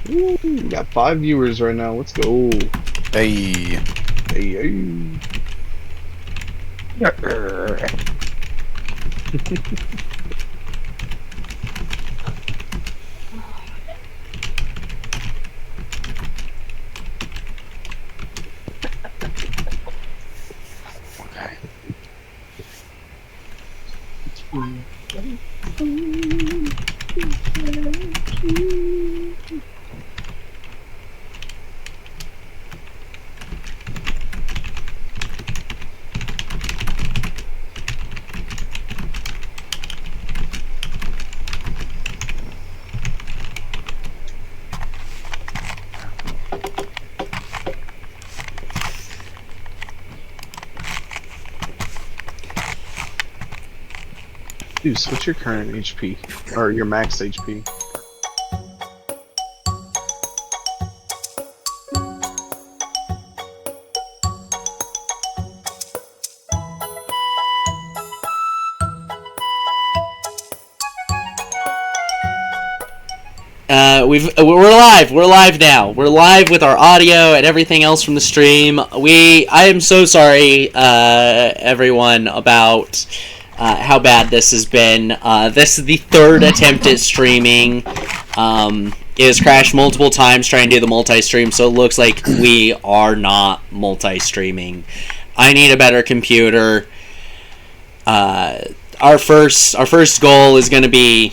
Ooh, we got 5 viewers right now. Let's go. Hey. Hey. Okay. Dude, switch your current HP. Or your max HP. We're live now. We're live with our audio and everything else from the stream. I am so sorry, everyone, about how bad this has been. This is the third attempt at streaming. It has crashed multiple times trying to do the multi-stream, so it looks like we are not multi-streaming. I need a better computer. Our first goal is going to be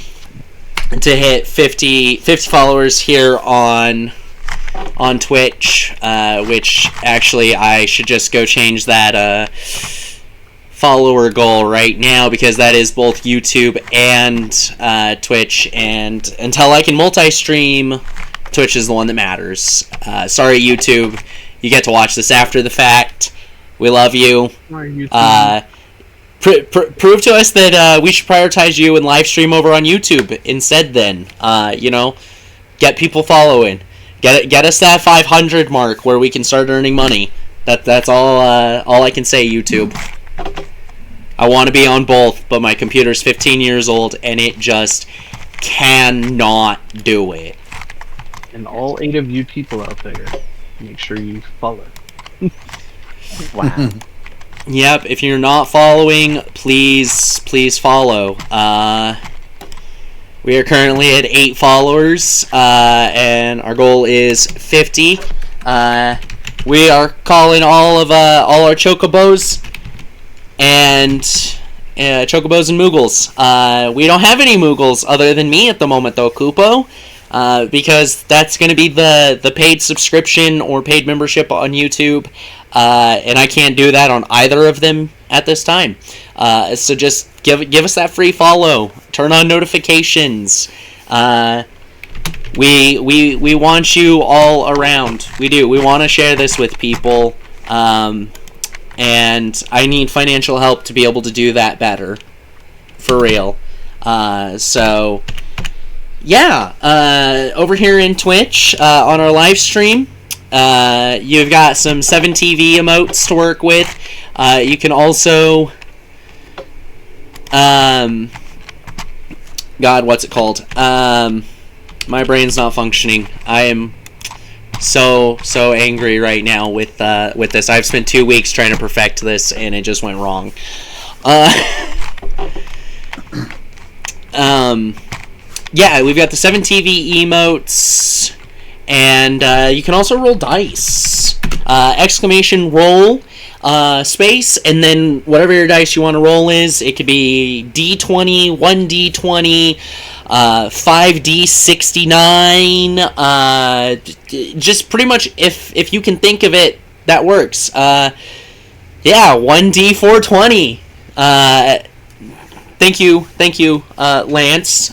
to hit 50 followers here on Twitch, which actually I should just go change that follower goal right now, because that is both YouTube and Twitch, and until I can multi-stream, Twitch is the one that matters. Sorry, YouTube, you get to watch this after the fact. We love you. Prove to us that we should prioritize you and live stream over on YouTube instead. Then, get people following. Get us that 500 mark where we can start earning money. That's all I can say. YouTube. I want to be on both, but my computer's 15 years old and it just cannot do it. And all 8 of you people out there, make sure you follow. Wow. Yep, if you're not following, please follow. We are currently at 8 followers, and our goal is 50. We are calling all our chocobos and chocobos and moogles. We don't have any moogles other than me at the moment, though, Kupo, because that's going to be the paid subscription or paid membership on YouTube. And I can't do that on either of them at this time. So just give us that free follow. Turn on notifications. We want you all around. We do. We want to share this with people. And I need financial help to be able to do that better. For real. So, yeah. Over here in Twitch, on our live stream, you've got some 7TV emotes to work with. You can also, God, what's it called? My brain's not functioning. I am so angry right now with this. I've spent 2 weeks trying to perfect this, and it just went wrong. Yeah, we've got the 7TV emotes. And you can also roll dice. Exclamation roll, space, and then whatever your dice you want to roll is. It could be D20, 1D20, 5D69. Just pretty much if you can think of it, that works. Yeah, 1D420. Thank you, Lance,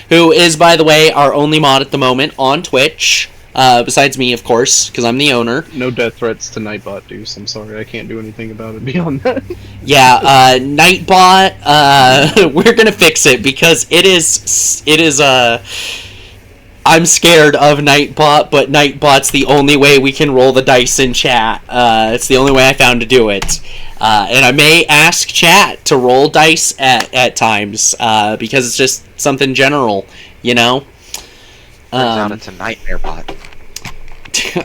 who is, by the way, our only mod at the moment on Twitch, besides me, of course, because I'm the owner. No death threats to Nightbot, Deuce. I'm sorry, I can't do anything about it beyond that. Yeah, Nightbot, we're gonna fix it, because it is, I'm scared of Nightbot, but Nightbot's the only way we can roll the dice in chat. It's the only way I found to do it. And I may ask chat to roll dice at times, because it's just something general, you know? Turns out it's a nightmare bot.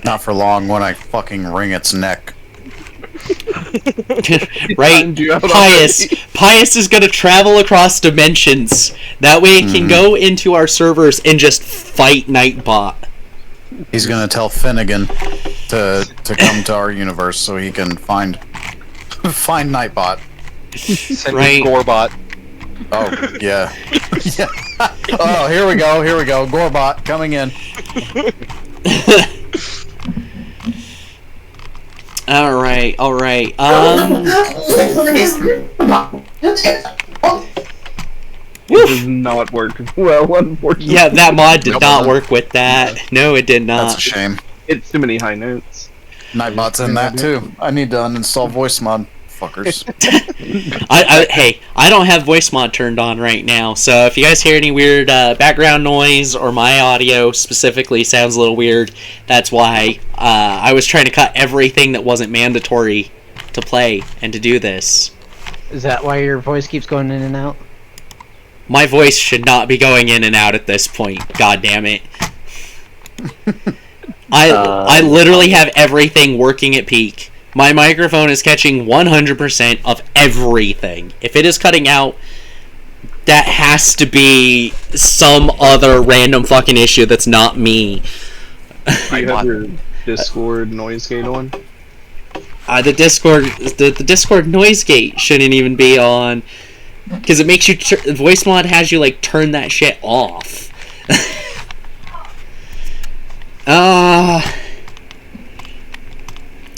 Not for long when I fucking wring its neck. Right? Pius is gonna travel across dimensions. That way it can go into our servers and just fight Nightbot. He's gonna tell Finnegan to come to our universe so he can find Nightbot. Send Right. Gorebot. Oh, yeah. Yeah. Oh, here we go. Gorebot coming in. Alright. It does not work well, unfortunately. Yeah, that mod did not work with that. No, it did That's a not. shame. It's too many high notes. Nightbot's in that too. I need to uninstall voice mod. Fuckers. Hey, I don't have voice mod turned on right now, so if you guys hear any weird background noise or my audio specifically sounds a little weird, that's why. I was trying to cut everything that wasn't mandatory to play and to do this. Is that why your voice keeps going in and out? My voice should not be going in and out at this point. God damn it. I literally have everything working at peak. My microphone is catching 100% of everything. If it is cutting out, that has to be some other random fucking issue that's not me. Do you have your Discord noise gate on? The Discord noise gate shouldn't even be on, because it makes you voice mod has you like turn that shit off.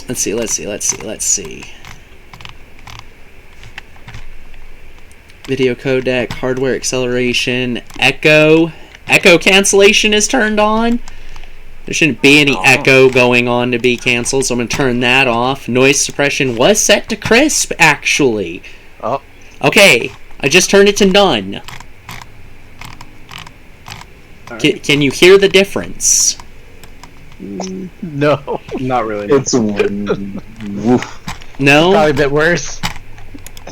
Let's see. Video codec, hardware acceleration, echo cancellation is turned on. There shouldn't be any echo going on to be canceled, so I'm going to turn that off. Noise suppression was set to crisp, actually. Oh. Okay, I just turned it to none. Can you hear the difference? No. Not really. It's No? Probably a bit worse.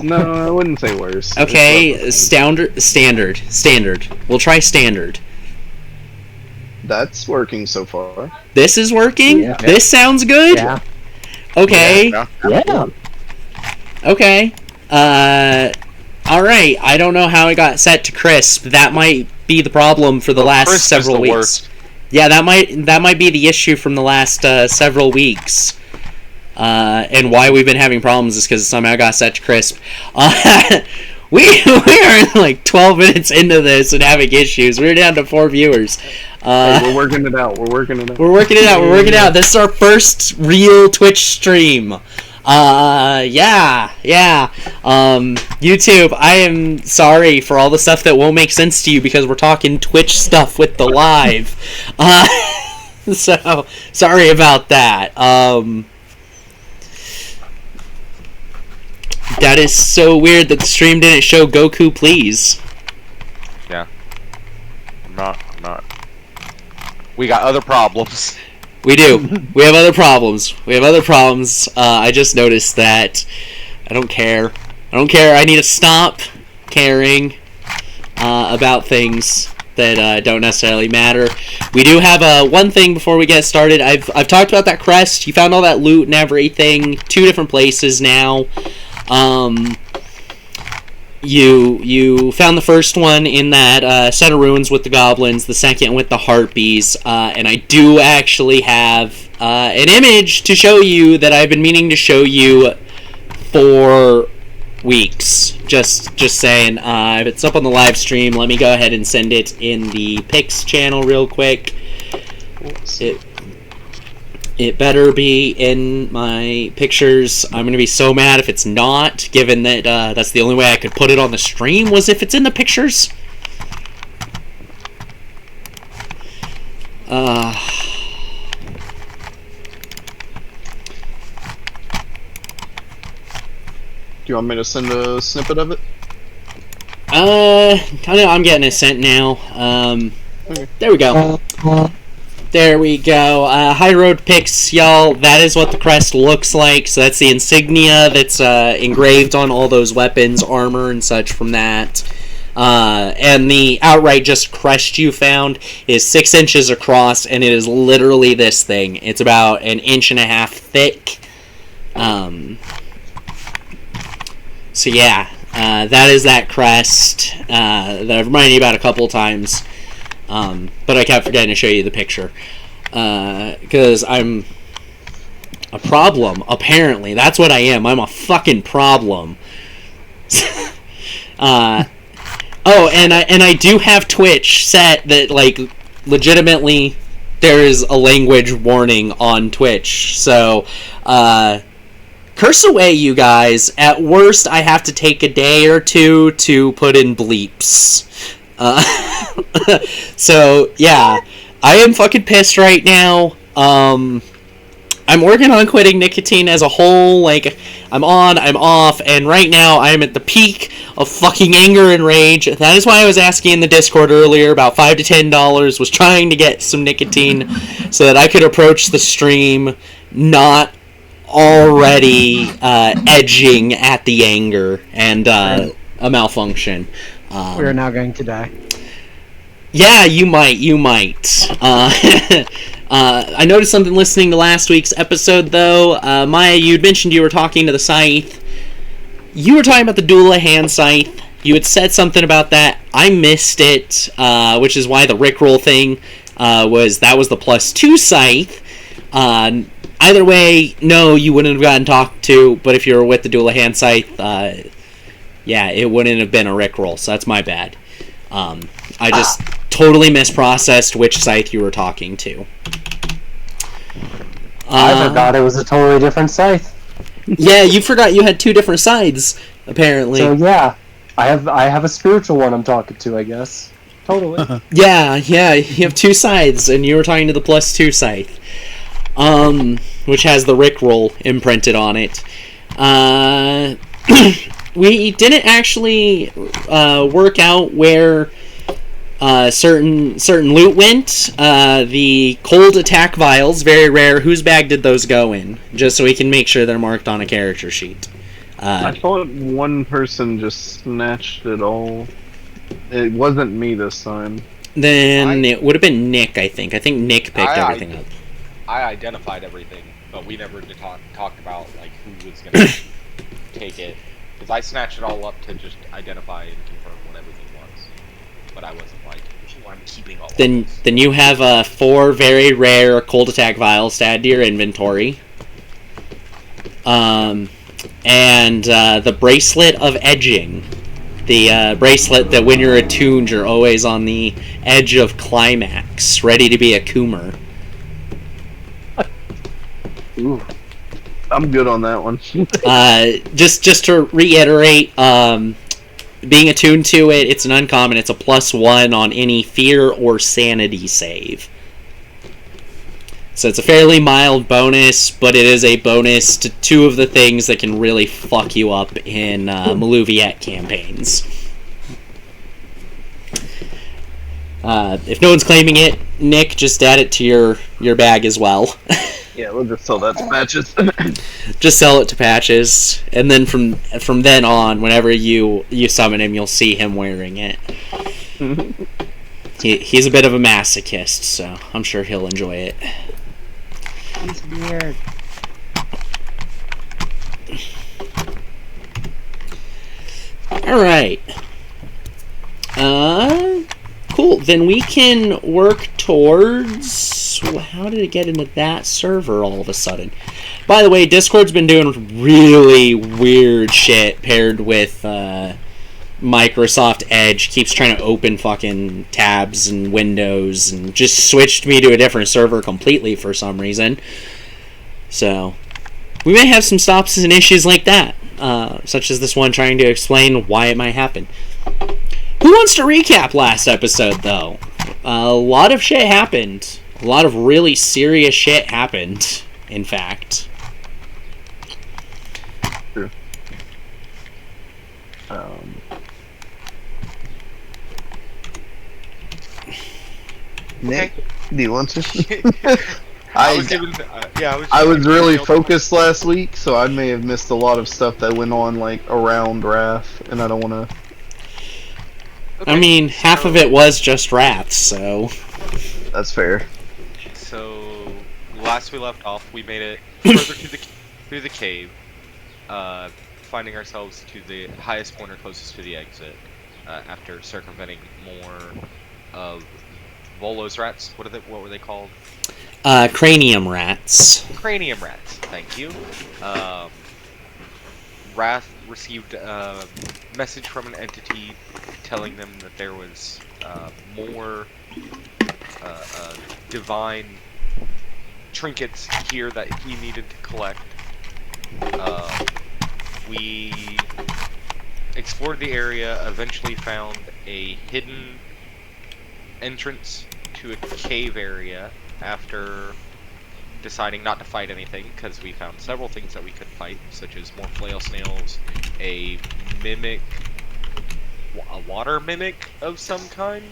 No, I wouldn't say worse. Okay, standard. We'll try standard. That's working so far. This is working? Yeah. This sounds good? Yeah. Okay. Yeah. Okay. Alright, I don't know how it got set to crisp. That might be the problem for the last crisp is several the weeks. worst. Yeah, that might be the issue from the last several weeks. And why we've been having problems is because it somehow got set to crisp. We are like 12 minutes into this and having issues. We're down to 4 viewers. Hey, we're working it out. We're working it out. This is our first real Twitch stream. Yeah. YouTube, I am sorry for all the stuff that won't make sense to you because we're talking Twitch stuff with the live. So, sorry about that. That is so weird that the stream didn't show Goku, please. Yeah. I'm not. We got other problems. We do. We have other problems. I just noticed that. I don't care. I need to stop caring about things that don't necessarily matter. We do have one thing before we get started. I've talked about that crest. You found all that loot and everything. 2 different places now. You found the first one in that set of ruins with the goblins, the second with the harpies, and I do actually have an image to show you that I've been meaning to show you for weeks. Just saying. If it's up on the live stream, let me go ahead and send it in the pics channel real quick. It better be in my pictures. I'm gonna be so mad if it's not, given that that's the only way I could put it on the stream was if it's in the pictures. Do you want me to send a snippet of it? I'm getting it sent now. There we go. There we go. Highroad pics, y'all. That is what the crest looks like. So that's the insignia that's engraved on all those weapons, armor, and such from that. And the outright just crest you found is 6 inches across, and it is literally this thing. It's about 1.5 inches thick. So yeah, that is that crest that I've reminded you about a couple times, but I kept forgetting to show you the picture because I'm a problem. Apparently, that's what I am. I'm a fucking problem. Oh, and I do have Twitch set that, like, legitimately there is a language warning on Twitch. So, curse away, you guys. At worst, I have to take a day or two to put in bleeps. So, yeah. I am fucking pissed right now. I'm working on quitting nicotine as a whole. Like, I'm on, I'm off, and right now I'm at the peak of fucking anger and rage. That is why I was asking in the Discord earlier about $5 to $10, was trying to get some nicotine so that I could approach the stream not already edging at the anger and a malfunction. We are now going to die. Yeah, you might. I noticed something listening to last week's episode, though. Maya, you'd mentioned you were talking to the scythe. You were talking about the dual-hand scythe. You had said something about that. I missed it, which is why the Rickroll thing was the +2 scythe. Either way, no, you wouldn't have gotten talked to, but if you were with the dual-hand scythe, yeah, it wouldn't have been a Rickroll, so that's my bad. I just totally misprocessed which scythe you were talking to. I forgot it was a totally different scythe. Yeah, you forgot you had 2 different sides, apparently. So yeah, I have a spiritual one I'm talking to, I guess. Totally. Yeah, you have 2 sides, and you were talking to the +2 scythe, which has the Rickroll imprinted on it. We didn't actually work out where certain loot went. The cold attack vials, very rare. Whose bag did those go in? Just so we can make sure they're marked on a character sheet. I thought one person just snatched it all. It wasn't me this time. Then it would have been Nick, I think. I think Nick picked everything up. I identified everything, but we never did talk about like who was gonna take it. Because I snatched it all up to just identify and confirm what everything was. But I wasn't like, oh, I'm keeping all of this. Then you have 4 very rare cold attack vials to add to your inventory. And the bracelet of edging. The bracelet that when you're attuned, you're always on the edge of climax, ready to be a Coomer. Ooh. I'm good on that one. Just to reiterate, being attuned to it, it's an uncommon. It's a +1 on any fear or sanity save. So it's a fairly mild bonus, but it is a bonus to 2 of the things that can really fuck you up in Maluviette campaigns. If no one's claiming it, Nick, just add it to your bag as well. Yeah, we'll just sell that to Patches. Just sell it to Patches, and then from then on, whenever you summon him, you'll see him wearing it. He's a bit of a masochist, so I'm sure he'll enjoy it. He's weird. Alright. Cool. Then we can work towards... How did it get into that server all of a sudden? By the way, Discord's been doing really weird shit paired with Microsoft Edge. Keeps trying to open fucking tabs and windows and just switched me to a different server completely for some reason. So, we may have some stops and issues like that. Such as this one trying to explain why it might happen. Who wants to recap last episode, though? A lot of shit happened. A lot of really serious shit happened, in fact. True. Nick, do you want to? I was really focused last week, so I may have missed a lot of stuff that went on like around Wrath, and I don't want to I mean, half of it was just rats, so... That's fair. So, last we left off, we made it further through the cave, finding ourselves to the highest point or closest to the exit, after circumventing more of Volo's rats. What were they called? Cranium rats. Cranium rats. Thank you. Wrath received a message from an entity telling them that there was more divine trinkets here that he needed to collect. We explored the area, eventually found a hidden entrance to a cave area after deciding not to fight anything, because we found several things that we could fight, such as more flail snails, a water mimic of some kind.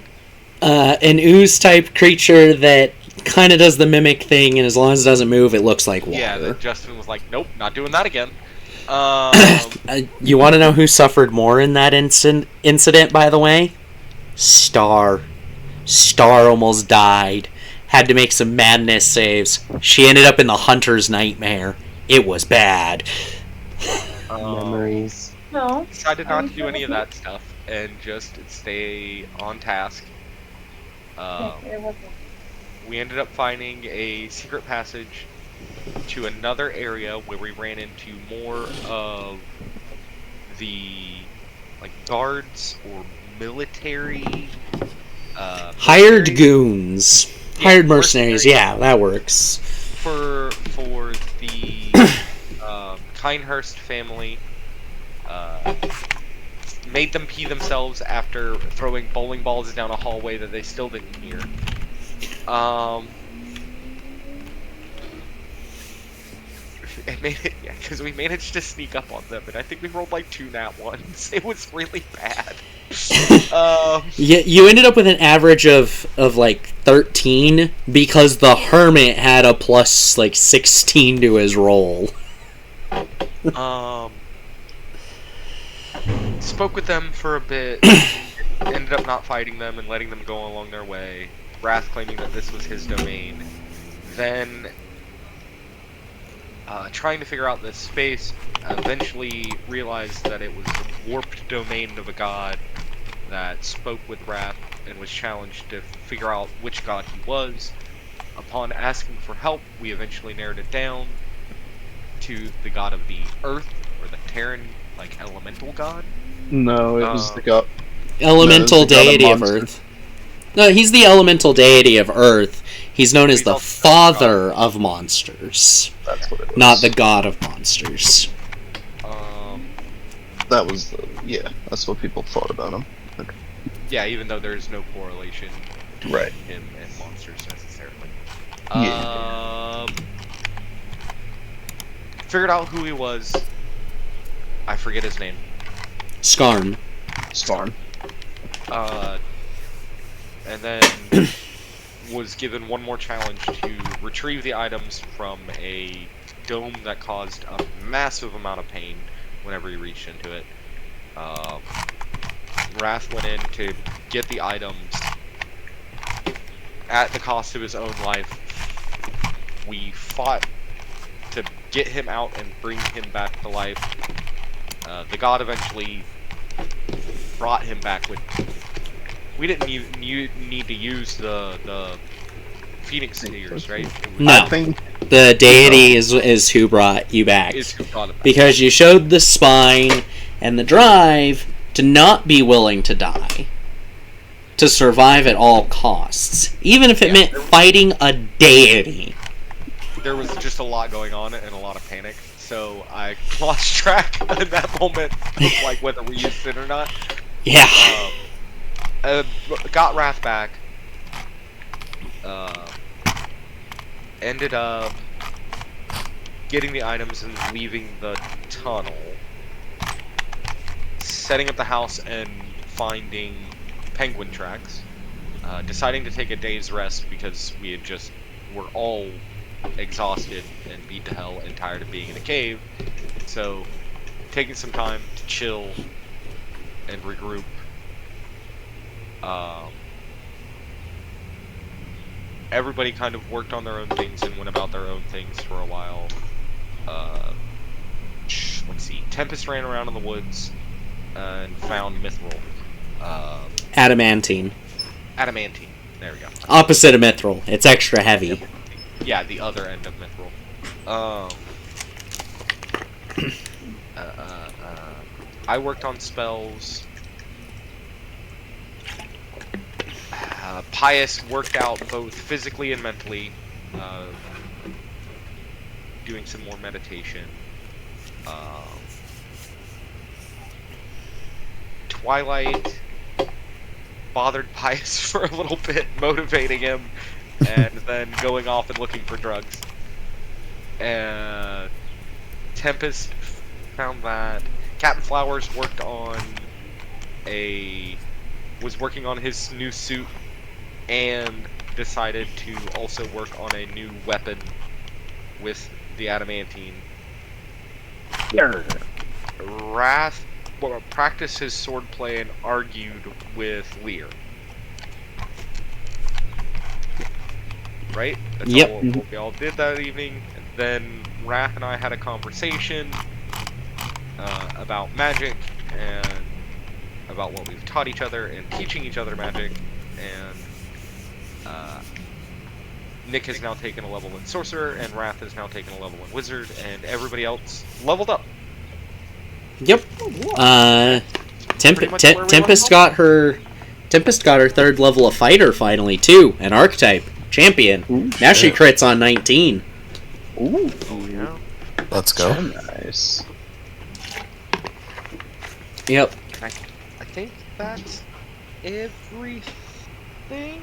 An ooze-type creature that kind of does the mimic thing, and as long as it doesn't move, it looks like water. Yeah, that Justin was like, nope, not doing that again. You want to know who suffered more in that incident, by the way? Star. Star almost died. Had to make some madness saves. She ended up in the hunter's nightmare. It was bad. Memories. No. Decided not to do any of that stuff and just stay on task. We ended up finding a secret passage to another area where we ran into more of the guards or military Hired goons. Yeah, Hired mercenaries, yeah, that works. For the Kinehurst family, made them pee themselves after throwing bowling balls down a hallway that they still didn't hear. Because we managed to sneak up on them, and I think we rolled like 2 nat ones. It was really bad. Yeah, you ended up with an average of like 13 because the hermit had a plus like 16 to his roll. Spoke with them for a bit, ended up not fighting them and letting them go along their way. Wrath claiming that this was his domain. Then, trying to figure out this space, eventually realized that it was the warped domain of a god that spoke with Wrath and was challenged to figure out which god he was. Upon asking for help, we eventually narrowed it down to the god of the earth, or the Terran, elemental god. No, it was the god. Elemental No, it was the god of deity of monsters. Earth. No, he's the elemental deity of Earth. He's known as He's the also father of monsters, That's what it was. not the god of monsters. That was yeah. That's what people thought about him. Yeah, even though there's no correlation between Right. him and monsters necessarily. Yeah. Figured out who he was. I forget his name. Skarn. Skarn. And then was given one more challenge to retrieve the items from a dome that caused a massive amount of pain whenever he reached into it. Wrath went in to get the items at the cost of his own life. We fought to get him out and bring him back to life. The god eventually brought him back with... We didn't need to use the Phoenix Spears, right? No. I think The deity is who brought you back. Is who brought him back. Because you showed the spine and the drive to not be willing to die. To survive at all costs. Even if it meant fighting a deity. There was just a lot going on and a lot of panic, so I lost track in that moment of whether we used it or not. Yeah. Got Wrath back. Ended up getting the items and leaving the tunnel. Setting up the house and finding penguin tracks. Deciding to take a day's rest because we had were all exhausted and beat to hell and tired of being in a cave. So, taking some time to chill and regroup. Everybody kind of worked on their own things and went about their own things for a while. Let's see. Tempest ran around in the woods and found mithril. Adamantine. Adamantine. There we go. Opposite of mithril. It's extra heavy. Yeah, the other end of mithril. I worked on spells. Pius worked out both physically and mentally, doing some more meditation. Twilight bothered Pius for a little bit, motivating him, and then going off and looking for drugs. And Tempest found that Captain Flowers was working on his new suit and decided to also work on a new weapon with the adamantine. Wrath practiced his swordplay and argued with Lear. Right? That's Yep. all what we all did that evening. And then Wrath and I had a conversation about magic and about what we've taught each other and teaching each other magic. And Nick has now taken a level in Sorcerer, and Wrath has now taken a level in Wizard, and everybody else leveled up. Yep. Pretty much where we Tempest wanna got her third level of fighter finally too, an archetype champion. Ooh, Now she shit. crits on 19. Ooh. Oh yeah. Let's go. Nice. Yep. I think that's everything.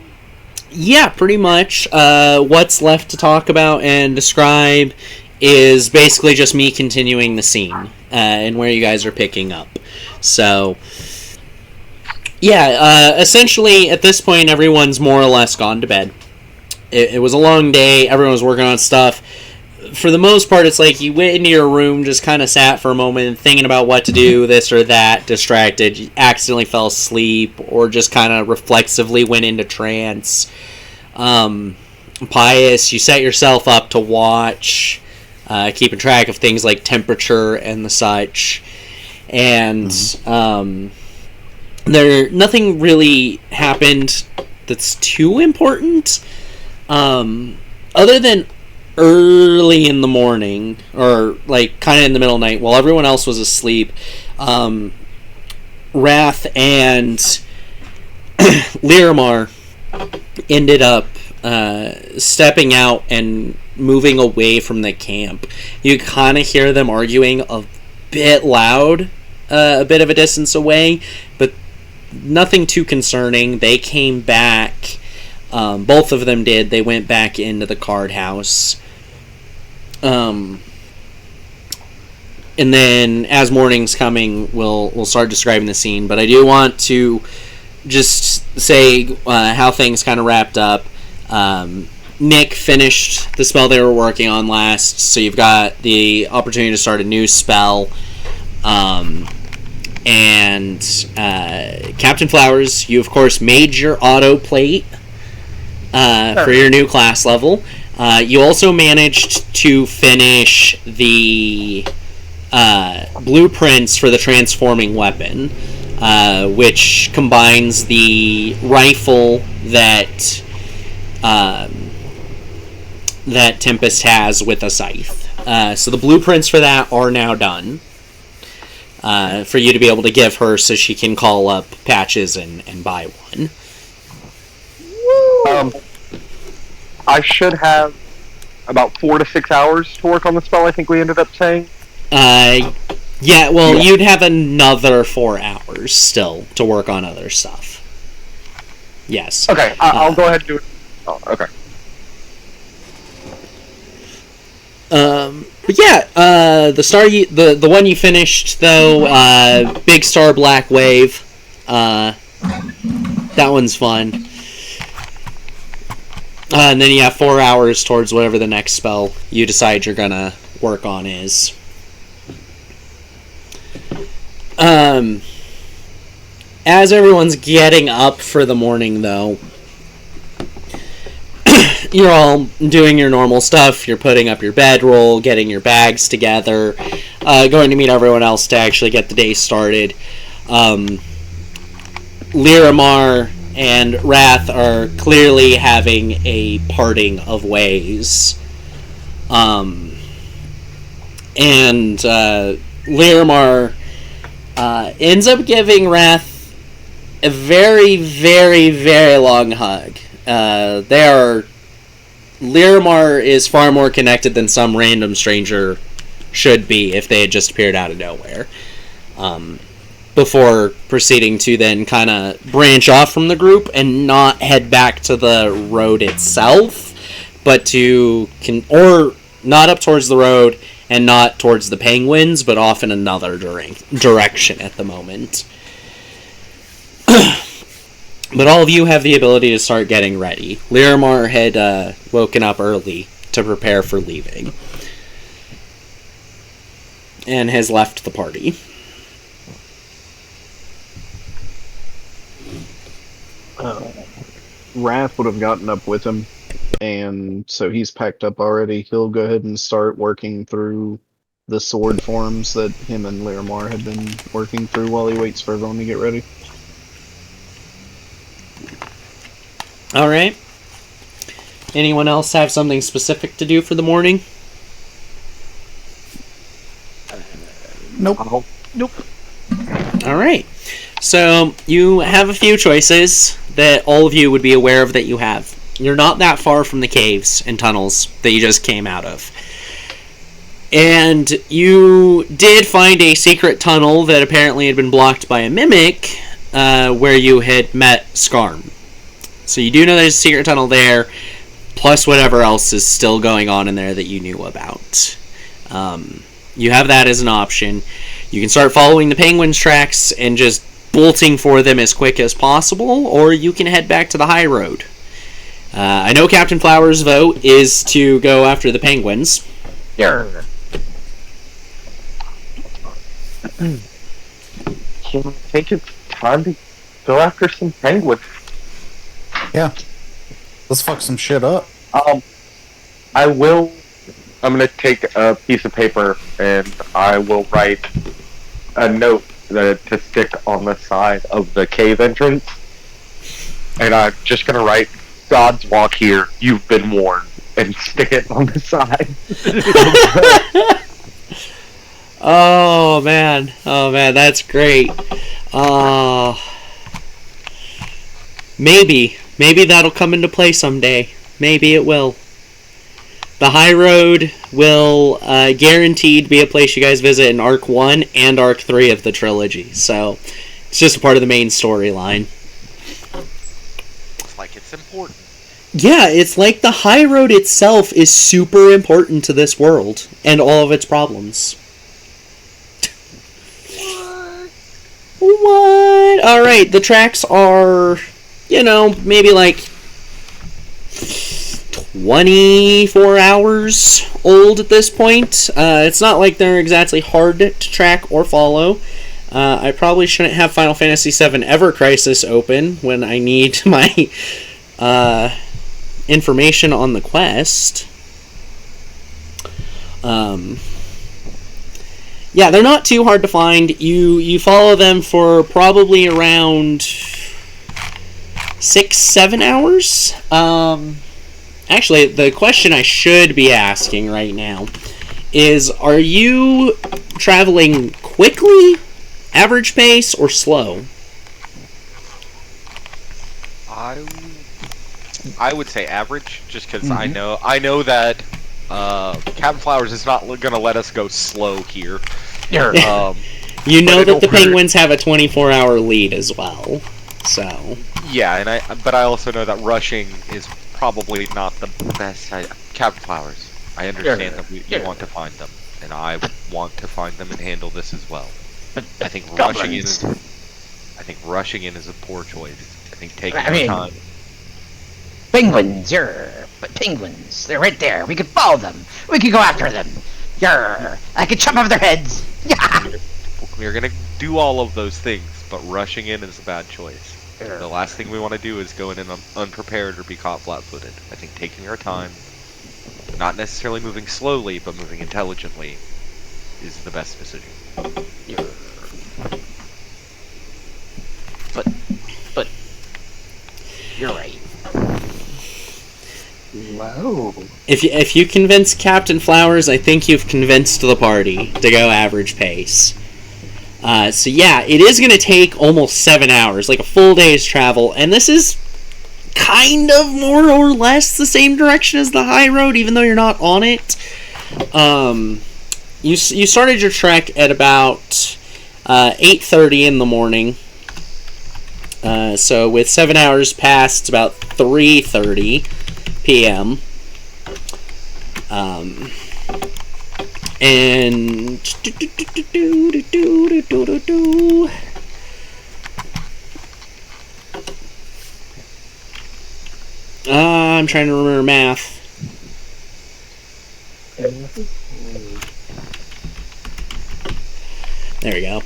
Yeah, pretty much. What's left to talk about and describe is basically just me continuing the scene and where you guys are picking up. So, yeah, essentially at this point everyone's more or less gone to bed. It was a long day, everyone was working on stuff. For the most part, it's like you went into your room, just kind of sat for a moment, thinking about what to do, this or that, distracted, you accidentally fell asleep, or just kind of reflexively went into trance. Pious, you set yourself up to watch, keeping track of things like temperature and the such. And nothing really happened that's too important, other than early in the morning, or like kind of in the middle of the night, while everyone else was asleep, Wrath and Liramar ended up stepping out and moving away from the camp. You kind of hear them arguing a bit loud, a bit of a distance away, but nothing too concerning. They came back. Both of them did. They went back into the card house. And then as morning's coming, we'll start describing the scene. But I do want to just say how things kind of wrapped up. Nick finished the spell they were working on last, so you've got the opportunity to start a new spell. And Captain Flowers, you of course made your auto plate for your new class level. You also managed to finish the blueprints for the transforming weapon, which combines the rifle that Tempest has with a scythe. So the blueprints for that are now done. For you to be able to give her so she can call up Patches and buy one. I should have about 4 to 6 hours to work on the spell, I think we ended up saying. Yeah, well, you'd have another 4 hours still to work on other stuff. Yes. Okay, I'll go ahead and do it. Oh, okay. But yeah, the one you finished though, Big Star Black Wave, that one's fun. And then you have 4 hours towards whatever the next spell you decide you're gonna work on is. as everyone's getting up for the morning, though, you're all doing your normal stuff. You're putting up your bedroll, getting your bags together, going to meet everyone else to actually get the day started. Liramar and Wrath are clearly having a parting of ways. And Liramar ends up giving Wrath a very, very, very long hug. Liramar is far more connected than some random stranger should be if they had just appeared out of nowhere. Before proceeding to then kind of branch off from the group and not head back to the road itself, but or not up towards the road and not towards the penguins, but off in another direction at the moment. But all of you have the ability to start getting ready. Liramar had woken up early to prepare for leaving. And has left the party. Wrath would have gotten up with him, and so he's packed up already. He'll go ahead and start working through the sword forms that him and Liramar had been working through while he waits for everyone to get ready. Alright. Anyone else have something specific to do for the morning? Nope. Nope. Alright. So, you have a few choices that all of you would be aware of that you have. You're not that far from the caves and tunnels that you just came out of. And you did find a secret tunnel that apparently had been blocked by a mimic, where you had met Skarm. So you do know there's a secret tunnel there, plus whatever else is still going on in there that you knew about. You have that as an option. You can start following the penguins' tracks and just bolting for them as quick as possible, or you can head back to the Highroad. I know Captain Flower's vote is to go after the penguins. Yeah. I think it's time to go after some penguins. Yeah. Let's fuck some shit up. I'm gonna take a piece of paper and I will write a note to stick on the side of the cave entrance. And I'm just gonna write, "God's walk here, you've been warned," and stick it on the side. Oh man, that's great. Maybe that'll come into play someday. Maybe it will. The Highroad will guaranteed be a place you guys visit in Arc 1 and Arc 3 of the trilogy. So, it's just a part of the main storyline. It's like it's important. Yeah, it's like the Highroad itself is super important to this world and all of its problems. What? Alright, the tracks are, maybe like 24 hours old at this point. It's not like they're exactly hard to track or follow. I probably shouldn't have Final Fantasy VII Ever Crisis open when I need my information on the quest. Yeah, they're not too hard to find. You follow them for probably around 6-7 hours. Actually, the question I should be asking right now is, are you traveling quickly, average pace, or slow? I would say average, just because I know that Captain Flowers is not going to let us go slow here. You know that the penguins have a 24-hour lead as well, so... Yeah, but I also know that rushing is probably not the best. Captain Flowers, I understand that you want to find them, and I want to find them and handle this as well. I think rushing in is a poor choice. I think taking our time. Penguins, but penguins, they're right there. We could follow them. We could go after them. I could chop off their heads. We're gonna do all of those things, but rushing in is a bad choice. The last thing we want to do is go in unprepared or be caught flat-footed. I think taking our time, not necessarily moving slowly, but moving intelligently, is the best decision. But you're right. Whoa. If you convince Captain Flowers, I think you've convinced the party to go average pace. So yeah, it is going to take almost 7 hours, like a full day's travel, and this is kind of more or less the same direction as the high road, even though you're not on it. You started your trek at about 8:30 in the morning. So with 7 hours passed, it's about 3:30 p.m. And I'm trying to remember math. There we go.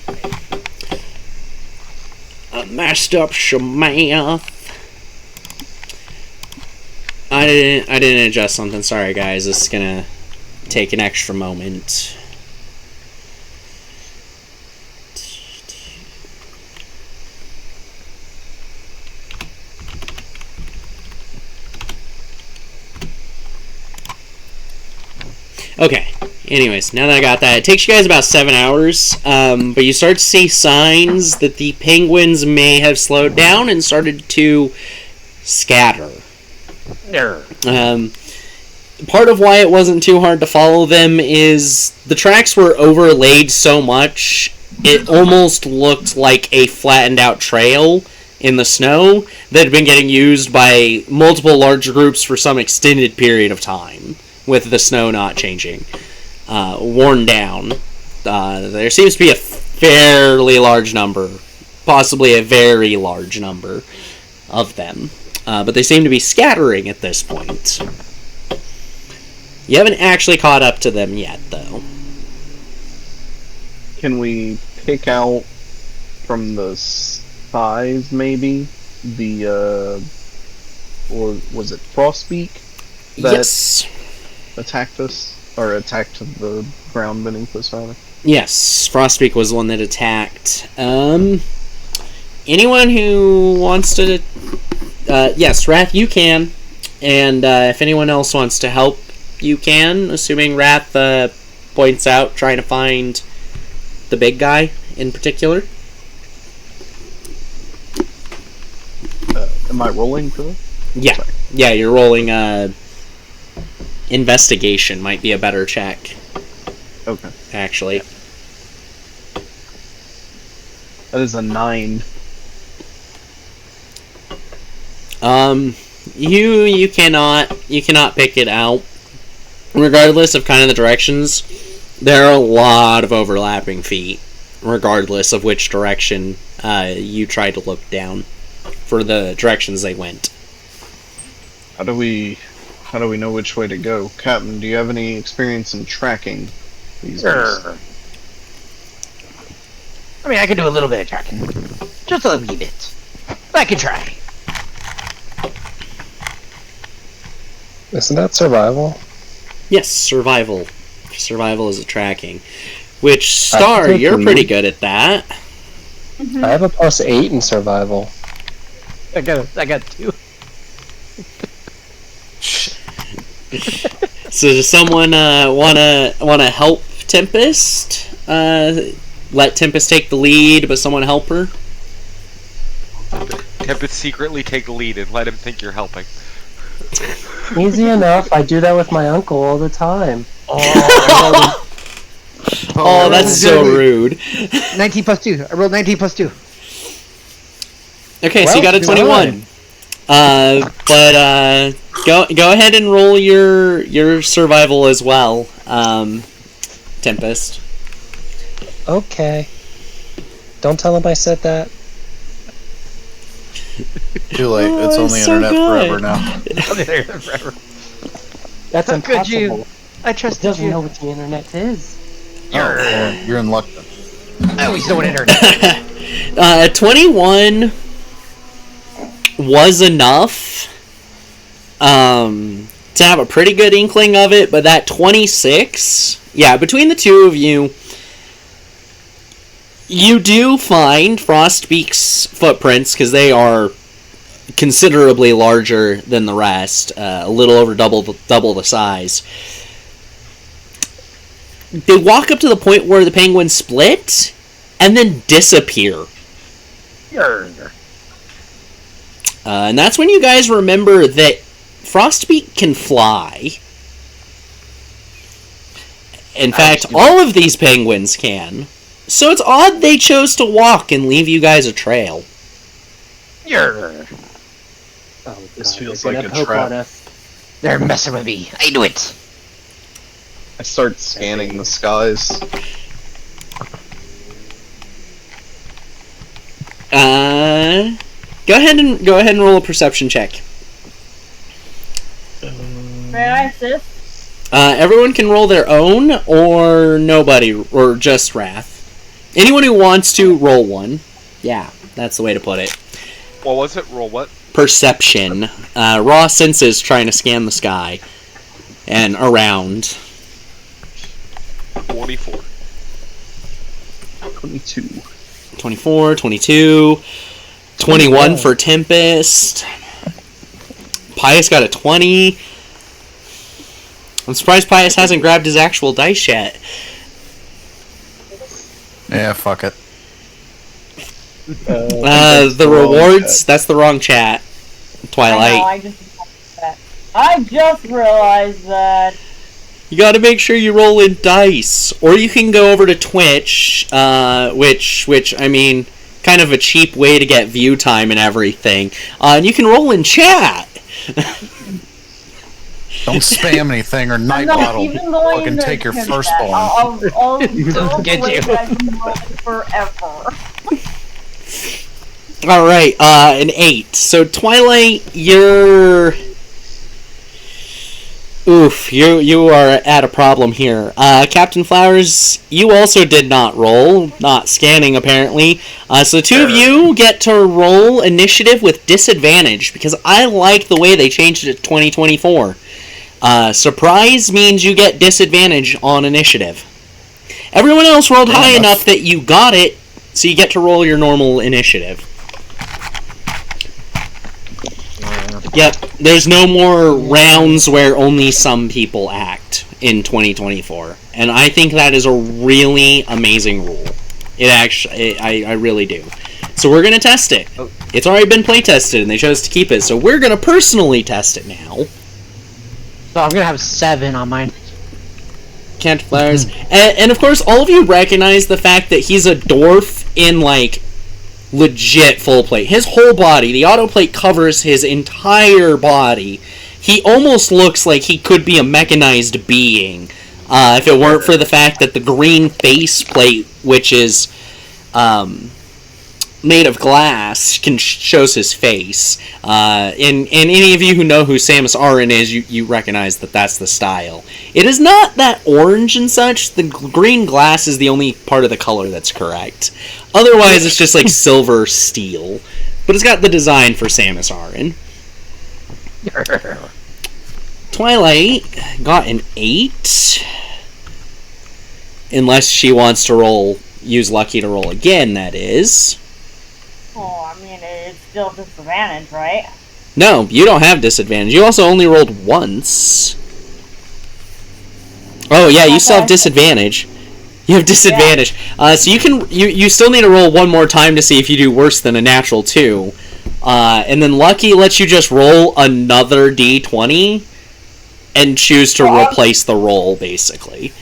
I messed up some math. I didn't adjust something. Sorry, guys. This is gonna take an extra moment. Okay. Anyways, now that I got that, it takes you guys about 7 hours, but you start to see signs that the penguins may have slowed down and started to scatter. Part of why it wasn't too hard to follow them is the tracks were overlaid so much, it almost looked like a flattened out trail in the snow that had been getting used by multiple large groups for some extended period of time, with the snow not changing. Worn down. There seems to be a fairly large number, possibly a very large number of them, but they seem to be scattering at this point. You haven't actually caught up to them yet, though. Can we pick out from the size, maybe, the, or was it Frostbeak that Yes. attacked us? Or attacked the ground beneath us, rather? Yes, Frostbeak was the one that attacked. Anyone who wants to... yes, Wrath, you can. And if anyone else wants to help, you can, assuming Wrath points out trying to find the big guy in particular. Am I rolling for this? Yeah. Sorry. Yeah, you're rolling investigation might be a better check, Okay. actually. That is a 9. You cannot pick it out. Regardless of kind of the directions, there are a lot of overlapping feet, regardless of which direction you try to look down for the directions they went. How do we know which way to go? Captain, do you have any experience in tracking these beasts? I mean, I can do a little bit of tracking. Just a wee bit. I can try. Isn't that survival? Yes, survival. Survival is a tracking. Which, Star, think you're for pretty me- good at that. I have a +8 in survival. I got 2. So does someone wanna help Tempest? Let Tempest take the lead, but someone help her? Tempest secretly take the lead and let him think you're helping. Easy enough. I do that with my uncle all the time. Oh, that's so rude. 19 plus 2. I rolled 19 plus 2. Okay, so you got a Well, 21. But go ahead and roll your survival as well, Tempest. Okay. Don't tell him I said that. Too late. Oh, It's it's only so internet good. forever now. Forever. That's How could you? impossible. I He trusted doesn't you. know what the internet is. Oh, well, you're in luck then. I always know what internet. 21 was enough to have a pretty good inkling of it, but that 26, yeah, between the two of you, you do find Frostbeak's footprints, because they are considerably larger than the rest, a little over double the size. They walk up to the point where the penguins split, and then disappear. And that's when you guys remember that Frostbeak can fly. In fact, all of these penguins can. So it's odd they chose to walk and leave you guys a trail. Yer. Oh, This God, feels they're like gonna a poke trap. on us. They're messing with me. I knew it. I start scanning the skies. Go ahead and roll a perception check. May I assist? Everyone can roll their own, or nobody, or just Wrath. Anyone who wants to, roll one. Yeah, that's the way to put it. What was it? Roll what? Perception. Raw senses trying to scan the sky. And around. 24. 22. 24, 22, 21 for Tempest. Pius got a 20. I'm surprised Pius hasn't grabbed his actual dice yet. Yeah, fuck it. The rewards, that's the wrong chat. Twilight. I just realized that. You gotta make sure you roll in dice. Or you can go over to Twitch, which, I mean, kind of a cheap way to get view time and everything. And you can roll in chat. Don't spam anything or Nightbot will fucking take your firstborn. I'll Get you. forever. Alright, an 8. So, Twilight, you're... Oof, you are at a problem here. Captain Flowers, you also did not roll. Not scanning, apparently. So the two of you get to roll initiative with disadvantage, because I like the way they changed it to 2024. Surprise means you get disadvantage on initiative. Everyone else rolled high enough that you got it, so you get to roll your normal initiative. Yep, there's no more rounds where only some people act in 2024. And I think that is a really amazing rule. It actually, I really do. So we're going to test it. It's already been play tested and they chose to keep it, so we're going to personally test it now. So I'm gonna have 7 on mine. Captain Flowers. And of course, all of you recognize the fact that he's a dwarf in, like, legit full plate. His whole body, the autoplate covers his entire body. He almost looks like he could be a mechanized being, if it weren't for the fact that the green faceplate, which is made of glass, shows his face. And any of you who know who Samus Aran is, you recognize that that's the style. It is not that orange and such. The green glass is the only part of the color that's correct. Otherwise, it's just like silver steel. But it's got the design for Samus Aran. Twilight got an 8. Unless she wants to use Lucky to roll again, that is. Oh, I mean, it's still disadvantage, right? No, you don't have disadvantage. You also only rolled once. Oh yeah, you still have disadvantage. You have disadvantage. So you still need to roll one more time to see if you do worse than a natural 2. And then Lucky lets you just roll another d20 and choose to replace the roll, basically.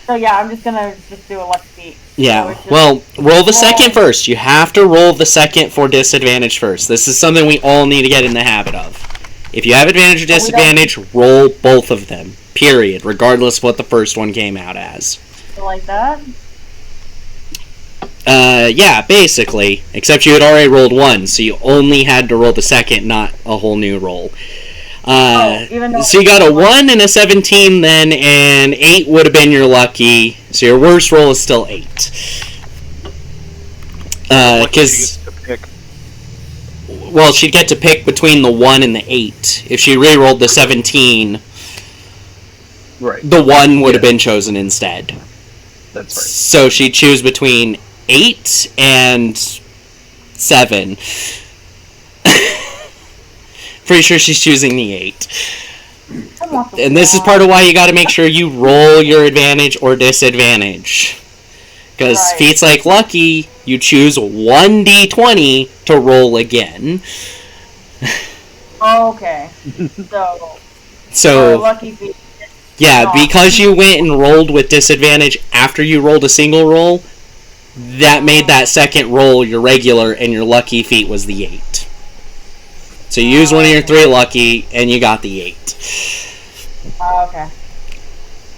So yeah, I'm just gonna do a lucky beat. Yeah, well, roll the second first. You have to roll the second for disadvantage first. This is something we all need to get in the habit of. If you have advantage or disadvantage, roll both of them. Period. Regardless of what the first one came out as. Like that? Yeah, basically. Except you had already rolled one, so you only had to roll the second, not a whole new roll. So you got a 1 and a 17 then, and 8 would have been your lucky, so your worst roll is still 8. What she Because gets to pick. well, she'd get to pick between the 1 and the 8. If she re-rolled the 17, Right. the 1 would have Yeah. been chosen instead. That's right. So she'd choose between 8 and 7. Pretty sure she's choosing the 8. Come on, And this is part of why you gotta make sure you roll your advantage or disadvantage. Because Right. feats like Lucky, you choose 1d20 to roll again. Okay. So, for So, lucky feet. yeah, because you went and rolled with disadvantage after you rolled a single roll, that made that second roll your regular, and your lucky feat was the 8. So you used one of your 3 lucky, and you got the 8. Okay.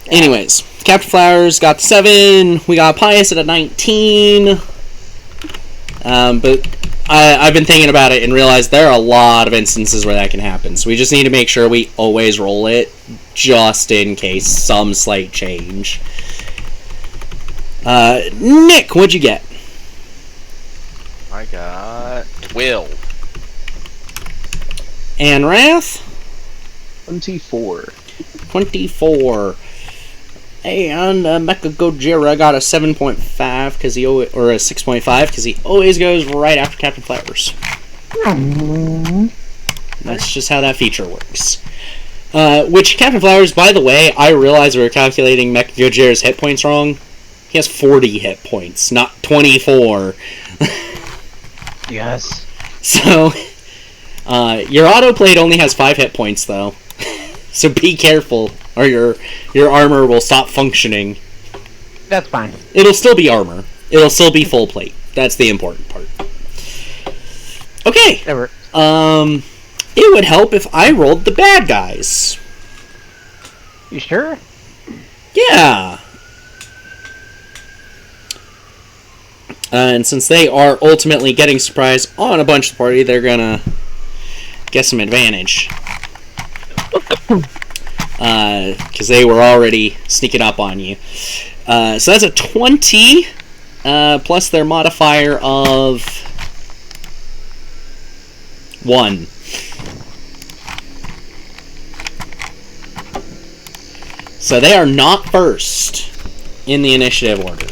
Anyways, Captain Flowers got the 7. We got Pius at a 19. But I've been thinking about it and realized there are a lot of instances where that can happen. So we just need to make sure we always roll it, just in case some slight change. Nick, what'd you get? I got 12. And Wrath? 24. 24. And Mecha Gojira got a 7.5 because he always, or a 6.5 because he always goes right after Captain Flowers. That's just how that feature works. Which Captain Flowers, by the way, I realized we were calculating Mecha Gojira's hit points wrong. He has 40 hit points, not 24. Yes. So, your autoplate only has 5 hit points though. So be careful, or your armor will stop functioning. That's fine. It'll still be armor. It'll still be full plate. That's the important part. Okay. Never. It would help if I rolled the bad guys. You sure? Yeah. And since they are ultimately getting surprised on a bunch of the party, they're gonna get some advantage. Because they were already sneaking up on you. So that's a 20, plus their modifier of 1. So they are not first in the initiative order.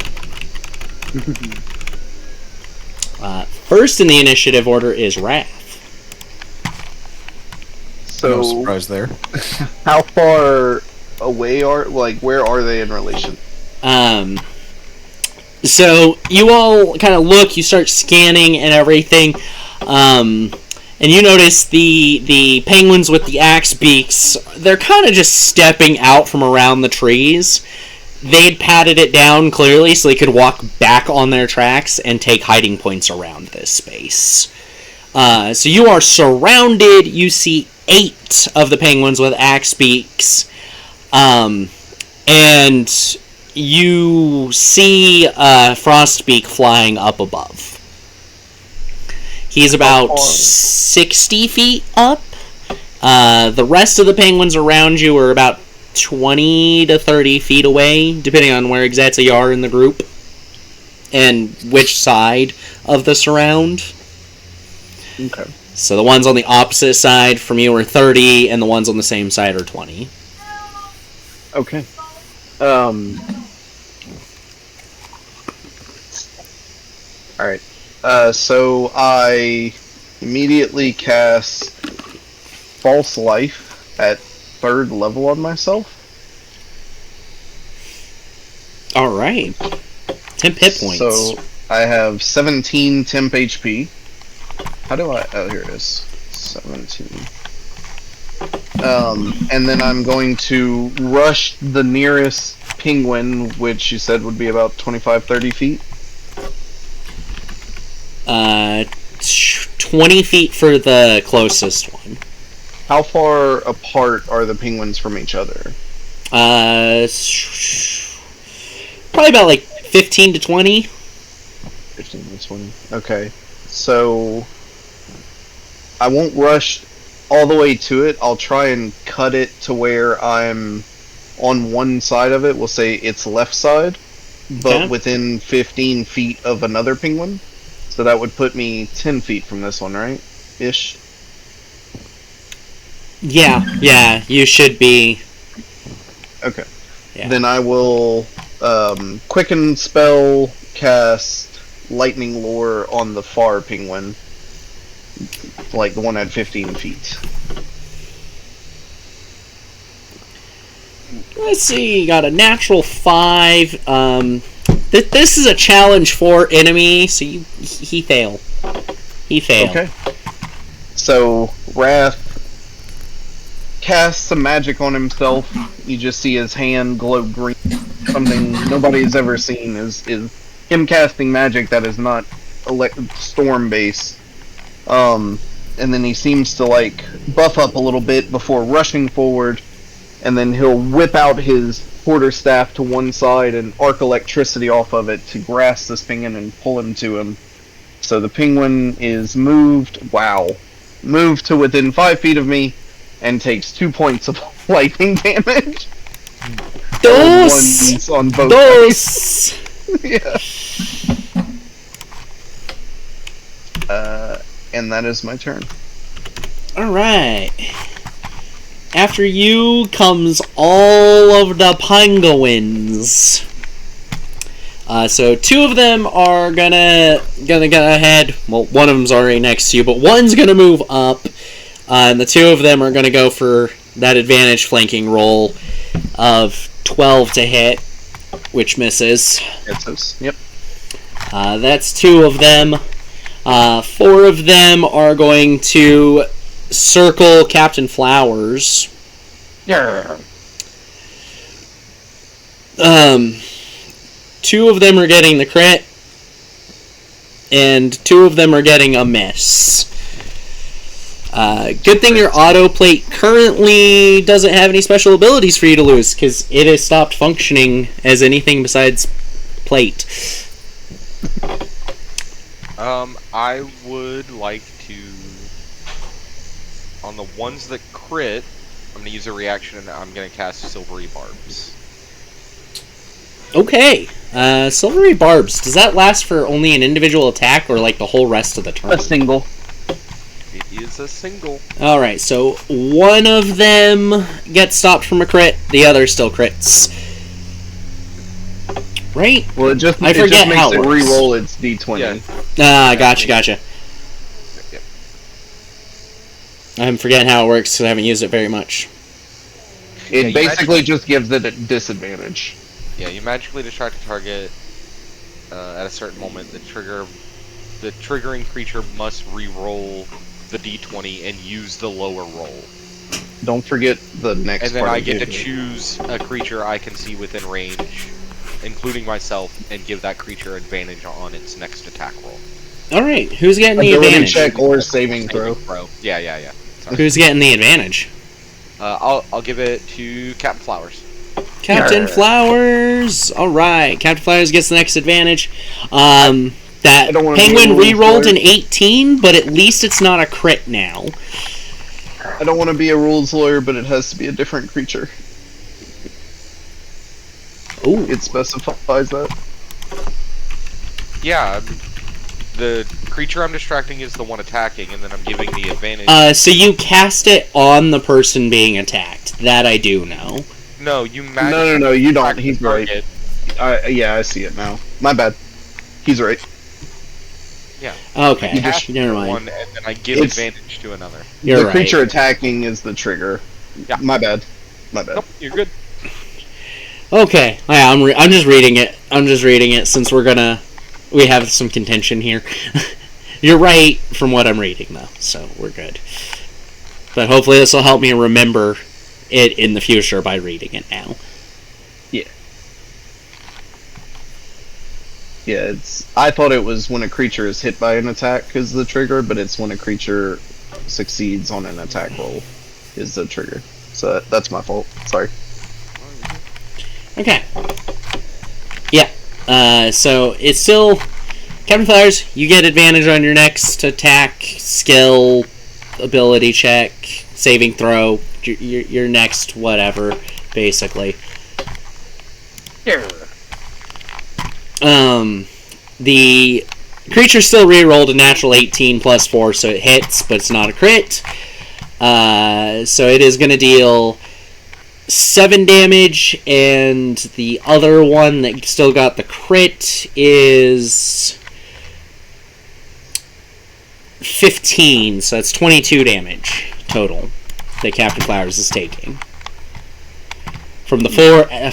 First in the initiative order is Wrath. So, No surprise there. how far away where are they in relation? So you all kind of look, you start scanning and everything, and you notice the penguins with the axe beaks, they're kind of just stepping out from around the trees. They'd patted it down clearly so they could walk back on their tracks and take hiding points around this space. So you are surrounded. You see 8 of the penguins with axe beaks. And you see Frostbeak flying up above. He's about 60 feet up. The rest of the penguins around you are about 20 to 30 feet away, depending on where exactly you are in the group and which side of the surround. Okay. So the ones on the opposite side from you are 30, and the ones on the same side are 20. Okay. Alright. So I immediately cast False Life at 3rd level on myself. Alright. 10 hit points. So I have 17 temp HP. How do I... Oh, here it is. 17. And then I'm going to rush the nearest penguin, which you said would be about 25-30 feet. 20 feet for the closest one. How far apart are the penguins from each other? Probably about like 15 to 20. 15 to 20. Okay. So I won't rush all the way to it. I'll try and cut it to where I'm on one side of it. We'll say its left side, but Okay. within 15 feet of another penguin. So that would put me 10 feet from this one, right? Ish. Yeah, you should be. Okay. Yeah. Then I will quicken spell cast lightning lore on the far penguin. Like the one at 15 feet. Let's see, you got a natural 5. This is a challenge for enemy, so he fail. He failed. Okay. So, Wrath casts some magic on himself. You just see his hand glow green. Something nobody's ever seen is him casting magic that is not storm based. And then he seems to like buff up a little bit before rushing forward, and then he'll whip out his quarterstaff to one side and arc electricity off of it to grasp this penguin and pull him to him. So the penguin is moved to within 5 feet of me and takes 2 points of lightning damage. Ones on both sides. Yeah. And that is my turn. Alright. After you comes all of the penguins. So 2 of them are gonna go ahead. Well, one of them's already next to you, but one's gonna move up. And the 2 of them are gonna go for that advantage flanking roll of 12 to hit, which misses. Yep. That's 2 of them. 4 of them are going to circle Captain Flowers. Yeah. 2 of them are getting the crit, and 2 of them are getting a miss. Good thing your auto plate currently doesn't have any special abilities for you to lose, because it has stopped functioning as anything besides plate. I would like to, on the ones that crit, I'm going to use a reaction and I'm going to cast Silvery Barbs. Okay. Silvery Barbs, does that last for only an individual attack or like the whole rest of the turn? A single. It is a single. Alright, so one of them gets stopped from a crit, the other still crits. Right? Well, it just makes how it it works. re-roll its d20. Yeah. Gotcha. Yep. I'm forgetting how it works because I haven't used it very much. It Yeah, basically just gives it a disadvantage. Yeah, you magically distract a target at a certain moment. The triggering creature must re-roll the d20 and use the lower roll. Don't forget the next And then part I of get to it. choose a creature I can see within range, including myself, and give that creature advantage on its next attack roll. Alright, who's getting the Ability advantage? check or saving throw. Yeah. Sorry. Who's getting the advantage? I'll give it to Captain Flowers. Captain Flowers! Alright, Captain Flowers gets the next advantage. That don't wanna penguin be a rules re-rolled an lawyer. 18, but at least it's not a crit now. I don't want to be a rules lawyer, but it has to be a different creature. Ooh. It specifies that. Yeah, the creature I'm distracting is the one attacking, and then I'm giving the advantage. So you cast it on the person being attacked. That I do know. No, you magically No, you don't. distract He's the right. target. Yeah, I see it now. My bad. He's right. Yeah. Okay, Cast never mind. one, and then I give It's- advantage to another. You're the right. creature attacking is the trigger. Yeah. My bad. Nope, you're good. Okay, yeah, I'm just reading it since we have some contention here. You're right from what I'm reading though, so we're good. But hopefully this will help me remember it in the future by reading it now. Yeah, I thought it was when a creature is hit by an attack is the trigger, but it's when a creature succeeds on an attack roll is the trigger. So that's my fault. Sorry. Okay. Yeah. So it's still Captain Flowers. You get advantage on your next attack, skill, ability check, saving throw. Your next whatever, basically. Yeah. The Creature still re-rolled a natural 18 plus 4, so it hits, but it's not a crit. So it is going to deal 7 damage, and the other one that still got the crit is 15, so that's 22 damage total that Captain Flowers is taking. From the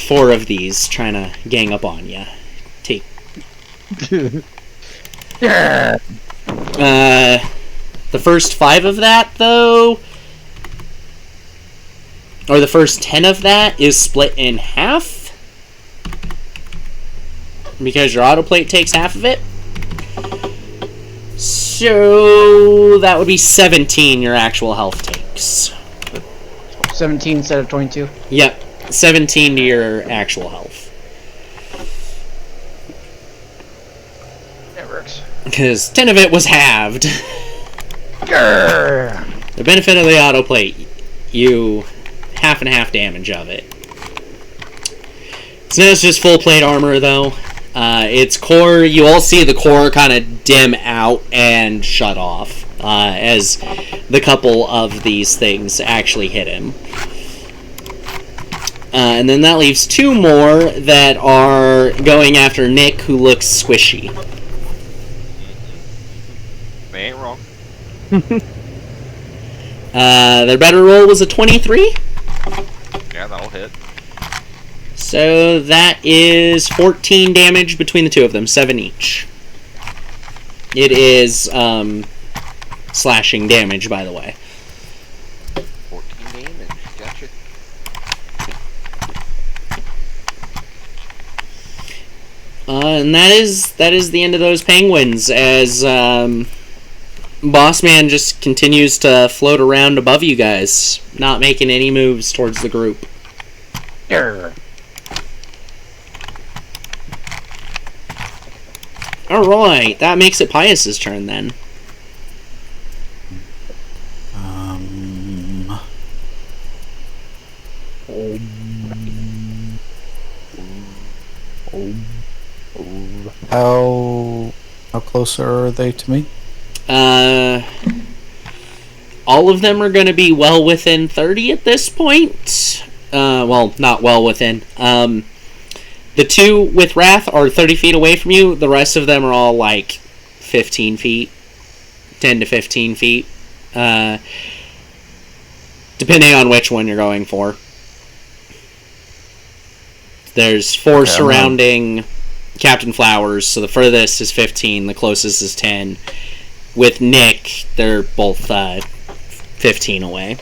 four of these trying to gang up on you. Take. The first 5 of that, though, or the first 10 of that, is split in half. Because your autoplate takes half of it. So that would be 17 your actual health takes. 17 instead of 22. Yep, 17 to your actual health. That works. Because 10 of it was halved. Grrr. The benefit of the autoplate, you half and half damage of it. So now it's just full plate armor, though. Its core, you all see the core kind of dim out and shut off as the couple of these things actually hit him. And then that leaves 2 more that are going after Nick, who looks squishy. They ain't wrong. Their better roll was a 23. Yeah, that'll hit. So that is 14 damage between the 2 of them, 7 each. It is slashing damage, by the way. 14 damage. Gotcha. And that is the end of those penguins, as Boss Man just continues to float around above you guys, not making any moves towards the group. Grrr. Alright, that makes it Pius's turn then. How close are they to me? All of them are going to be well within 30 at this point. Well, not well within. The 2 with Wrath are 30 feet away from you. The rest of them are all like 15 feet. 10 to 15 feet. Depending on which one you're going for. There's 4 surrounding Captain Flowers, so the furthest is 15, the closest is 10. With Nick, they're both 15 away.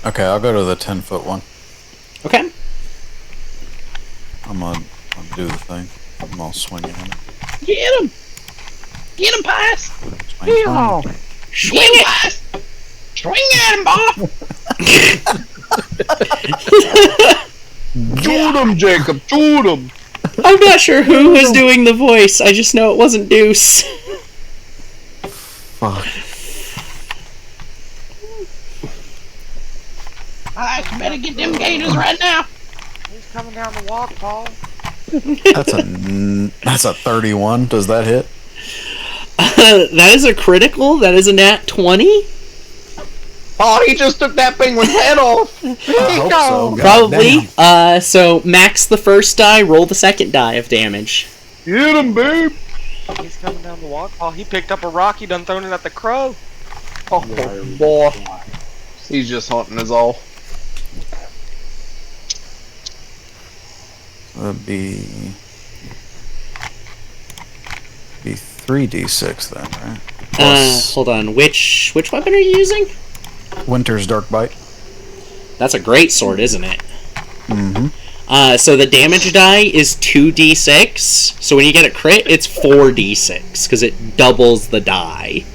Okay, I'll go to the 10-foot one. Okay. I'm gonna do the thing. I'm all swinging at him. Get him! Get him, Pius! Swing, swing. Swing it! Pius! Swing at him, boy! Shoot him, Jacob! Shoot him! I'm not sure who was doing the voice. I just know it wasn't Deuce. Fuck. Pius, you better get them gators right now! He's coming down the walk, Paul. That's a 31. Does that hit? That is a critical. That is a nat 20. Oh, he just took that penguin's head off! I hope so. Probably. Goddamn. So max the first die, roll the second die of damage. Get him, babe! He's coming down the walk, Paul. He picked up a rock. He done thrown it at the crow. Oh, boy. He's just hunting us all. That'd be 3d6 then, right? Plus Hold on. Which weapon are you using? Winter's Dark Bite. That's a great sword, isn't it? Mm-hmm. So the damage die is 2d6. So when you get a crit, it's 4d6 because it doubles the die,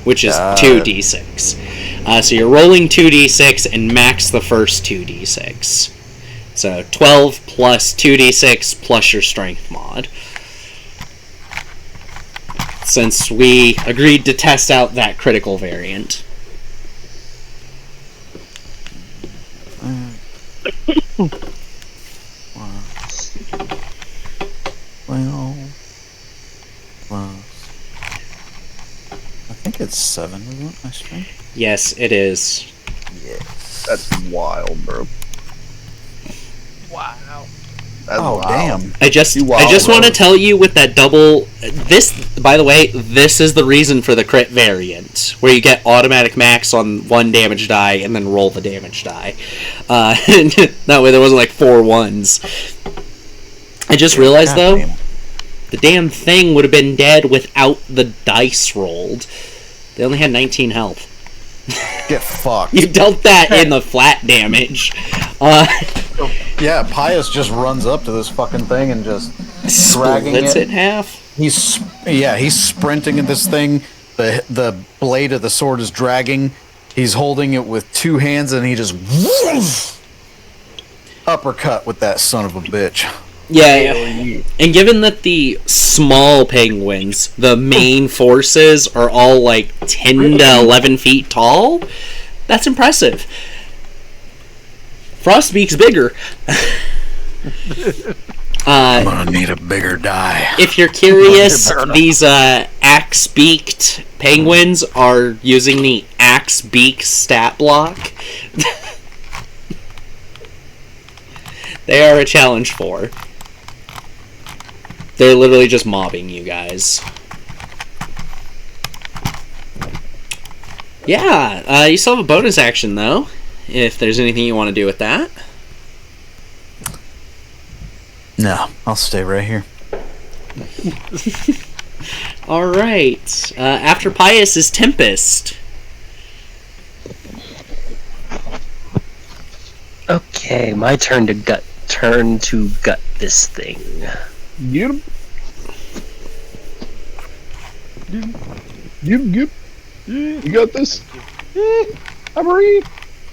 which is 2d6. So you're rolling 2d6 and max the first 2d6. So 12 plus 2d6 plus your strength mod. Since we agreed to test out that critical variant. Well, 7 we want, I think. Yes, it is. Yes. That's wild, bro. Wow. That's Oh, wild. damn. I just You wild, want to bro. tell you with that double this, by the way, this is the reason for the crit variant, where you get automatic max on 1 damage die and then roll the damage die. That way there wasn't like 4 ones. I just realized though, Goddamn. the damn thing would have been dead without the dice rolled. They only had 19 health. Get fucked. You dealt that in the flat damage. Yeah, Pius just runs up to this fucking thing and just dragging Splits it. it in half. He's sprinting at this thing. The blade of the sword is dragging. He's holding it with 2 hands and he just uppercut with that son of a bitch. Yeah, and given that the small penguins, the main forces, are all like 10 to 11 feet tall, that's impressive. Frostbeak's bigger. I'm gonna need a bigger die. If you're curious, these axe-beaked penguins are using the axe-beak stat block. They are a challenge 4. They're literally just mobbing you guys. Yeah, you still have a bonus action, though, if there's anything you want to do with that. No, I'll stay right here. Alright, after Pius is Tempest. Okay, my turn to gut this thing. Get him. Get him. You got this. I'm ready.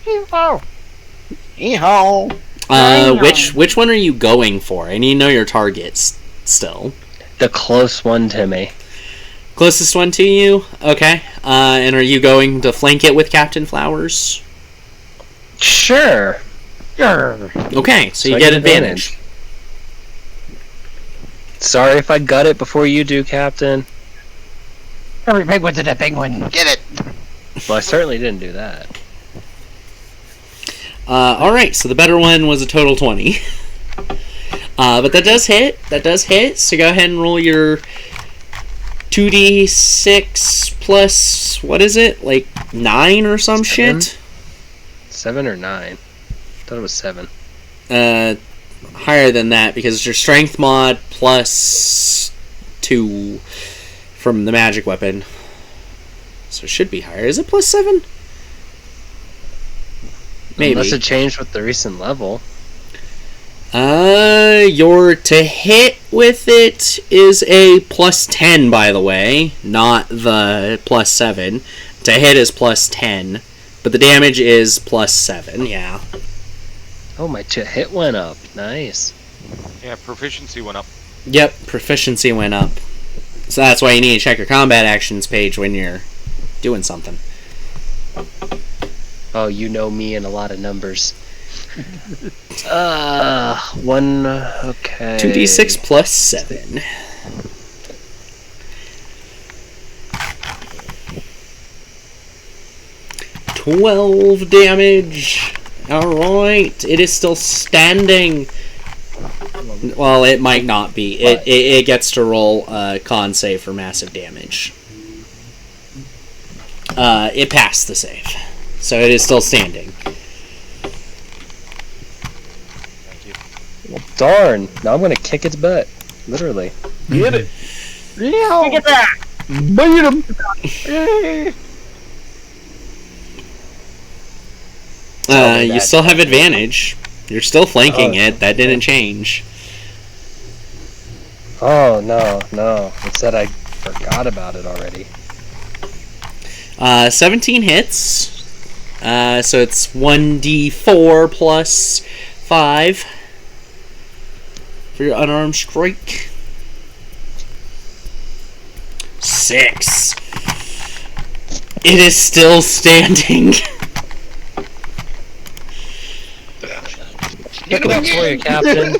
Yeehaw. Which one are you going for? I need to know your targets still. The close one to me. Closest one to you? Okay. And are you going to flank it with Captain Flowers? Sure. Okay, so you I get advantage. Sorry if I gut it before you do, Captain. Every penguin to the penguin. Get it. Well, I certainly didn't do that. Alright, so the better one was a total 20. But that does hit. That does hit. So go ahead and roll your 2d6 plus, what is it? Like 9 or some 7? shit? 7 or 9? I thought it was 7. Higher than that because it's your strength mod plus 2 from the magic weapon. So it should be higher. Is it plus 7? Maybe. Unless it changed with the recent level. Your to hit with it is a plus 10, by the way, not the plus 7. To hit is plus 10, but the damage is plus 7, yeah. Oh, my hit went up. Nice. Yeah, proficiency went up. Yep, proficiency went up. So that's why you need to check your combat actions page when you're doing something. Oh, you know me and a lot of numbers. Okay. 2d6 plus 7. $12 damage. Alright, it is still standing. Well, it might not be. It gets to roll a con save for massive damage. It passed the save. So it is still standing. Well, darn. Now I'm gonna kick its butt. Literally. Get it. Look at that. Beat him. You still have advantage. You're still flanking it. That didn't change. Oh, no. It said I forgot about it already. 17 hits. So it's 1d4 plus 5 for your unarmed strike. 6. It is still standing. Kick it up for you, Captain.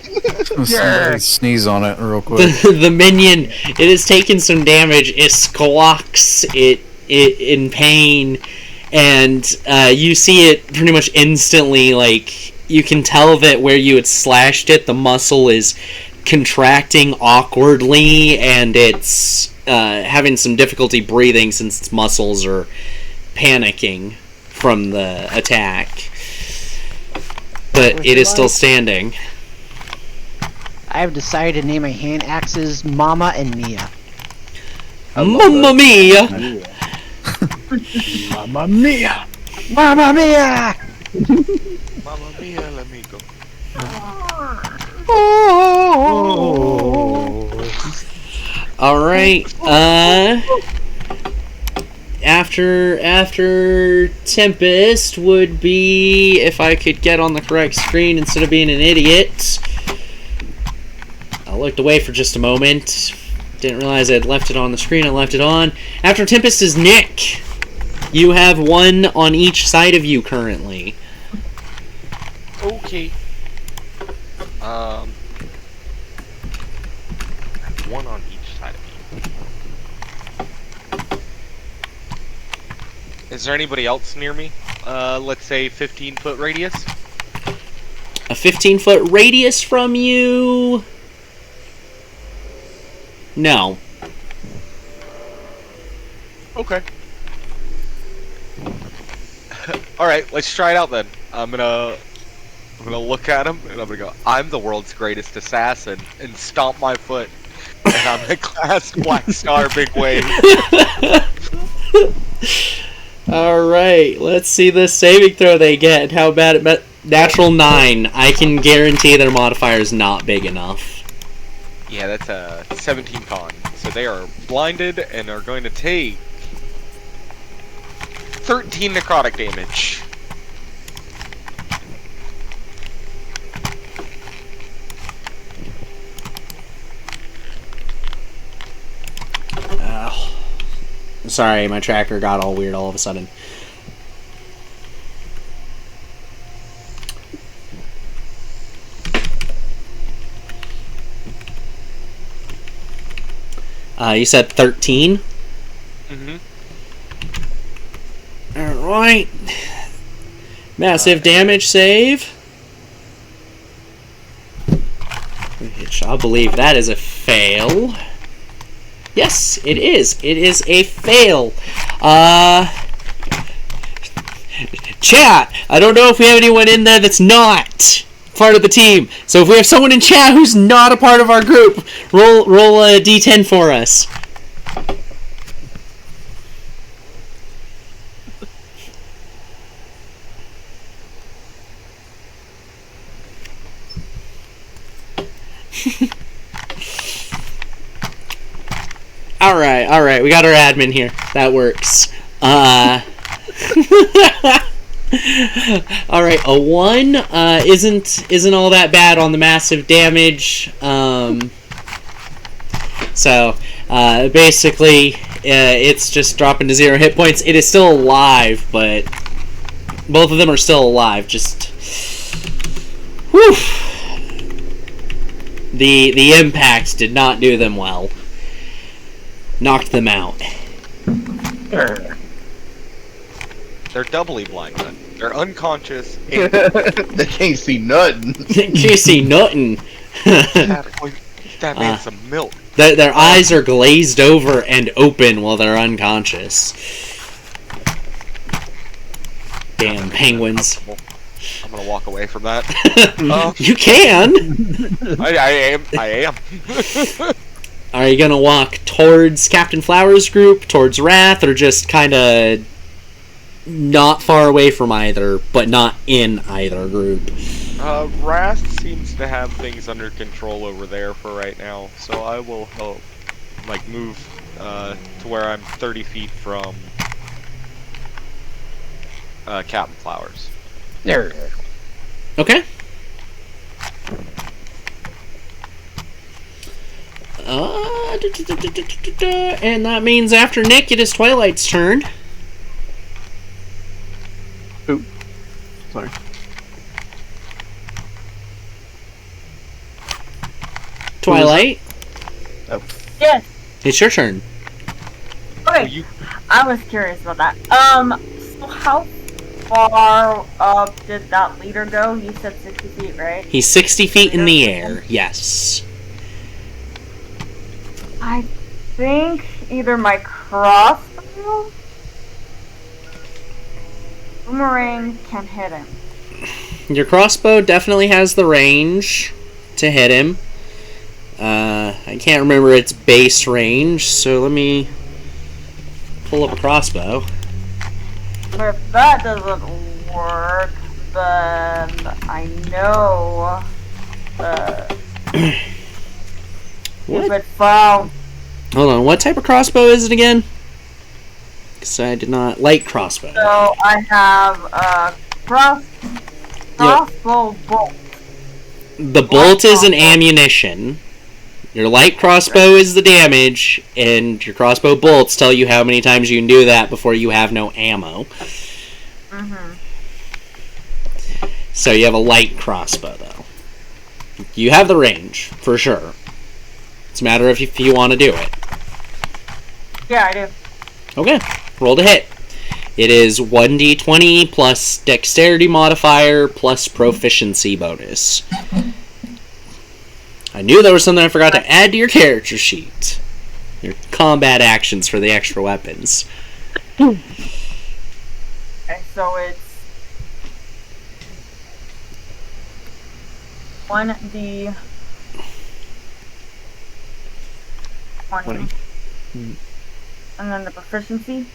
Somebody sneeze on it real quick. The minion, it has taken some damage. It squawks. It in pain, and you see it pretty much instantly. Like, you can tell that where you had slashed it, the muscle is contracting awkwardly, and it's having some difficulty breathing since its muscles are panicking from the attack. But it is still standing. I have decided to name my hand axes Mama and Mia. Mamma mia! Mamma mia! Mama Mia! Mamma mia, let me go. Alright, after Tempest would be, if I could get on the correct screen instead of being an idiot. I looked away for just a moment. Didn't realize I had left it on the screen. I left it on. After Tempest is Nick. You have one on each side of you currently. Okay. One on each side of me. Is there anybody else near me? Let's say 15-foot radius. A 15-foot radius from you? No. Okay. Alright, let's try it out then. I'm gonna look at him and I'm gonna go, I'm the world's greatest assassin, and stomp my foot. And I'm gonna cast Black Star Big Wave. Alright, let's see the saving throw they get. How bad it met. Natural 9. I can guarantee their modifier is not big enough. Yeah, that's a 17 con. So they are blinded and are going to take 13 necrotic damage. Sorry, my tracker got all weird all of a sudden. You said 13? Mm-hmm. Alright. Massive damage save. Which I'll believe that is a fail. Yes, it is. It is a fail. Chat, I don't know if we have anyone in there that's not part of the team. So if we have someone in chat who's not a part of our group, roll a d10 for us. Alright, we got our admin here. That works. Alright, a 1 isn't all that bad on the massive damage. So basically it's just dropping to 0 hit points. It is still alive, but both of them are still alive. Just whew. The impact did not do them well. Knocked them out. They're doubly blind then. They're unconscious. And They can't see nothing. Can't see nothing. that man's some milk. Their eyes are glazed over and open while they're unconscious. Damn penguins. I'm gonna walk away from that. You can! I am. Are you gonna walk towards Captain Flowers' group, towards Wrath, or just kinda not far away from either, but not in either group? Wrath seems to have things under control over there for right now, so I will help, move to where I'm 30 feet from Captain Flowers. There. Okay. And that means after Nick, it is Twilight's turn. Ooh. Sorry. Twilight, Oh. Yes. it's your turn. Okay. You I was curious about that. So how far up did that leader go? You said 60 feet, right? He's 60 feet in the air, yes. I think either my crossbow boomerang can hit him. Your crossbow definitely has the range to hit him. I can't remember its base range, so let me pull up a crossbow. But if that doesn't work, then I know What? stupid foul. Hold on, what type of crossbow is it again? Because I did not... Light crossbow. So I have a crossbow bolt. The bolt is an ammunition. Your light crossbow is the damage, and your crossbow bolts tell you how many times you can do that before you have no ammo. Mm-hmm. So you have a light crossbow, though. You have the range, for sure. It's a matter of if you want to do it. Yeah, I do. Okay, roll to hit. It is 1d20 plus dexterity modifier plus proficiency bonus. I knew there was something I forgot to add to your character sheet. Your combat actions for the extra weapons. Okay, so it's 1d 20. And then the proficiency.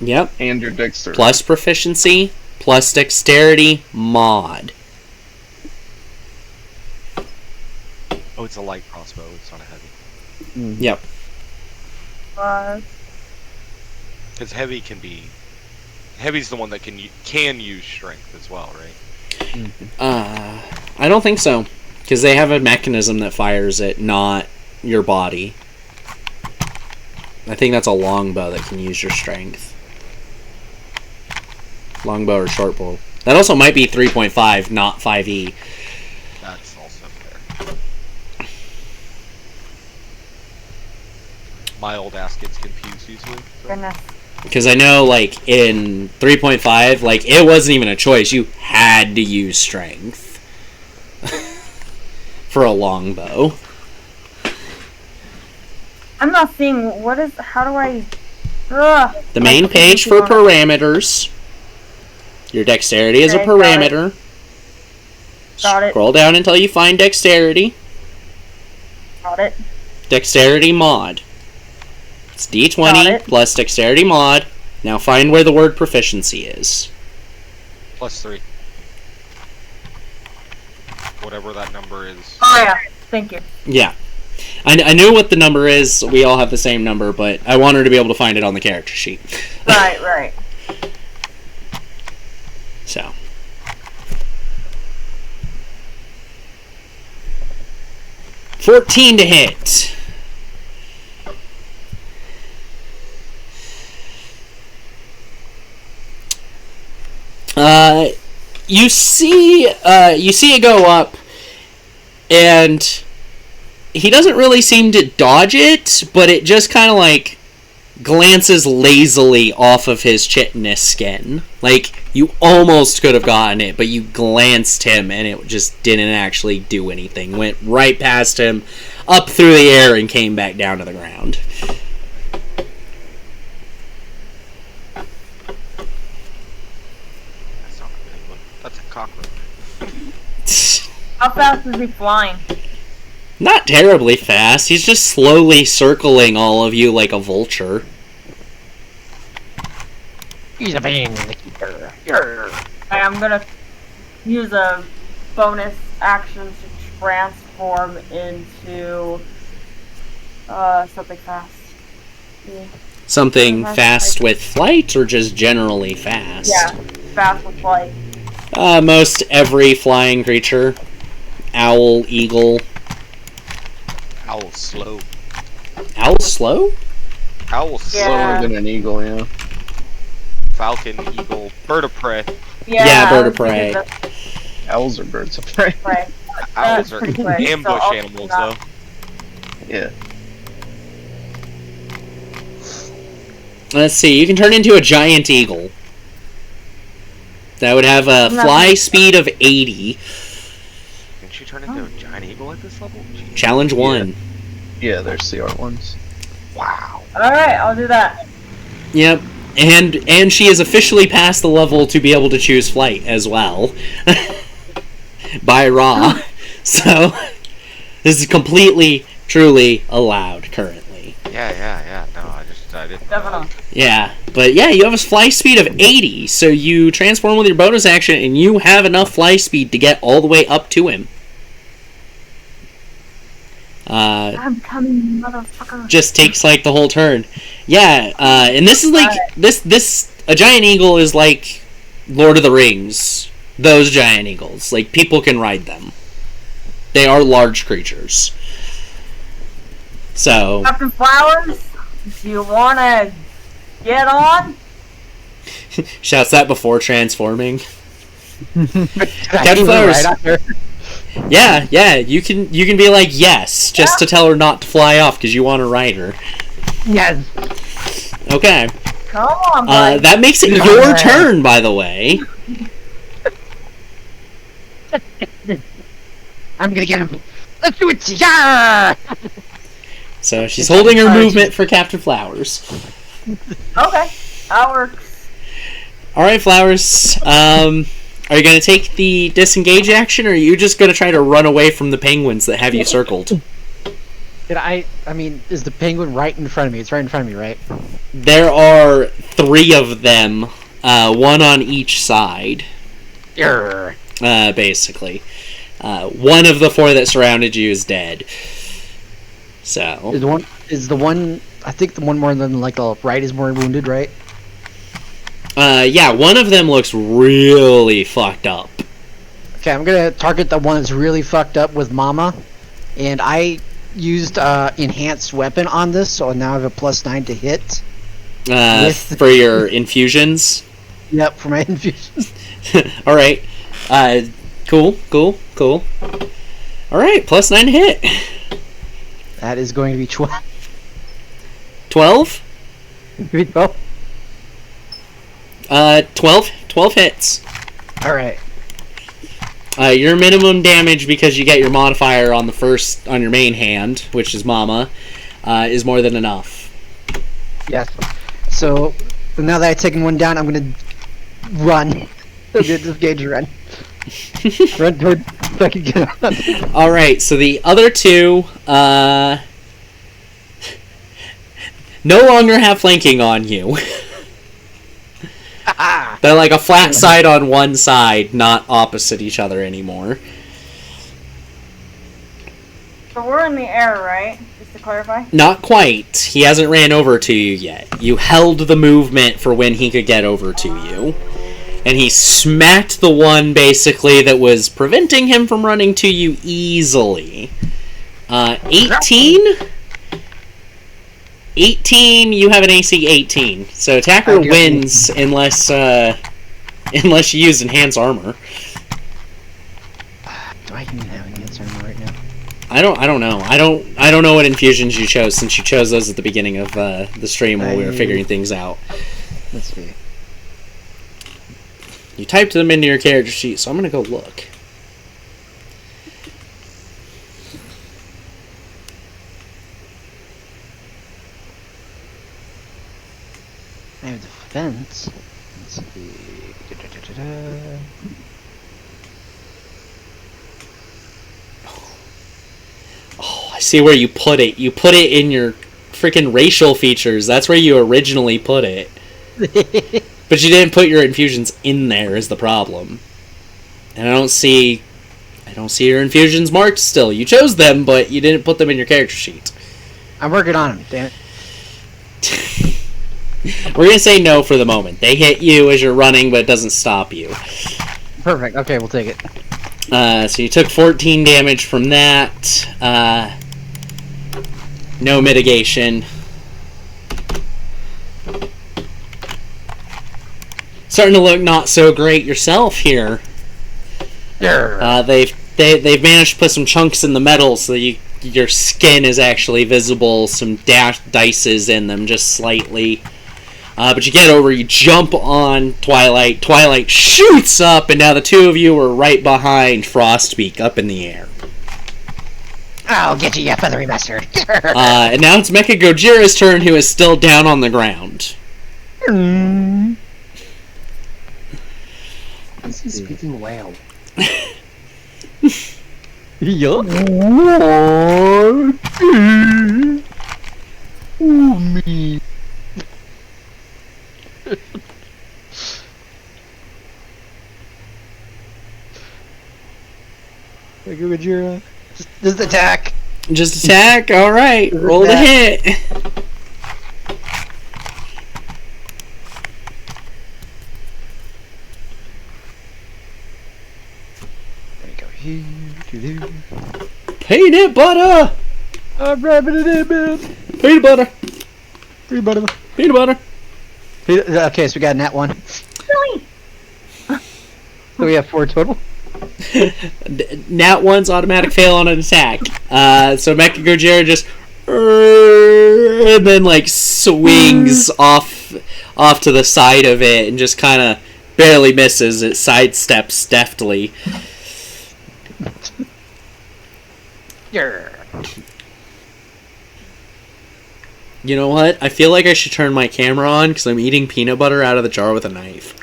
Yep. And your dexterity. Plus proficiency, plus dexterity mod. Oh, it's a light crossbow. It's not a heavy. Yep. Because heavy can be. Heavy's the one that can use strength as well, right? I don't think so. Because they have a mechanism that fires it, not your body. I think that's a longbow that can use your strength. Longbow or shortbow. That also might be 3.5, not 5e. That's also fair. My old ass gets confused usually. So. Goodness. Because I know, like, in 3.5, like, it wasn't even a choice. You had to use strength. For a longbow. I'm not seeing what is. How do I? Ugh. The main page for parameters. Your dexterity is a Okay, parameter. Got it. Scroll down until you find dexterity. Got it. Dexterity mod. It's Got d20 it. plus dexterity mod. Now find where the word proficiency is. +3. Whatever that number is. Oh yeah. Thank you. Yeah. I knew what the number is. We all have the same number, but I want her to be able to find it on the character sheet. Right. Right. So. $14 to hit. You see it go up, and he doesn't really seem to dodge it, but it just kind of like glances lazily off of his chitinous skin. Like, you almost could have gotten it, but you glanced him and it just didn't actually do anything. Went right past him, up through the air, and came back down to the ground. That's not a penguin. That's a cockroach. How fast is he flying? Not terribly fast. He's just slowly circling all of you like a vulture. He's a pain in the keeper. Grr. I'm gonna use a bonus action to transform into something fast. Yeah. Something fast with flight, or just generally fast? Yeah, fast with flight. Most every flying creature. Owl, eagle. Owl slow. Owl slow? Owl slower Yeah. Slower than an eagle, yeah. Falcon, eagle, bird of prey. Yeah, bird I of was prey. thinking Owls are birds of prey. prey. Owls are pretty quick, so ambush I'll animals, do that. though. Yeah. Let's see. You can turn into a giant eagle. That would have a fly speed of 80. Can she turn into a giant eagle at this level? Jeez. Challenge 1. Yeah, there's CR ones. Wow. Alright, I'll do that. Yep. And she has officially passed the level to be able to choose flight as well. By Ra. So, this is completely, truly allowed currently. Yeah. No, I didn't. Definitely. Yeah, but yeah, you have a fly speed of 80, so you transform with your bonus action, and you have enough fly speed to get all the way up to him. I'm coming, motherfucker. Just takes like the whole turn. Yeah, and this is like this a giant eagle is like Lord of the Rings. Those giant eagles, like people can ride them. They are large creatures. So Captain Flowers, do you wanna get on? shouts that before transforming. Captain Flowers. Yeah, you can be like yes, just to tell her not to fly off because you want to ride her. Yes. Okay. Come on, buddy. That makes it your turn, by the way. I'm gonna get him. Let's do it. Yeah. So she's holding her movement for Captain Flowers. Okay, that works. All right, Flowers. Are you going to take the disengage action, or are you just going to try to run away from the penguins that have you circled? I mean, is the penguin right in front of me? It's right in front of me, right? There are 3 of them, one on each side. Urgh. Basically. One of the 4 that surrounded you is dead. So Is the one I think the one more than like the right is more wounded, right? Yeah, one of them looks really fucked up. Okay, I'm gonna target the one that's really fucked up with Mama, and I used enhanced weapon on this, so now I have a +9 to hit. For your infusions. Yep, for my infusions. All right. Cool. All right, +9 hit. That is going to be 12. 12. 12. 12 hits. All right. Your minimum damage, because you get your modifier on your main hand, which is Mama, is more than enough. Yes. So now that I've taken one down, I'm gonna run. Disengage run. Run toward so I can get on. All right. So the other 2, no longer have flanking on you. They're like a flat side on one side, not opposite each other anymore. So we're in the air, right? Just to clarify. Not quite. He hasn't ran over to you yet. You held the movement for when he could get over to you. And he smacked the one, basically, that was preventing him from running to you easily. 18? 18, you have an AC 18. So attacker wins unless you use enhanced armor. Do I even have enhanced armor right now? I don't know. I don't know what infusions you chose, since you chose those at the beginning of the stream while we were figuring things out. Let's see. You typed them into your character sheet, so I'm gonna go look. I have defense. Let's see. Oh, I see where you put it. You put it in your freaking racial features. That's where you originally put it. But you didn't put your infusions in there is the problem. And I don't see your infusions marked still. You chose them, but you didn't put them in your character sheet. I'm working on them, damn it. We're going to say no for the moment. They hit you as you're running, but it doesn't stop you. Perfect. Okay, we'll take it. So you took 14 damage from that. No mitigation. Starting to look not so great yourself here. They've managed to put some chunks in the metal so that your skin is actually visible. Some dices in them, just slightly. But you get over, you jump on Twilight. Twilight shoots up, and now the two of you are right behind Frostbeak up in the air. I'll get you, feathery bastard. And now it's Mecha Gojira's turn, who is still down on the ground. Is he speaking whale? Yup. Me. Gojira. Just attack. Just attack? Alright, roll the hit. There we go. Here. Peanut butter! I'm wrapping it in, man. Peanut butter! Peanut butter. Peanut butter! Okay, so we got a nat 1. Really? So we have 4 total. Nat 1's automatic fail on an attack. So Mecha Gojira just and then like swings off to the side of it and just kind of barely misses. It sidesteps deftly. You know what? I feel like I should turn my camera on because I'm eating peanut butter out of the jar with a knife.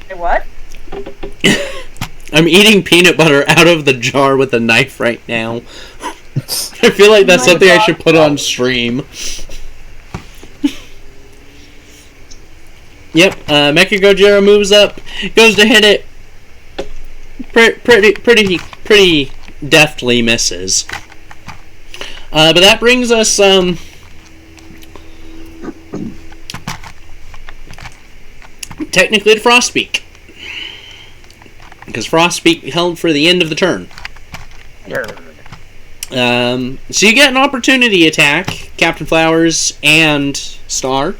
Say what? I'm eating peanut butter out of the jar with a knife right now. I feel like that's something I should put on stream. Yep, Mecha Gojira moves up, goes to hit it. Pretty deftly misses. But that brings us technically to Frostbeak. Because Frostbeak held for the end of the turn. So you get an opportunity attack, Captain Flowers and Star.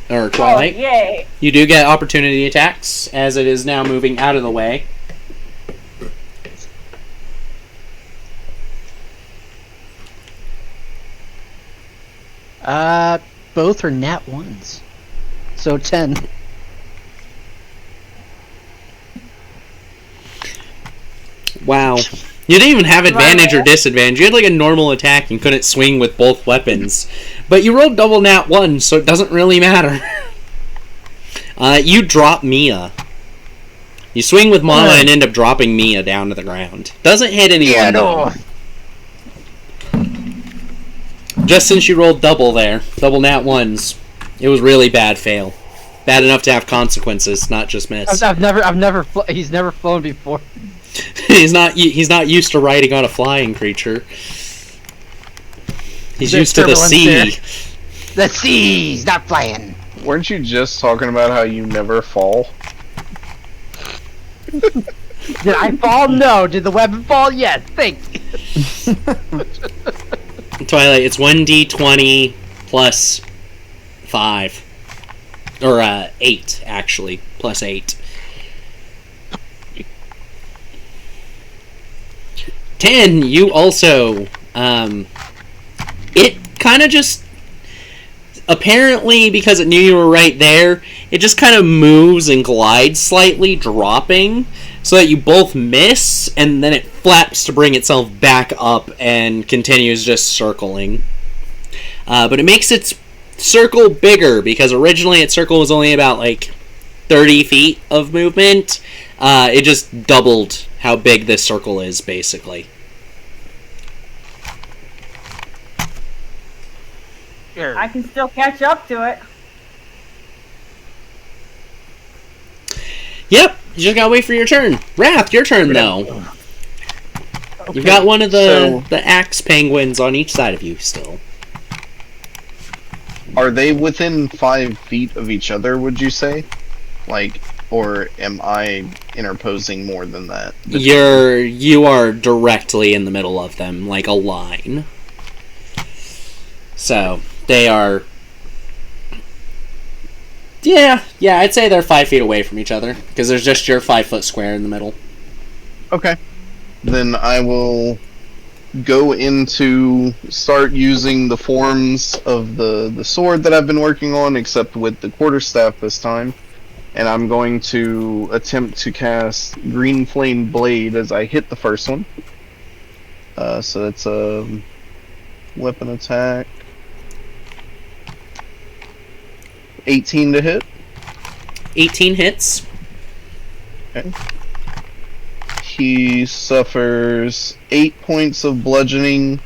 Or Twilight. Oh, yay. You do get opportunity attacks, as it is now moving out of the way. Both are nat 1s. So 10. Wow. You didn't even have advantage or disadvantage. You had like a normal attack and couldn't swing with both weapons. But you rolled double nat 1, so it doesn't really matter. You drop Mia. You swing with Mana and end up dropping Mia down to the ground. Doesn't hit anyone though. Just since you rolled double there, double nat 1s, it was really bad fail. Bad enough to have consequences, not just miss. He's never flown before. He's not used to riding on a flying creature. He's used to the sea. The sea's not flying. Weren't you just talking about how you never fall? Did I fall? No. Did the weapon fall? Yes. Think. Twilight, it's 1d20 plus 5. Or 8, actually. Plus 8. 10, you also, it kind of just, apparently because it knew you were right there, it just kind of moves and glides slightly, dropping, so that you both miss, and then it flaps to bring itself back up and continues just circling. But it makes its circle bigger, because originally its circle was only about, like, 30 feet of movement. It just doubled how big this circle is, basically. I can still catch up to it. Yep, you just gotta wait for your turn. Wrath, your turn, though. Okay. You've got one of the axe penguins on each side of you, still. Are they within 5 feet of each other, would you say? Like, or am I interposing more than that? You are directly in the middle of them, like a line. So, they are... Yeah, I'd say they're 5 feet away from each other, because there's just your 5 foot square in the middle. Okay. Then I will go into start using the forms of the sword that I've been working on, except with the quarterstaff this time. And I'm going to attempt to cast Green Flame Blade as I hit the first one. So that's a weapon attack. 18 to hit. 18 hits. Okay. He suffers 8 points of bludgeoning,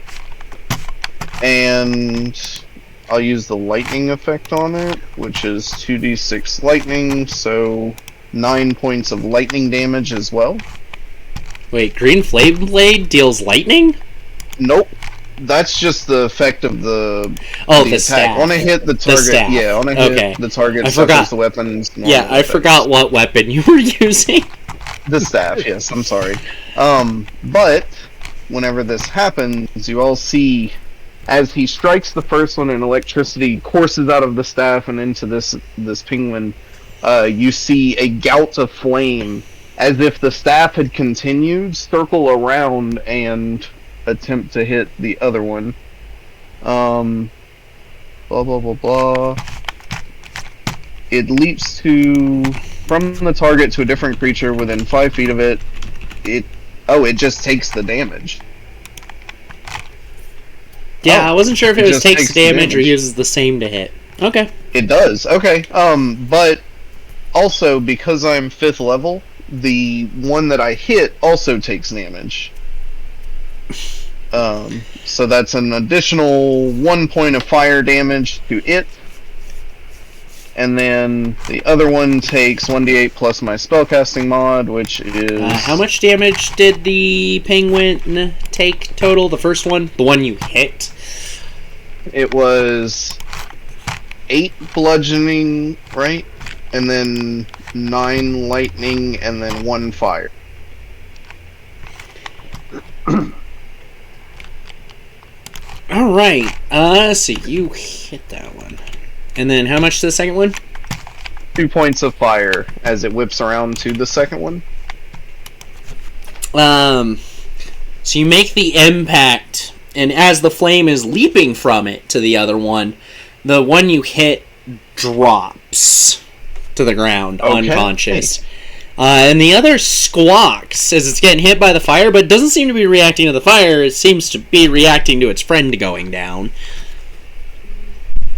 and I'll use the lightning effect on it, which is 2d6 lightning, so 9 points of lightning damage as well. Wait, Green Flame Blade deals lightning? Nope. That's just the effect of the the attack. staff. On a hit, the target. staff. Yeah, on a hit, Okay. the target I suffers forgot. the weapon's normal Yeah, I effects. forgot what weapon you were using. The staff, yes, I'm sorry. But whenever this happens, you all see as he strikes the first one and electricity courses out of the staff and into this penguin, you see a gout of flame, as if the staff had continued, circle around and attempt to hit the other one. Blah blah blah blah. It leaps from the target to a different creature within 5 feet of it. It just takes the damage. Yeah, I wasn't sure if it was just takes damage or damage. uses the same to hit. Okay. It does. Okay. But also because I'm 5th level, the one that I hit also takes damage. So that's an additional 1 point of fire damage to it. And then the other one takes 1d8 plus my spellcasting mod, which is... How much damage did the penguin take total? The first one? The one you hit? It was 8 bludgeoning, right? And then 9 lightning, and then 1 fire. Alright, so you hit that one. And then how much to the second one? 2 points of fire as it whips around to the second one. So you make the impact, and as the flame is leaping from it to the other one, the one you hit drops to the ground, Okay. unconscious. And the other squawks as it's getting hit by the fire, but doesn't seem to be reacting to the fire. It seems to be reacting to its friend going down.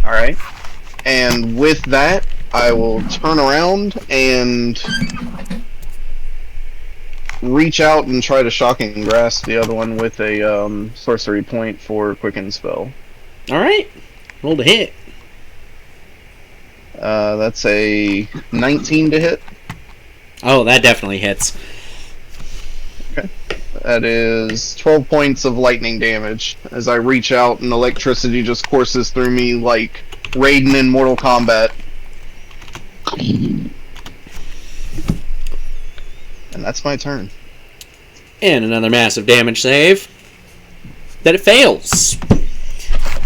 Alright. And with that, I will turn around and reach out and try to shocking grasp the other one with a sorcery point for quicken spell. Alright, roll to hit. That's a 19 to hit. Oh, that definitely hits. That is 12 points of lightning damage as I reach out and electricity just courses through me like Raiden in Mortal Kombat. And that's my turn. And another massive damage save. That it fails.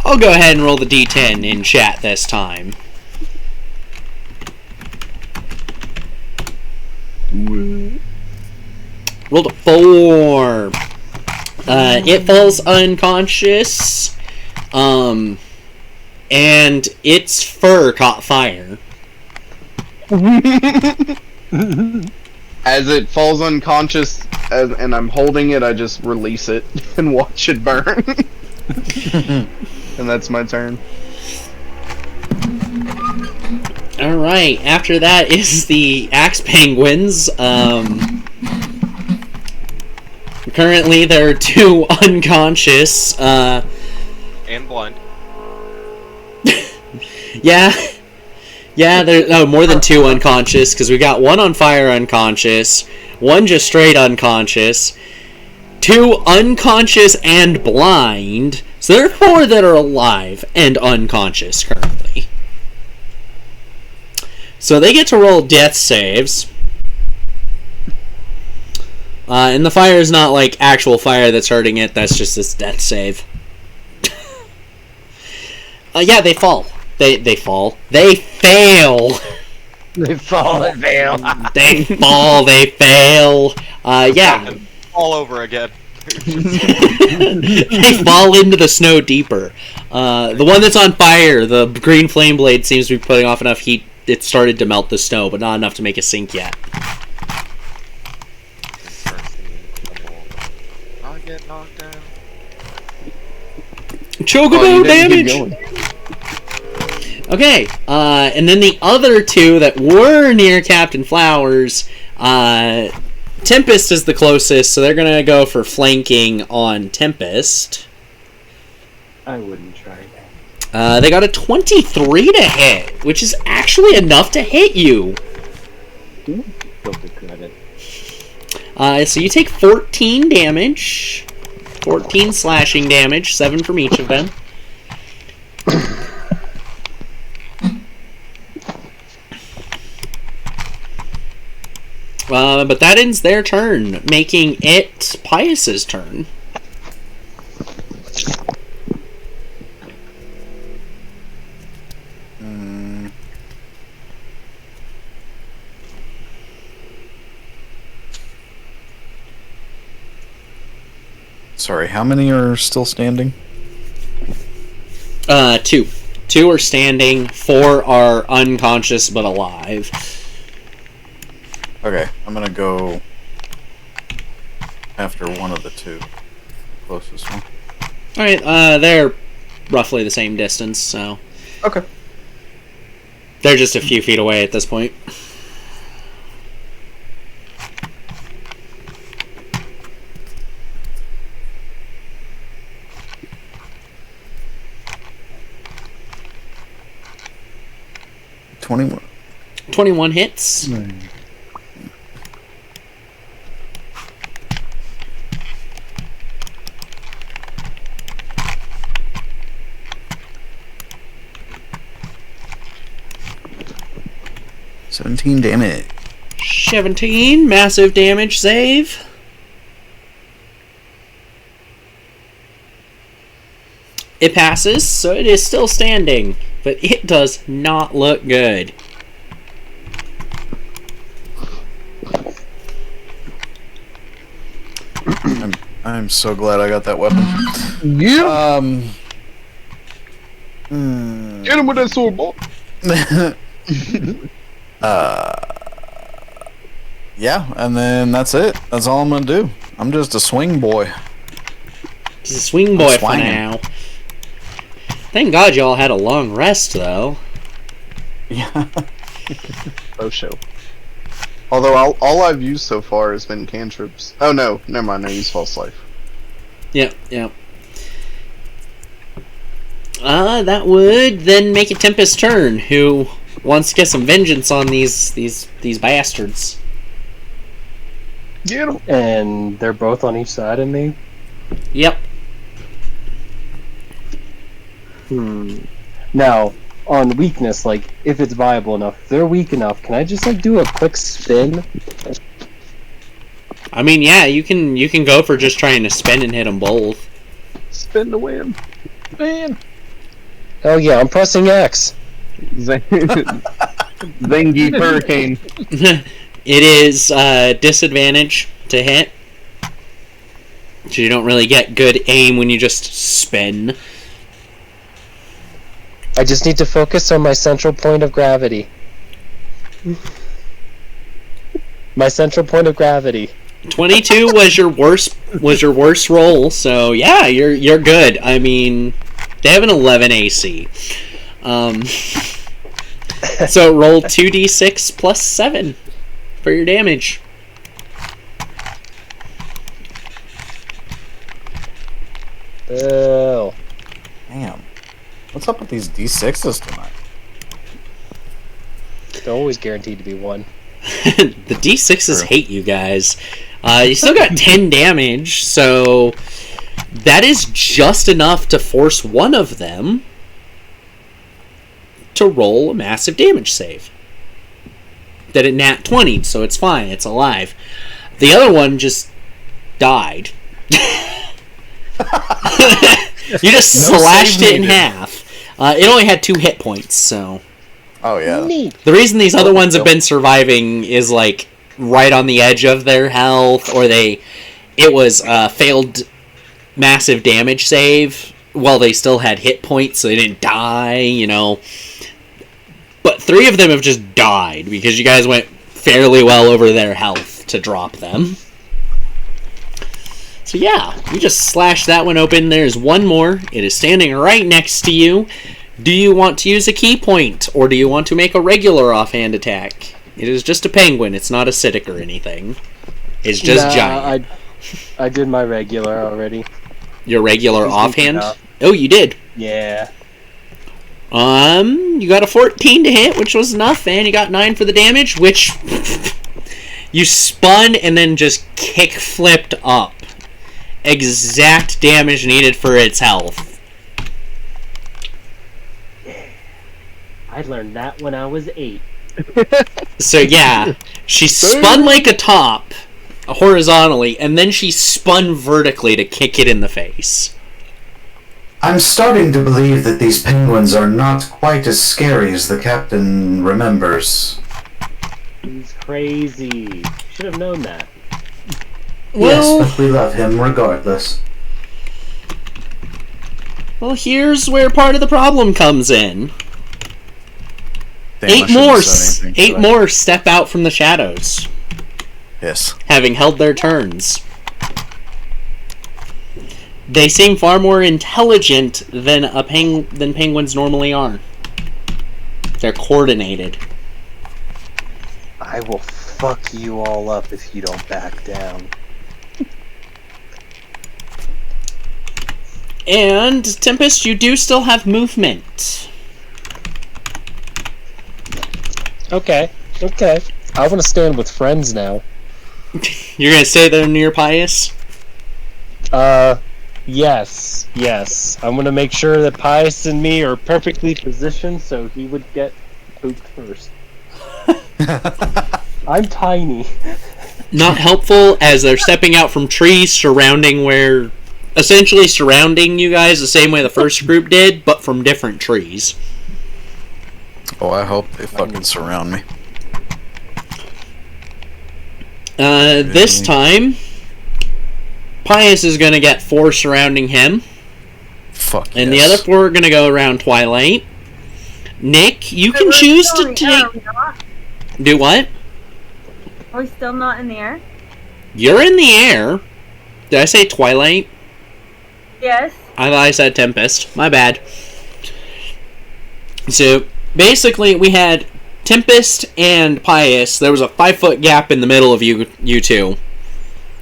I'll go ahead and roll the d10 in chat this time. Rolled a 4. It falls unconscious. And its fur caught fire. As it falls unconscious and I'm holding it, I just release it and watch it burn. And that's my turn. Alright, after that is the Axe Penguins. Currently there are 2 unconscious. And blind. Yeah, there more than 2 unconscious, because we got 1 on fire unconscious, 1 just straight unconscious, 2 unconscious and blind, so there are 4 that are alive and unconscious currently. So they get to roll death saves. And the fire is not like actual fire that's hurting it, that's just this death save. Yeah, they fall. They fall. They fail. They fall and fail. They fall. They fail. Yeah. All over again. They fall into the snow deeper. The one that's on fire, the green flame blade, seems to be putting off enough heat. It started to melt the snow, but not enough to make it sink yet. I get knocked down. Chocobo you didn't keep damage! going. Okay, and then the other two that were near Captain Flowers, Tempest is the closest, so they're gonna go for flanking on Tempest. I wouldn't try that. They got a 23 to hit, which is actually enough to hit you. Filter credit. So you take 14 damage. 14 slashing damage, 7 from each of them. But that ends their turn, making it Pius's turn. Sorry, how many are still standing? 2. 2 are standing, 4 are unconscious but alive. Okay, I'm gonna go after one of the two. Closest one. Alright, they're roughly the same distance, so... Okay. They're just a few feet away at this point. $21. 21 hits. $17 damage. 17, massive damage save. It passes, so it is still standing, but it does not look good. I'm so glad I got that weapon. Yeah. Hmm. Get him with that sword, boy. Yeah, and then that's it. That's all I'm gonna do. I'm just a swing boy. He's a swing boy for swinging. now. Thank God y'all had a long rest, though. Yeah. Oh, show. Although all I've used so far has been cantrips. Oh no, never mind. I used false life. Yep, yep. That would then make it Tempest's turn, who wants to get some vengeance on these bastards. Get him. And they're both on each side of me? Yep. Now, on weakness, like, if it's viable enough, if they're weak enough, can I just, like, do a quick spin? I mean, yeah, you can go for just trying to spin and hit them both. Spin to win. Man. Oh yeah, I'm pressing X. Zengi Hurricane. It is disadvantage to hit. So you don't really get good aim when you just spin. I just need to focus on my central point of gravity. My central point of gravity. 22 was your worst roll, so yeah, you're good. I mean, they have an 11 AC. So roll 2d6 plus 7 for your damage. Oh. Damn. What's up with these D6s tonight? They're always guaranteed to be 1. The D6s hate you guys. You still got 10 damage, so that is just enough to force one of them to roll a massive damage save. That it nat 20, so it's fine, it's alive. The other one just died. You just slashed it in half. It only had 2 hit points, so... Oh, yeah. Neat. The reason these other ones have been surviving is, like, right on the edge of their health, or they it was a failed massive damage save. Well, they still had hit points, so they didn't die, you know. But 3 of them have just died because you guys went fairly well over their health to drop them. So yeah, you just slash that one open. There's one more. It is standing right next to you. Do you want to use a key point, or do you want to make a regular offhand attack? It is just a penguin. It's not acidic or anything. It's just giant. I did my regular already. Your regular It was offhand? enough. Oh, you did. Yeah. You got a 14 to hit, which was enough, and you got 9 for the damage, which you spun and then just kick flipped up. Exact damage needed for its health. I learned that when I was 8. So yeah, she spun like a top, horizontally, and then she spun vertically to kick it in the face. I'm starting to believe that these penguins are not quite as scary as the captain remembers. He's crazy. Should have known that. Well, Yes, but we love him regardless. well, here's where part of the problem comes in. Damn, I Eight shouldn't more, have said anything, should I? more step out from the shadows, Yes. having held their turns. They seem far more intelligent than than penguins normally are. They're coordinated. I will fuck you all up if you don't back down. And, Tempest, you do still have movement. Okay. I want to stand with friends now. You're gonna stay there near Pius? Yes. I'm gonna make sure that Pius and me are perfectly positioned so he would get pooped first. I'm tiny. Not helpful, as they're stepping out from trees essentially surrounding you guys the same way the first group did, but from different trees. Oh, I hope they fucking surround me. This time, Pius is gonna get 4 surrounding him, Fuck and yes. the other 4 are gonna go around Twilight. Nick, you can We're choose still to in the air, take... are we not? Do what? Are we still not in the air? You're in the air. Did I say Twilight? Yes. I thought I said Tempest. My bad. So, basically, we had Tempest and Pius. There was a 5-foot gap in the middle of you two.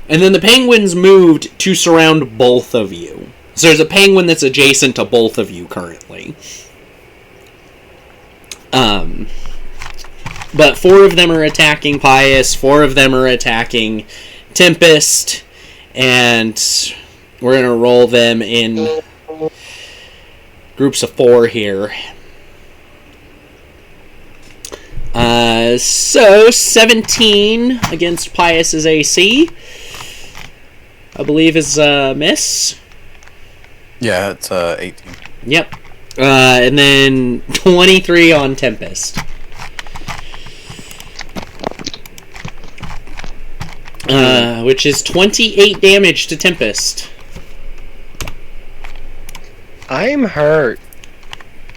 And then the penguins moved to surround both of you. So there's a penguin that's adjacent to both of you currently. But 4 of them are attacking Pius, 4 of them are attacking Tempest, and we're going to roll them in groups of 4 here. So 17 against Pius's AC, I believe is a miss. Yeah, it's 18. Yep. And then 23 on Tempest. Which is 28 damage to Tempest. I'm hurt.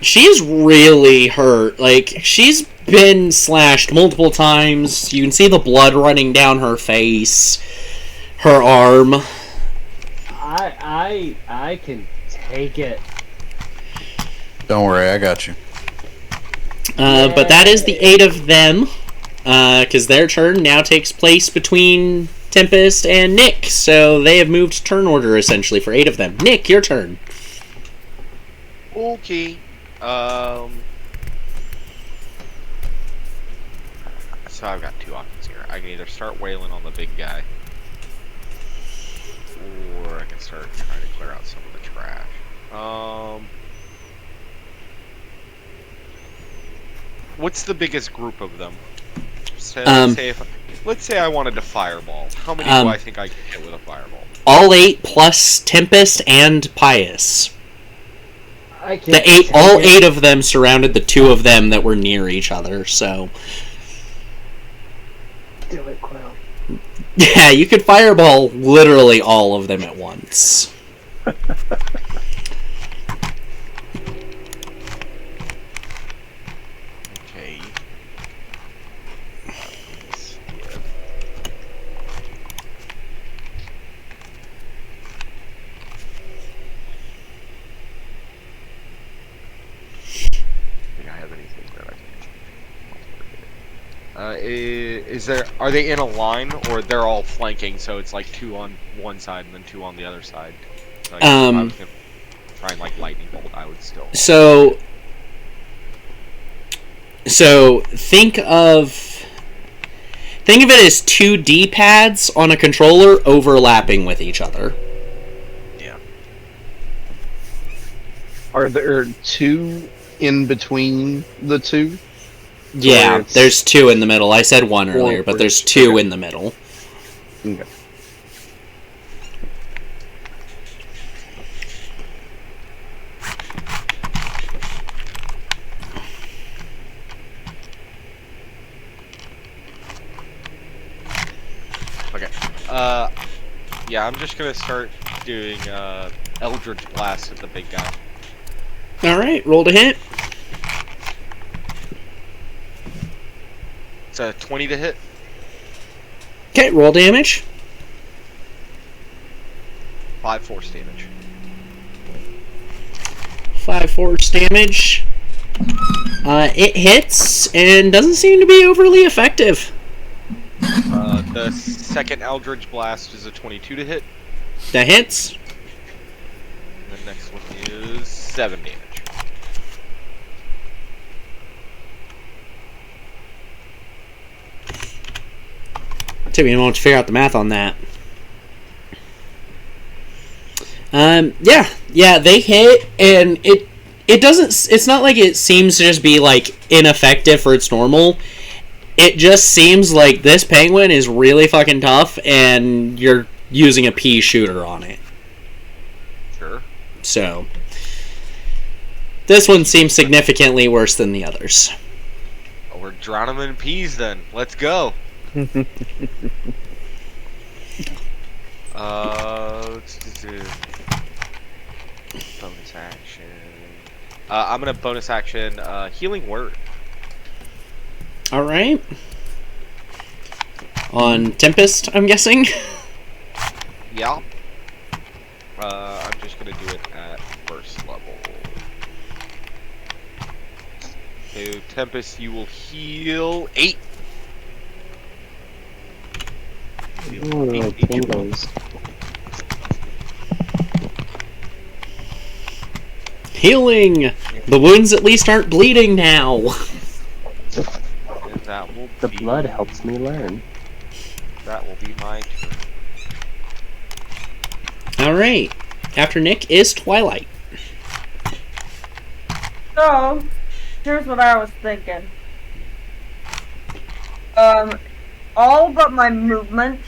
She's really hurt. Like, she's been slashed multiple times. You can see the blood running down her face, her arm. I can take it. Don't worry, I got you. But that is the 8 of them. Because their turn now takes place between Tempest and Nick. So they have moved turn order, essentially, for 8 of them. Nick, your turn. Okay. So I've got 2 options here. I can either start wailing on the big guy, or I can start trying to clear out some of the trash. What's the biggest group of them? So, let's say I wanted to fireball. How many do I think I can hit with a fireball? All 8 plus Tempest and Pius. I can't All 8 of them surrounded the 2 of them that were near each other, so... Do it, Quill. Yeah, you could fireball literally all of them at once. Okay. Think I have anything that I can. Is there? Are they in a line, or they're all flanking? So it's like 2 on one side and then 2 on the other side. Like, if I was gonna try and like lightning bolt, I would still. So think of it as 2 D-pads on a controller overlapping with each other. Yeah. Are there 2 in between the 2? Yeah, there's 2 in the middle. I said 1 earlier, but there's 2 in the middle. Okay. Okay. Yeah, I'm just gonna start doing Eldritch Blast at the big guy. Alright, roll to hit. It's a 20 to hit. Okay, roll damage. 5 force damage. 5 force damage. It hits and doesn't seem to be overly effective. The second Eldritch Blast is a 22 to hit. That hits. The next one is 7 damage. Took me a moment to figure out the math on that. Yeah, they hit, and it doesn't. It's not like it seems to just be like ineffective for its normal. It just seems like this penguin is really fucking tough, and you're using a pea shooter on it. Sure. So this one seems significantly worse than the others. Oh, we're drowning them in peas then. Let's go. Let's do bonus action. I'm gonna bonus action healing word. All right. On Tempest, I'm guessing. Yeah. I'm just gonna do it at first level. So Tempest, you will heal 8. Oh, tingles. Healing! The wounds at least aren't bleeding now. And that will The be, blood helps me learn. That will be my turn. Alright. After Nick is Twilight. So, here's what I was thinking. All but my movement.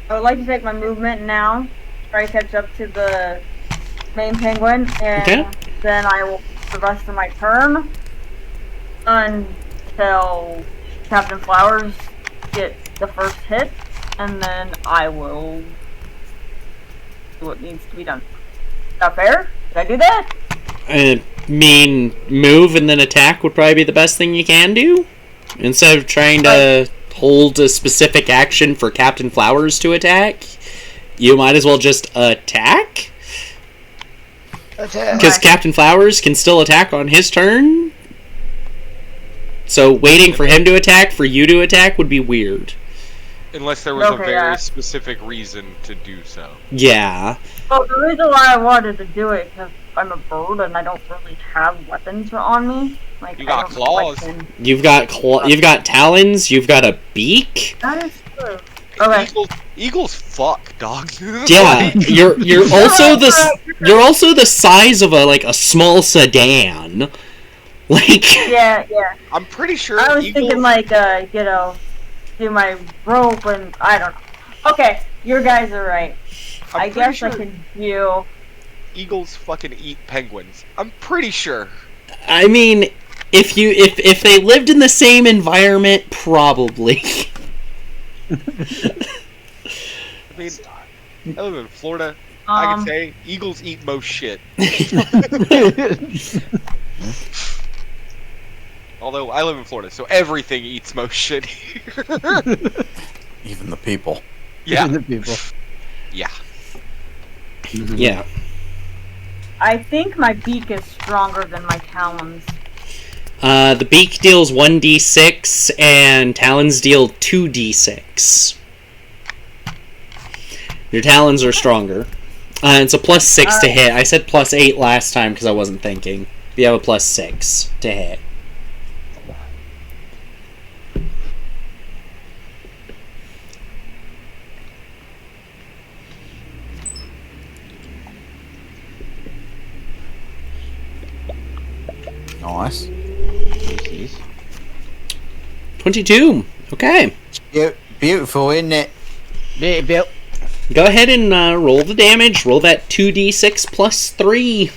I would like to take my movement now, try to catch up to the main penguin, and then I will the rest of my turn until Captain Flowers gets the first hit, and then I will do what needs to be done. Is that fair? Did I do that? I mean, move and then attack would probably be the best thing you can do. Instead of trying to hold a specific action for Captain Flowers to attack, you might as well just attack. Because Captain Flowers can still attack on his turn. So waiting for him to attack for you to attack would be weird. Unless there was a very specific reason to do so. Yeah. Well, the reason why I wanted to do it because I'm a bird and I don't really have weapons on me. Like, you got claws. You've got you've got talons. You've got a beak. That is true. Okay. Eagles fuck, dog. Yeah, you're also the size of a small sedan. Like. Yeah. I'm pretty sure. I was thinking do my rope and I don't know. Okay, you guys are right. I guess sure I can do. Eagles fucking eat penguins. I'm pretty sure. I mean, if they lived in the same environment, probably. mean, I live in Florida. I can Um, say eagles eat most shit. Although I live in Florida, so everything eats most shit here. Even the people. Yeah. The people. Yeah. Yeah. I think my beak is stronger than my talons. The beak deals 1d6, and talons deal 2d6. Your talons are stronger. It's a +6 to hit. I said +8 last time because I wasn't thinking. You have a +6 to hit. Nice. 22. Okay. Beautiful, isn't it? Go ahead and roll the damage. Roll that 2d6 plus 3.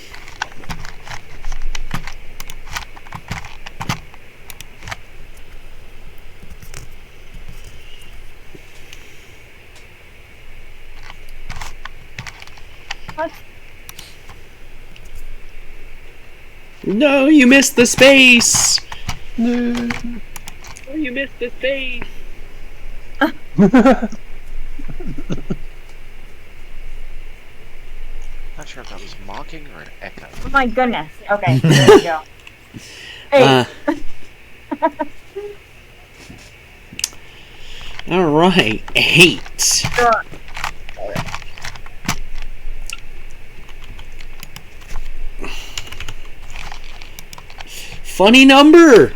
What? No, you missed the space. No. Oh, you missed the space. Not sure if that was mocking or an echo. Oh my goodness. Okay, there we go. Hey. Alright, 8. Sure. Funny number.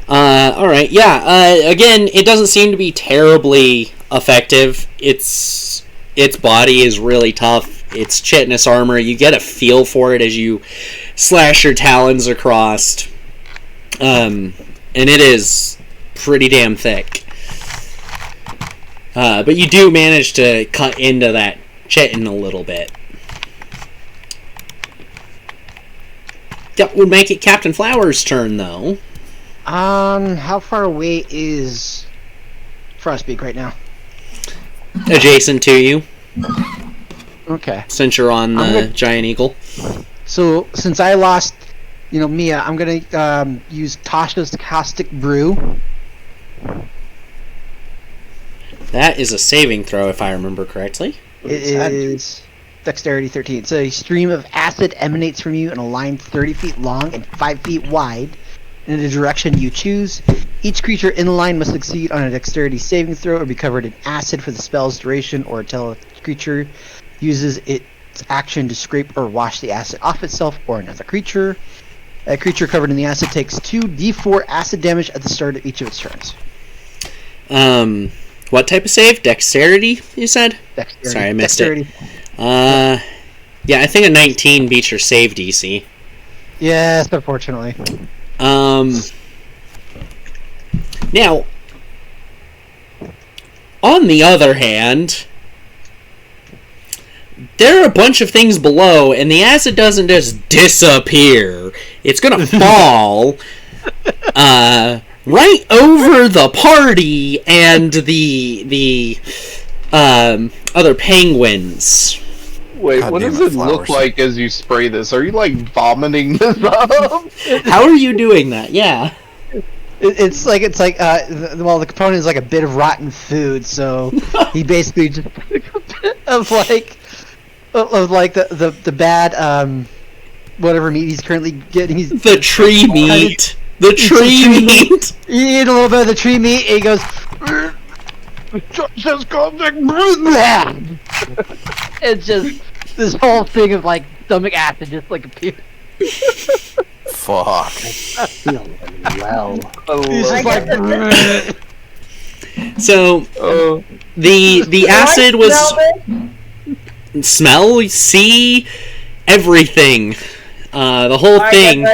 Alright, yeah, again, it doesn't seem to be terribly effective. Its body is really tough. It's chitinous armor. You get a feel for it as you slash your talons across. And it is pretty damn thick. But you do manage to cut into that chitin a little bit. That would make it Captain Flower's turn, though. How far away is Frostbeak right now? Adjacent to you, Okay. since you're on the giant eagle. So since I lost, Mia, I'm gonna use Tasha's Caustic Brew. That is a saving throw, if I remember correctly. It is Dexterity 13. So a stream of acid emanates from you in a line 30 feet long and 5 feet wide in the direction you choose. Each creature in the line must succeed on a Dexterity saving throw or be covered in acid for the spell's duration, or until a creature uses its action to scrape or wash the acid off itself or another creature. A creature covered in the acid takes 2d4 acid damage at the start of each of its turns. What type of save? Dexterity, you said? Dexterity. Sorry, I missed Dexterity. it. Yeah, I think a 19 beats your save DC. Yes, unfortunately. Now, on the other hand, there are a bunch of things below, and the acid doesn't just disappear. It's gonna fall right over the party and the other penguins. Wait, God what damn does it, it look flowers. like as you spray this? Are you like vomiting this up? How are you doing that? Yeah. It's like the component is like a bit of rotten food, so he basically just of like the bad whatever meat he's currently getting. He's The tree meat. The tree meat. he ate a little bit of the tree meat, and he goes. It's just this whole thing of like stomach acid just like appears. Fuck. Well. He's I just guess like. So the acid was smell, see, everything. The whole thing.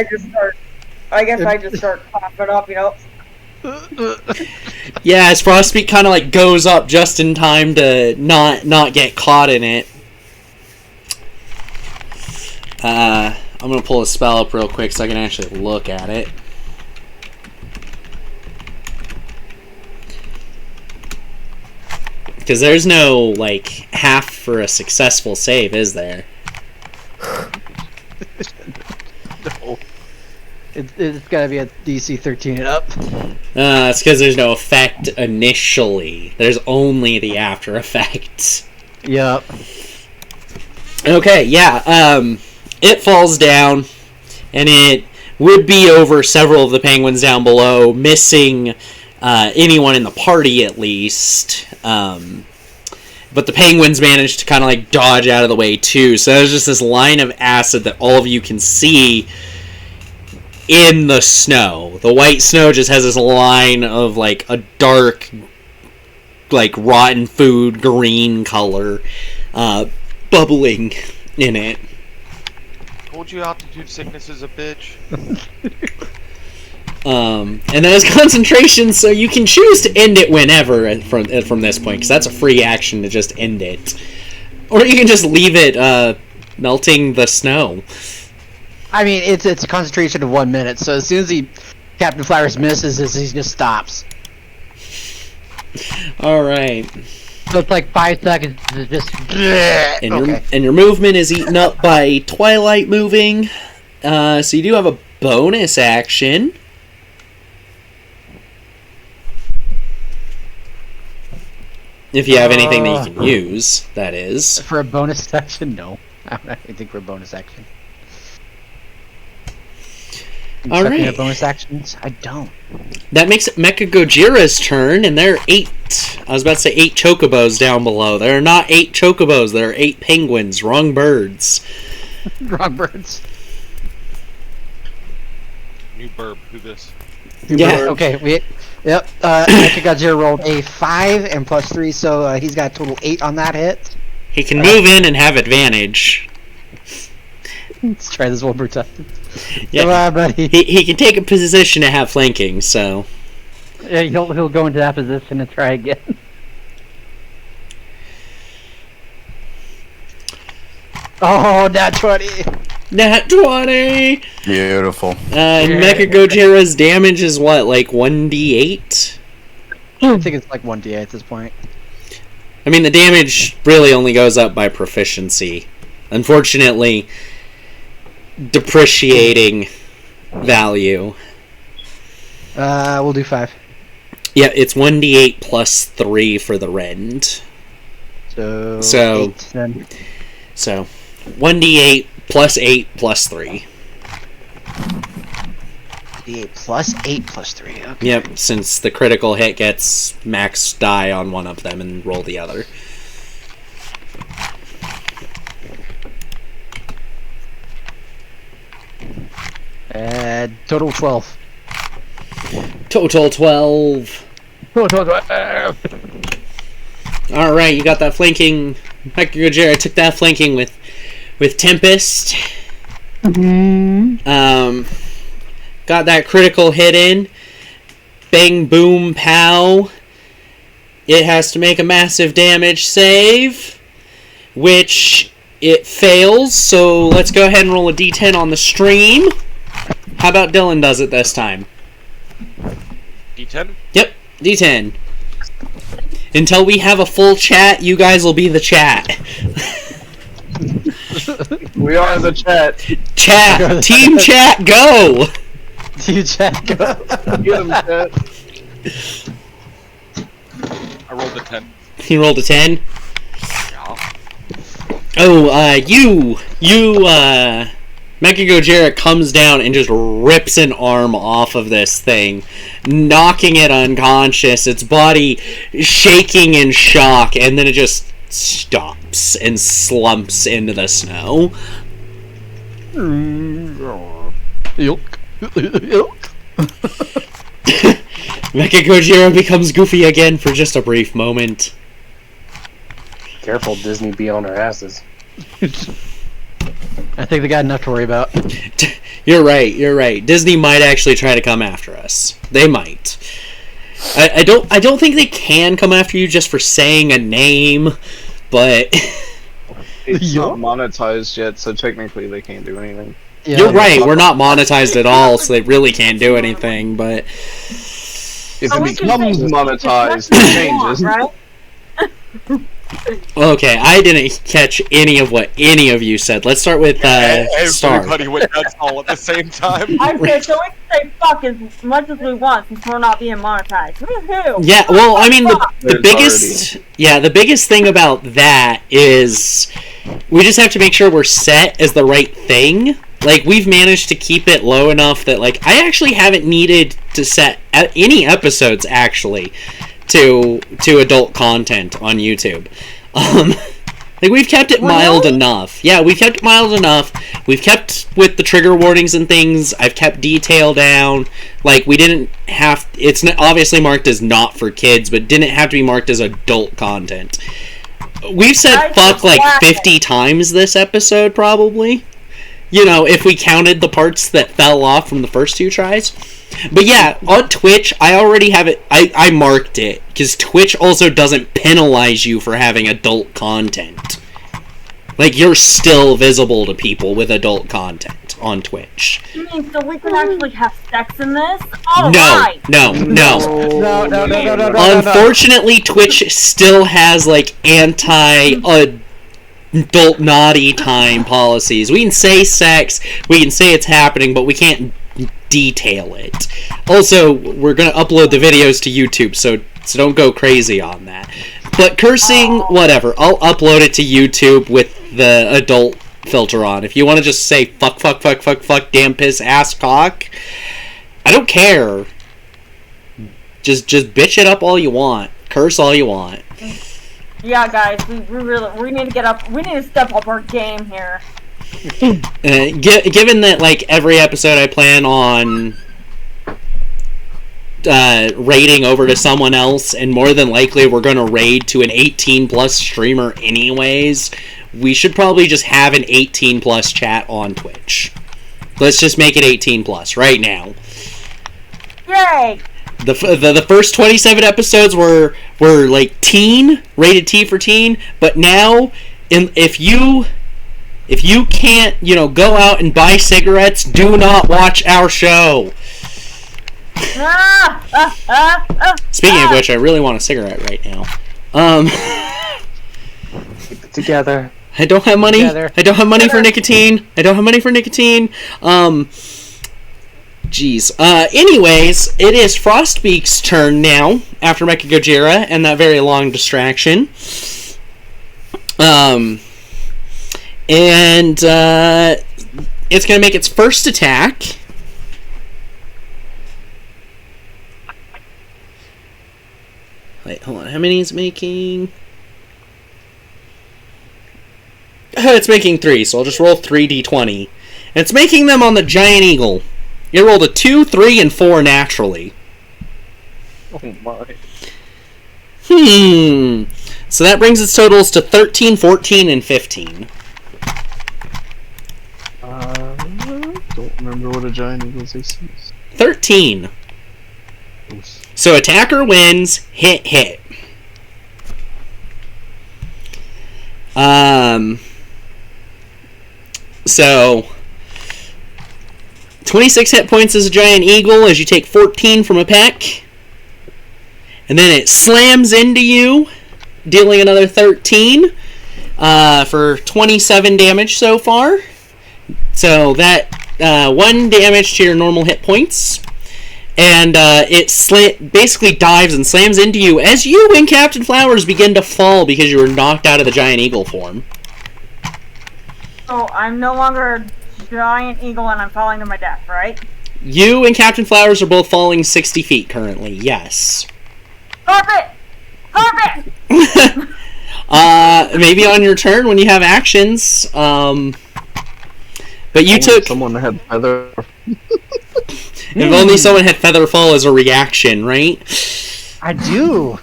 I guess I just start coughing up, Yeah, as Frostbeak kind of like goes up just in time to not get caught in it. I'm gonna pull a spell up real quick so I can actually look at it. Because there's no, like, half for a successful save, is there? No. It's gotta be a DC 13 and up. It's because there's no effect initially. There's only the after effect. Yep. Okay, yeah. It falls down, and it would be over several of the penguins down below, missing anyone in the party at least. But the penguins managed to kind of like dodge out of the way too. So there's just this line of acid that all of you can see in the snow. The white snow just has this line of like a dark, like rotten food green color bubbling in it. Told you altitude sickness is a bitch. And then it's concentration, so you can choose to end it whenever from this point, because that's a free action to just end it. Or you can just leave it melting the snow. I mean, it's a concentration of 1 minute, so as soon as Captain Flowers misses, he just stops. Alright. So it's like 5 seconds to just... And your movement is eaten up by Twilight moving. So you do have a bonus action. If you have anything that you can use, that is. For a bonus action? No. I don't have anything for a bonus action. Alright. Bonus actions? I don't. That makes it Mecha Gojira's turn, and there are 8. I was about to say 8 chocobos down below. There are not 8 chocobos, there are 8 penguins. Wrong birds. Wrong birds. New burb, who this? Yeah. Okay, yep. Mecha Gojira rolled a 5 and plus 3, so he's got a total 8 on that hit. He can move in and have advantage. Let's try this one more time. Yeah. Come on, buddy. He can take a position to have flanking, so... Yeah, he'll go into that position and try again. Oh, nat 20! Nat 20! Beautiful. And Mecha Gojira's damage is what, like 1d8? I think it's like 1d8 at this point. I mean, the damage really only goes up by proficiency. Unfortunately, depreciating value. We'll do 5. Yeah, it's 1d8 plus 3 for the rend. So 8 then. So 1d8 plus 8 plus 3. D8 plus 8 plus 3. Okay. Yep, since the critical hit gets max die on one of them and roll the other. Total 12. Total 12. Total 12. Alright, you got that flanking. Mecha Gojira took that flanking with Tempest. Got that critical hit in. Bang, boom, pow. It has to make a massive damage save, which it fails, so let's go ahead and roll a d10 on the stream. How about Dylan does it this time? D10? Yep, d10. Until we have a full chat, you guys will be the chat. We are the chat. Chat! Team chat, go! Team chat, go! Get him, chat. I rolled a 10. He rolled a 10. Yeah. Oh, Mecha Gojira comes down and just rips an arm off of this thing, knocking it unconscious, its body shaking in shock, and then it just stops and slumps into the snow. Mecha Gojira becomes goofy again for just a brief moment. Careful, Disney be on our asses. I think they got enough to worry about. You're right. Disney might actually try to come after us. They might. I don't think they can come after you just for saying a name, but It's not monetized yet, so technically they can't do anything. Yeah, you're right. We're not monetized at all, so they really can't do anything. But If Oh, it we can becomes say- monetized, That's it what we want, changes. right? Okay, I didn't catch any of what any of you said. Let's start with Star. Everybody went nuts all at the same time. I said, so we can say fuck as much as we want since we're not being monetized. Woohoo! Yeah, well, I mean, the There's biggest thing about that is we just have to make sure we're set as the right thing. Like, we've managed to keep it low enough that, like, I actually haven't needed to set any episodes, actually, to adult content on YouTube. Like, we've kept it mild enough. Yeah, we've kept it mild enough. We've kept with the trigger warnings and things. I've kept detail down. Like, we didn't have... It's obviously marked as not for kids, but didn't have to be marked as adult content. We've said fuck, like, 50 times this episode, probably. You know, if we counted the parts that fell off from the first 2 tries. But yeah, on Twitch, I already have it, I marked it, because Twitch also doesn't penalize you for having adult content. Like, you're still visible to people with adult content on Twitch. You mean so we can actually have sex in this? No. Unfortunately, Twitch still has, like, anti-adult naughty time policies. We can say sex, we can say it's happening, but we can't detail it. Also, we're gonna upload the videos to YouTube, so don't go crazy on that. But cursing, whatever. I'll upload it to YouTube with the adult filter on. If you want to just say fuck, damn piss, ass, cock, I don't care. Just bitch it up all you want. Curse all you want. Yeah, guys, we need to get up. We need to step up our game here. Given that, like, every episode I plan on raiding over to someone else, and more than likely we're going to raid to an 18+ streamer anyways, we should probably just have an 18+ chat on Twitch. Let's just make it 18+ right now. Yay! The first 27 episodes were like teen, rated T for teen, but now if you can't, go out and buy cigarettes, do not watch our show. Speaking of which, I really want a cigarette right now. Keep it together. I don't have money. I don't have money for nicotine. Jeez. Anyways, it is Frostbeak's turn now, after Mecha Gojira and that very long distraction. And it's going to make its first attack. Wait, hold on. How many is it making? It's making 3, so I'll just roll 3d20. And it's making them on the Giant Eagle. It rolled a 2, 3, and 4 naturally. Oh my. So that brings its totals to 13, 14, and 15. Don't remember what a Giant Eagle's AC is. 13. So attacker wins, hit. So 26 hit points as a Giant Eagle as you take 14 from a peck. And then it slams into you, dealing another 13 for 27 damage so far. So that 1 damage to your normal hit points. And it basically dives and slams into you as you and Captain Flowers begin to fall because you were knocked out of the Giant Eagle form. So I'm no longer a Giant Eagle and I'm falling to my death, right? You and Captain Flowers are both falling 60 feet currently, yes. Carpet! Maybe on your turn when you have actions. But you took... Someone had feather. If only someone had Featherfall as a reaction, right? I do.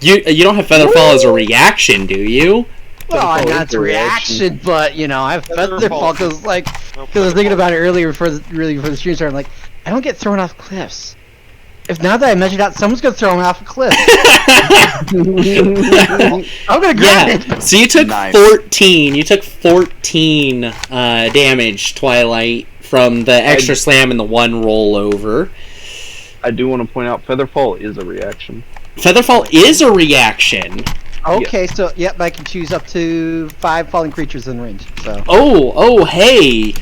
You don't have Featherfall as a reaction, do you? Well, I got the reaction, but I have Featherfall because I was thinking about it earlier before the stream started. I'm like, I don't get thrown off cliffs. If now that I measured out, someone's gonna throw me off a cliff. I'm gonna grab it. So you took 14. You took 14 damage, Twilight, from the extra slam and the 1 rollover. I do want to point out Featherfall is a reaction. Featherfall is a reaction. Okay, so yep, I can choose up to 5 falling creatures in range. So Oh, hey!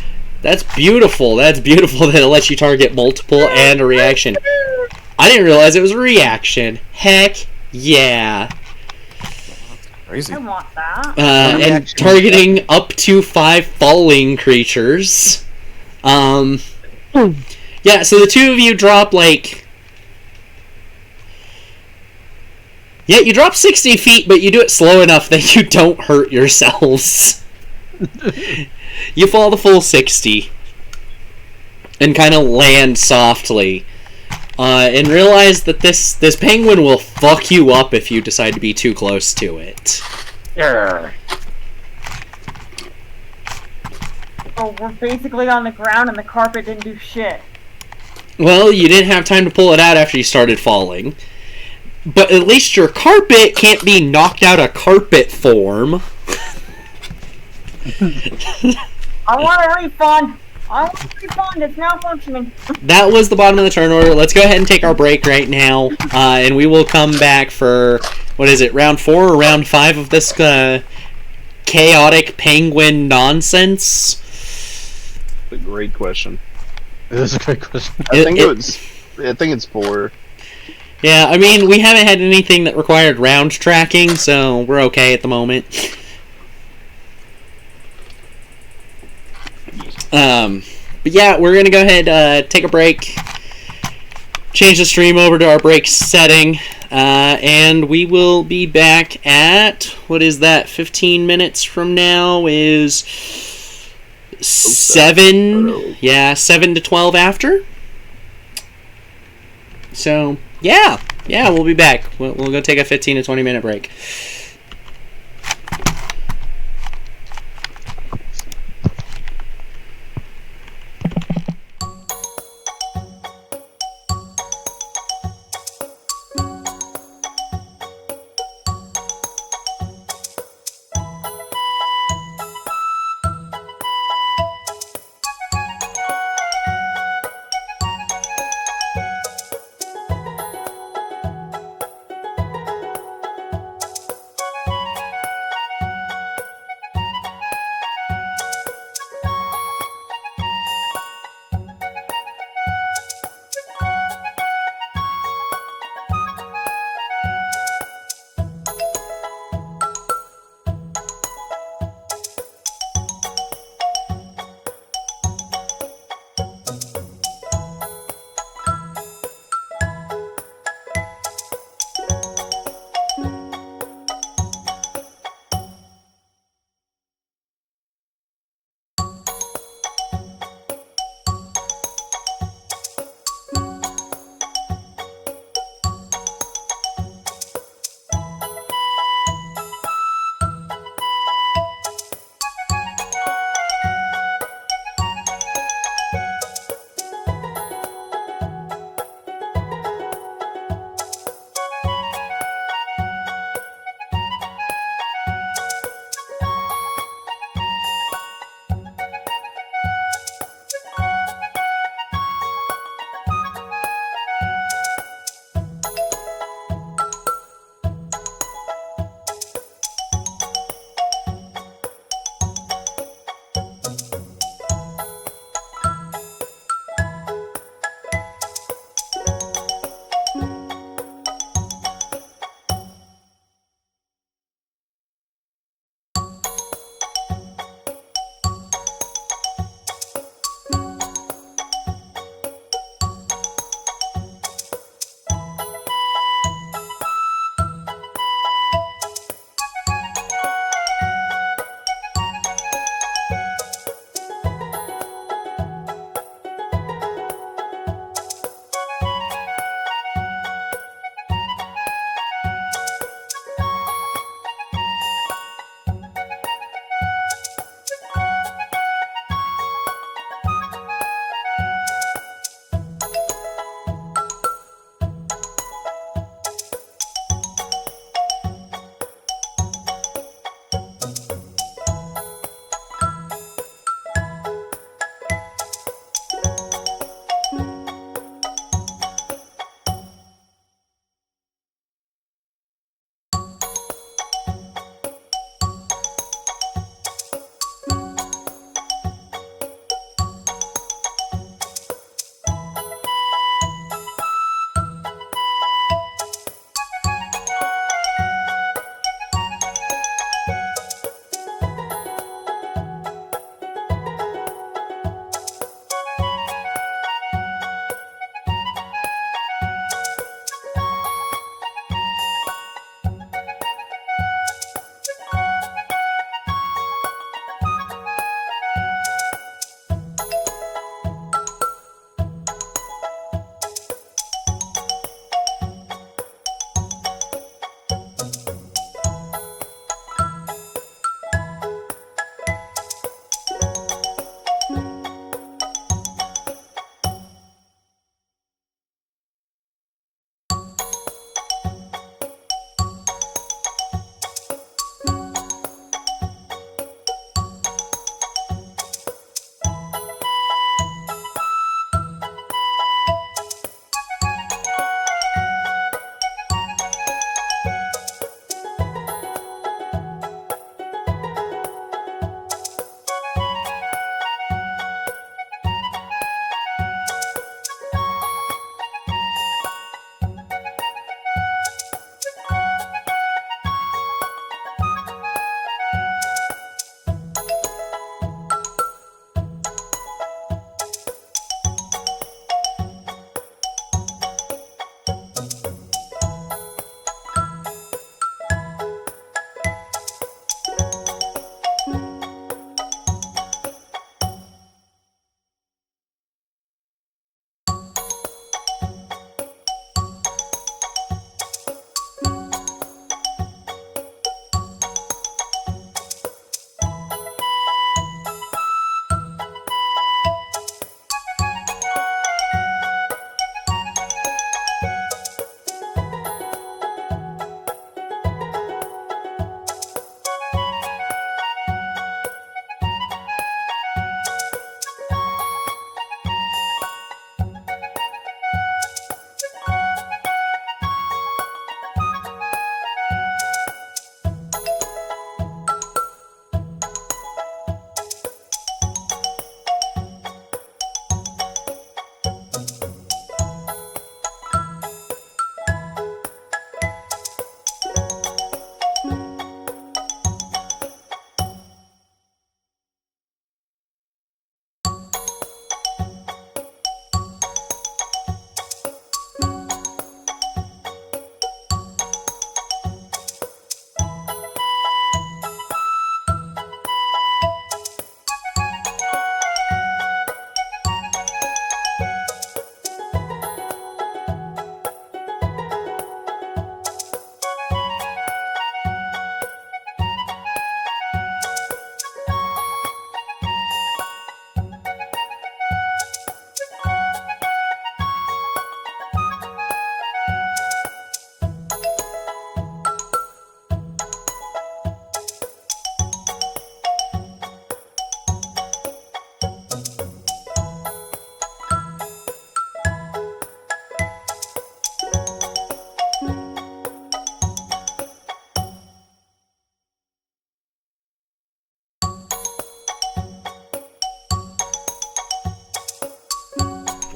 That's beautiful. That's beautiful that it lets you target multiple and a reaction. I didn't realize it was a reaction. Heck yeah. Crazy. I want that. And Reaction. targeting up to 5 falling creatures. Yeah, so the two of you drop like... Yeah, you drop 60 feet, but you do it slow enough that you don't hurt yourselves. You fall the full 60. And kind of land softly. And realize that this penguin will fuck you up if you decide to be too close to it. Arr. Oh, we're basically on the ground and the carpet didn't do shit. Well, you didn't have time to pull it out after you started falling. But at least your carpet can't be knocked out of carpet form. I want a refund. I want a refund. It's malfunctioning. That was the bottom of the turn order. Let's go ahead and take our break right now. And we will come back for, what is it, round 4 or round 5 of this chaotic penguin nonsense? A great question. That's a great question. I think it's 4. Yeah, I mean, we haven't had anything that required round tracking, so we're okay at the moment. But yeah, we're gonna go ahead, take a break, change the stream over to our break setting, and we will be back at, what is that, 15 minutes from now is 7 to 12 after? So, yeah, we'll be back. We'll go take a 15 to 20 minute break.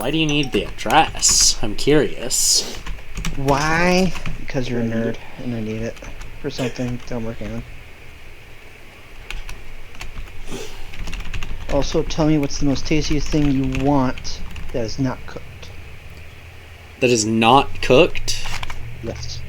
Why do you need the address? I'm curious. Why? Because you're a nerd and I need it for something that I'm working on. Also, tell me what's the most tastiest thing you want that is not cooked. That is not cooked? Yes.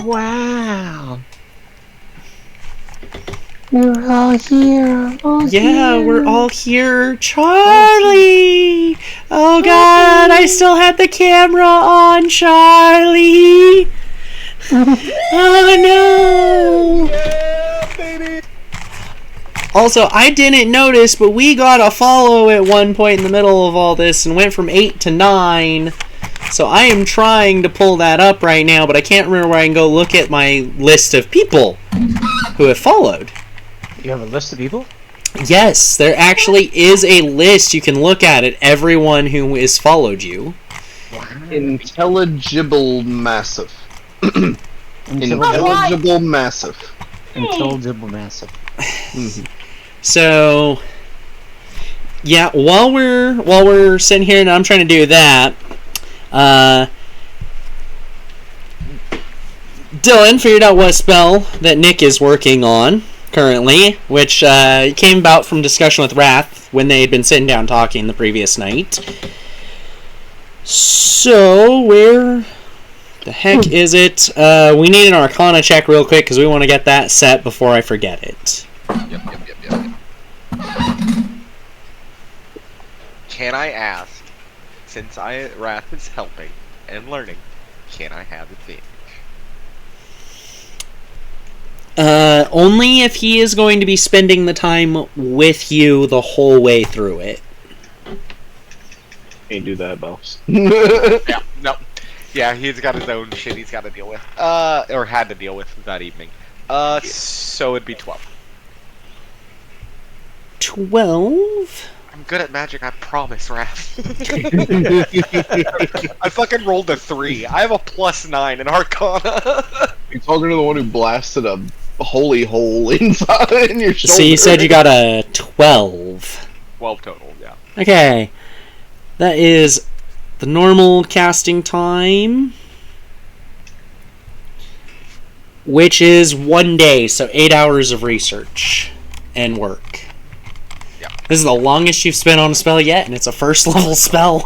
Wow. We're all here. Yeah, we're all here. Charlie! Oh god, I still had the camera on, Charlie! Oh no! Yeah, baby. Also, I didn't notice, but we got a follow at one point in the middle of all this and went from 8 to 9. So I am trying to pull that up right now, but I can't remember where I can go look at my list of people who have followed. You have a list of people? Yes, there actually is a list you can look at everyone who has followed you. Intelligible massive. Intelligible massive. Intelligible massive. Mhm. So, yeah, while we're sitting here and I'm trying to do that, Dylan figured out what spell that Nick is working on currently, which came about from discussion with Wrath when they had been sitting down talking the previous night. So, where the heck is it? We need an Arcana check real quick because we want to get that set before I forget it. Yep. Can I ask, since Wrath is helping and learning, can I have advantage? Only if he is going to be spending the time with you the whole way through it. Can't do that, boss. Yeah, no. Yeah, he's got his own shit he's got to deal with. Or had to deal with that evening. So it'd be 12. 12? I'm good at magic, I promise, Raph. I fucking rolled a 3. I have a +9 in Arcana. You're talking to the one who blasted a holy hole inside in your shoulder. So you said you got a 12. 12 total, yeah. Okay. That is the normal casting time, which is 1 day, so 8 hours of research and work. Yeah. This is the longest you've spent on a spell yet, and it's a first level spell.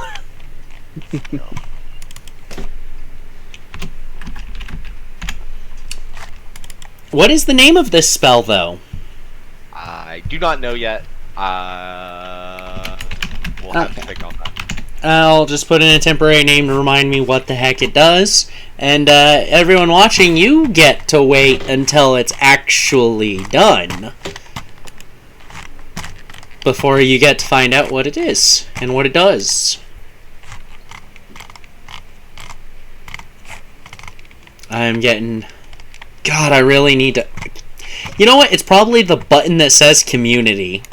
What is the name of this spell, though? I do not know yet. We'll have to think on that. I'll just put in a temporary name to remind me what the heck it does. And everyone watching, you get to wait until it's actually done before you get to find out what it is and what it does. I'm getting... God, I really need to... You know what? It's probably the button that says community.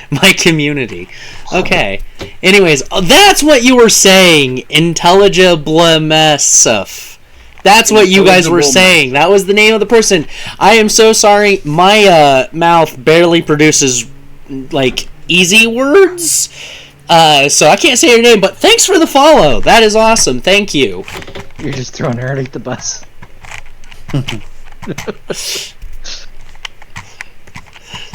My community. Okay. Anyways, that's what you were saying. Intelligiblemessif. That's what you guys were saying. That was the name of the person. I am so sorry. My mouth barely produces, like, easy words. So I can't say your name, but thanks for the follow. That is awesome. Thank you. You're just throwing her underneath the bus.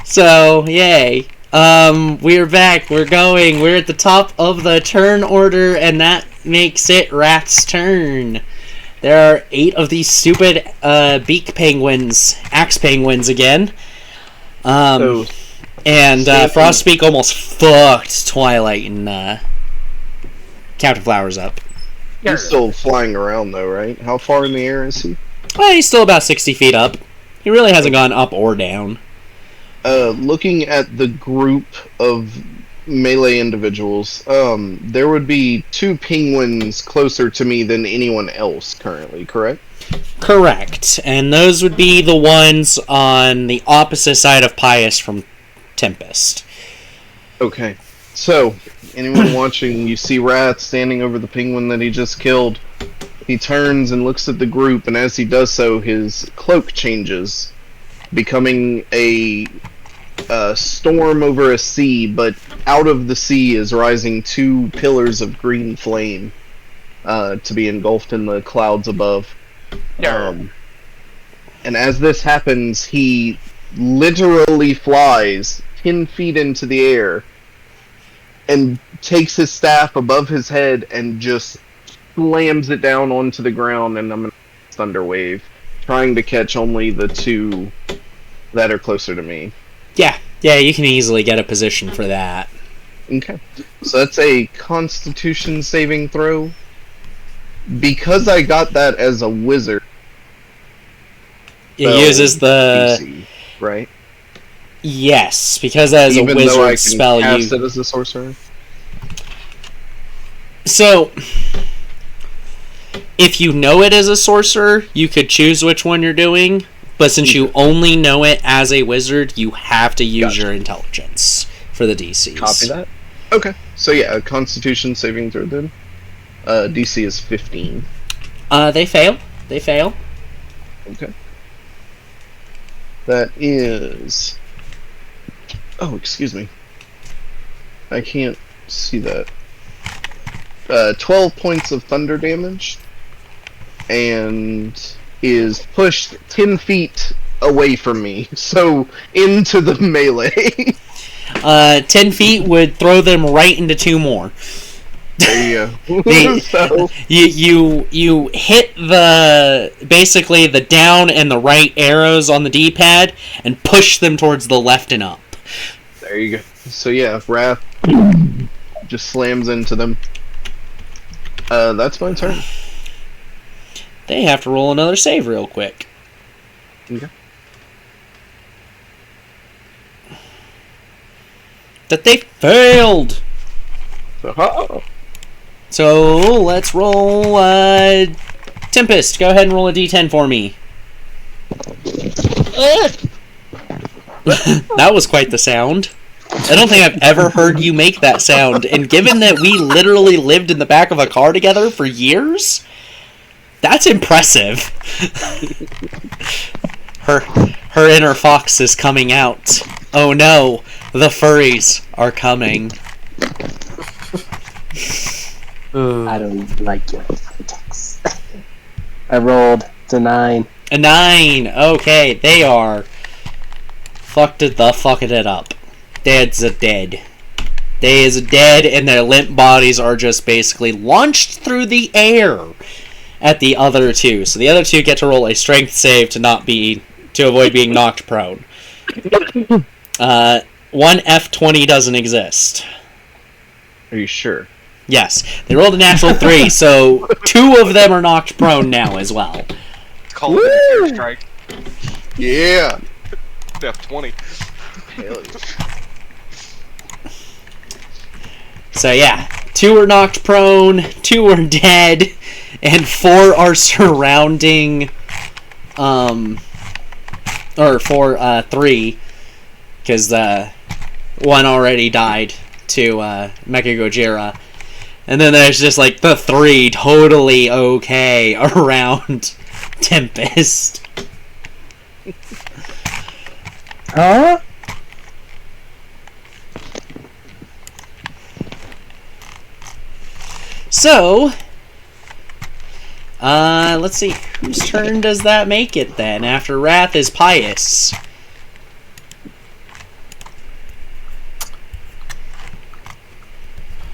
So, yay. We're back. We're going. We're at the top of the turn order, and that makes it Wrath's turn. There are 8 of these stupid beak penguins, axe penguins again. And Frostbeak almost fucked Twilight and Counterflowers up. He's still flying around, though, right? How far in the air is he? Well, he's still about 60 feet up. He really hasn't gone up or down. Looking at the group of melee individuals, there would be 2 penguins closer to me than anyone else currently, correct? Correct. And those would be the ones on the opposite side of Pius from Tempest. Okay. So, anyone watching, you see Wrath standing over the penguin that he just killed. He turns and looks at the group, and as he does so, his cloak changes, becoming a storm over a sea, but out of the sea is rising 2 pillars of green flame to be engulfed in the clouds above. And as this happens, he literally flies 10 feet into the air and takes his staff above his head and just slams it down onto the ground, and I'm going to thunder wave, trying to catch only the 2 that are closer to me. Yeah, you can easily get a position for that. Okay. So that's a Constitution saving throw. Because I got that as a wizard. It uses the DC, right? Yes, because as Even a wizard though I can spell, cast it as a sorcerer. So, if you know it as a sorcerer, you could choose which one you're doing. But since you only know it as a wizard, you have to use your intelligence for the DCs. Copy that. Okay. So yeah, a Constitution saving throw then. DC is 15. They fail. They fail. Okay. That is... Oh, excuse me. I can't see that. 12 points of thunder damage. And is pushed 10 feet away from me. So, into the melee. 10 feet would throw them right into 2 more. There you go. So, you hit basically the down and the right arrows on the D-pad and push them towards the left and up. there you go. So yeah, Wrath just slams into them. That's my turn. They have to roll another save real quick. Okay. That they failed! Oh. So, let's roll, Tempest, go ahead and roll a d10 for me. That was quite the sound. I don't think I've ever heard you make that sound, and given that we literally lived in the back of a car together for years, that's impressive. Her inner fox is coming out. Oh no, the furries are coming. I don't like your attacks. I rolled a 9. A 9. Okay, they are fucked it up. Dead's a dead. They is dead, and their limp bodies are just basically launched through the air at the other 2. So the other 2 get to roll a strength save to avoid being knocked prone. 1 F20 doesn't exist. Are you sure? Yes, they rolled a natural 3, so 2 of them are knocked prone now as well. It's called an air strike. Yeah. F20. So yeah, 2 are knocked prone, 2 are dead, and 4 are surrounding, or 3, because 1 already died to Mecha Gojira. And then there's just like the 3 totally okay around Tempest. Huh? So, let's see, whose turn does that make it then? After Wrath is Pious.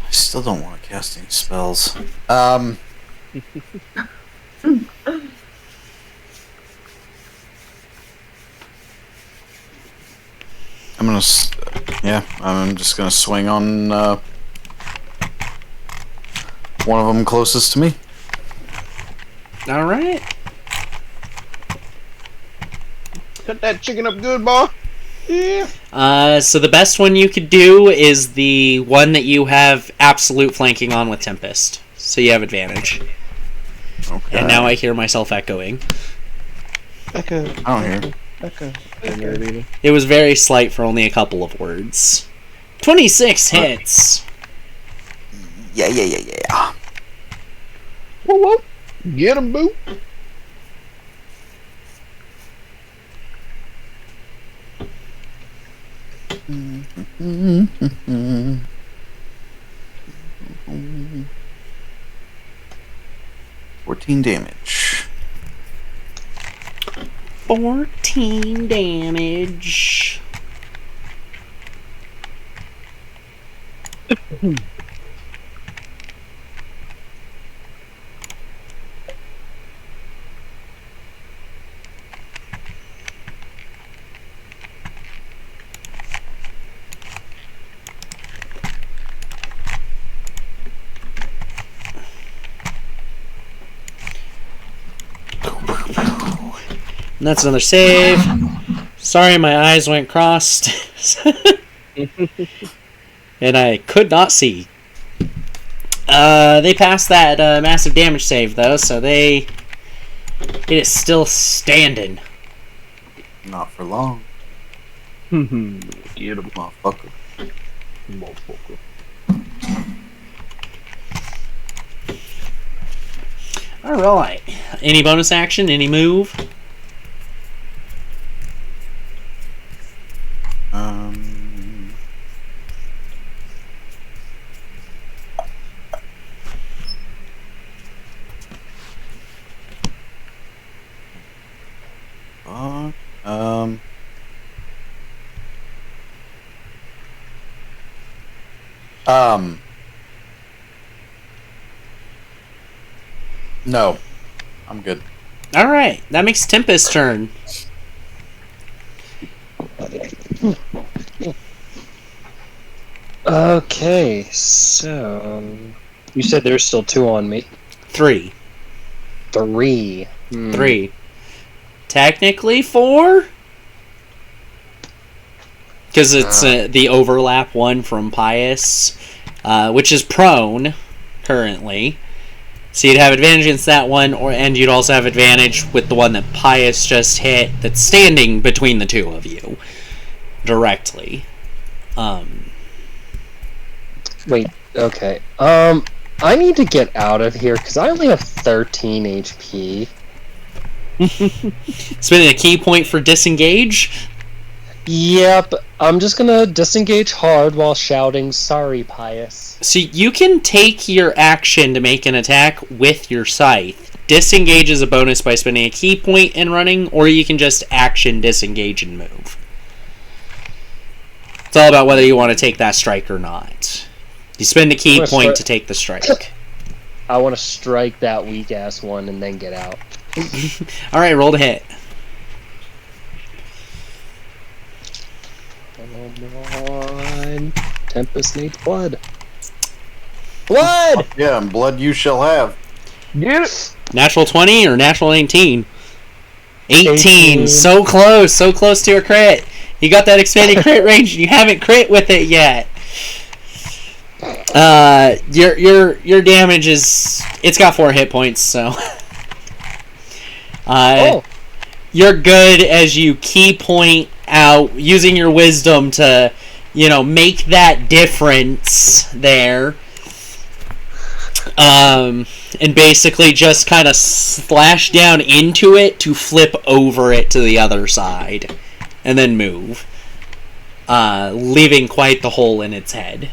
I still don't want to cast any spells. I'm just gonna swing on one of them closest to me. Alright. Cut that chicken up good, boy. Yeah. So the best one you could do is the one that you have absolute flanking on with Tempest. So you have advantage. Okay. And now I hear myself echoing. Echo. I don't hear. Echo. It was very slight for only a couple of words. 26 hits. Yeah. Whoa, whoa. Get him, boo. Mm-hmm. 14 damage. 14 damage. And that's another save. Sorry, my eyes went crossed. And I could not see. They passed that massive damage save, though, so it is still standing. Not for long. Get him, motherfucker. Alright. Any bonus action? Any move? No. I'm good. Alright, that makes Tempest's turn. Okay, so you said there's still 2 on me. 3. 3. 3. Technically 4? Because it's the overlap one from Pius, which is prone currently. So you'd have advantage against that one, and you'd also have advantage with the one that Pius just hit that's standing between the two of you. Directly. Wait, okay. I need to get out of here, because I only have 13 HP. Spending a key point for disengage? Yep, I'm just gonna disengage hard while shouting, "Sorry, Pius." So you can take your action to make an attack with your scythe. Disengage is a bonus by spending a key point and running, or you can just action disengage and move. It's all about whether you want to take that strike or not. You spend a key point to take the strike. I want to strike that weak-ass one and then get out. Alright, roll to hit. Come on. Tempest needs blood. Blood! Yeah, and blood you shall have. Get it! Natural 20 or natural 18? 18. So close to a crit. You got that expanded crit range and you haven't crit with it yet. Your damage is... It's got 4 hit points, so... You're good as you key point out, using your wisdom to, make that difference there. And basically just kind of slash down into it to flip over it to the other side. And then move. Leaving quite the hole in its head.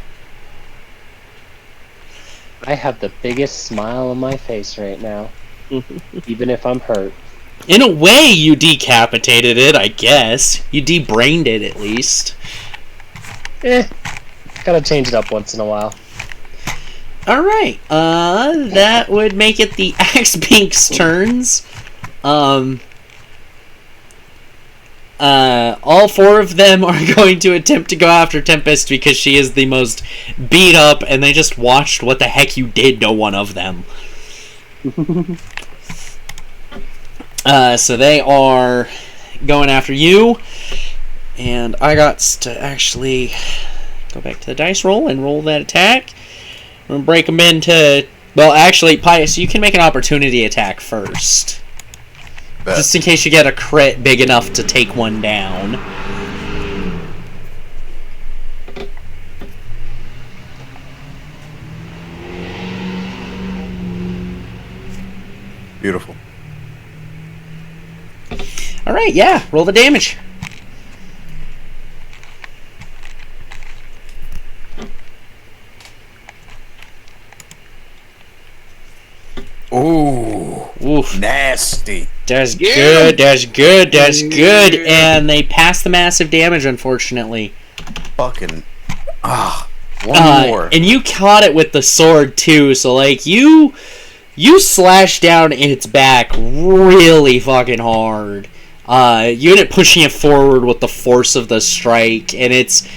I have the biggest smile on my face right now. Even if I'm hurt. In a way, you decapitated it, I guess. You de-brained it, at least. Gotta change it up once in a while. Alright, that would make it the Axe Pink's turns. All 4 of them are going to attempt to go after Tempest because she is the most beat up, and they just watched what the heck you did to one of them. So they are going after you, and I got to actually go back to the dice roll and roll that attack. I'm going to break them into... Well, actually, Pius, you can make an opportunity attack first. Bet. Just in case you get a crit big enough to take one down. Beautiful. Alright, yeah, roll the damage. Ooh. Oof. Nasty. That's good, that's good, that's good. And they pass the massive damage, unfortunately. Fucking... one more. And you caught it with the sword, too, so, you slashed down its back really fucking hard. You end up pushing it forward with the force of the strike, and it's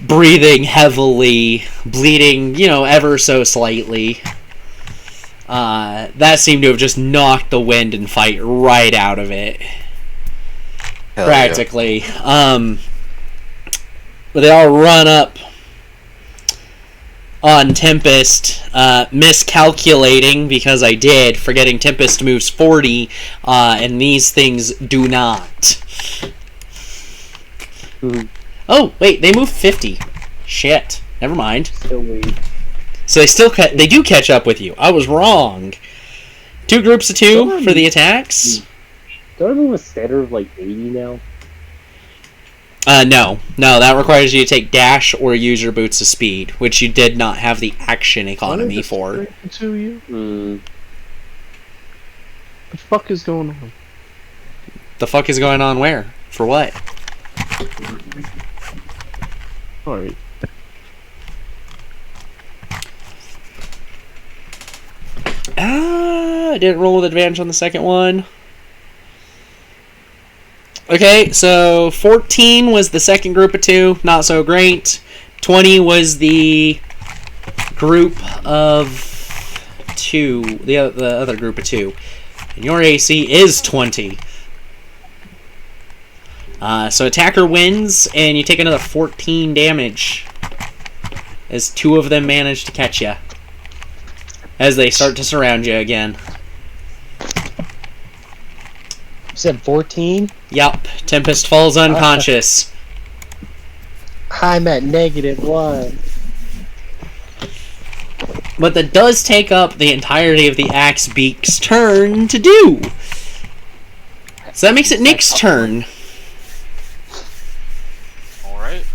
breathing heavily, bleeding, ever so slightly. That seemed to have just knocked the wind and fight right out of it. Hell practically. But they all run up on Tempest, miscalculating, because I did, forgetting Tempest moves 40, and these things do not. Oh, wait, they move 50. Shit. Never mind. So they do catch up with you. I was wrong. 2 groups of 2 for the attacks. Don't I move a standard of like 80 now? No, that requires you to take dash or use your boots of speed, which you did not have the action economy for. To you? The fuck is going on? The fuck is going on where? For what? Alright. I didn't roll with advantage on the second one. Okay, so 14 was the second group of 2, not so great. 20 was the group of 2, the other group of 2. And your AC is 20. So attacker wins, and you take another 14 damage as 2 of them manage to catch you as they start to surround you again. You said 14? Yup, Tempest falls unconscious. I'm at -1. But that does take up the entirety of the Axe Beak's turn to do. So that makes it Nick's turn. Alright.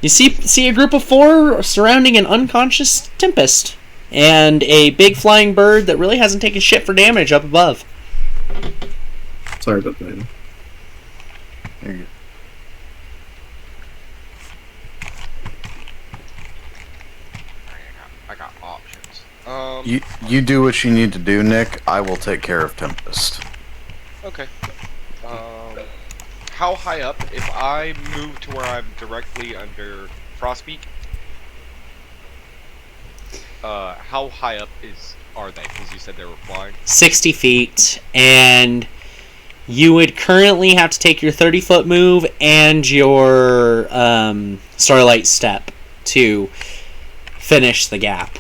You see a group of 4 surrounding an unconscious Tempest. And a big flying bird that really hasn't taken shit for damage up above. Sorry about that. There you I got options. go. You do what you need to do, Nick. I will take care of Tempest. Okay. How high up? If I move to where I'm directly under Frostbeak, how high up are they? Because you said they were flying. 60 feet, and you would currently have to take your 30-foot move and your Starlight Step to finish the gap,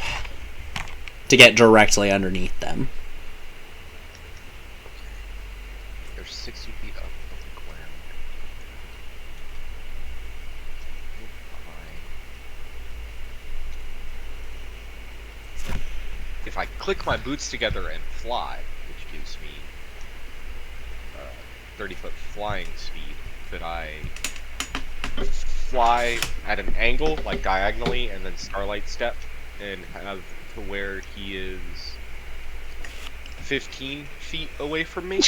to get directly underneath them. They're 60 feet up of the ground. If I click my boots together and fly, which gives me 30-foot flying speed, could I fly at an angle, like diagonally, and then Starlight Step, and have to where he is 15 feet away from me?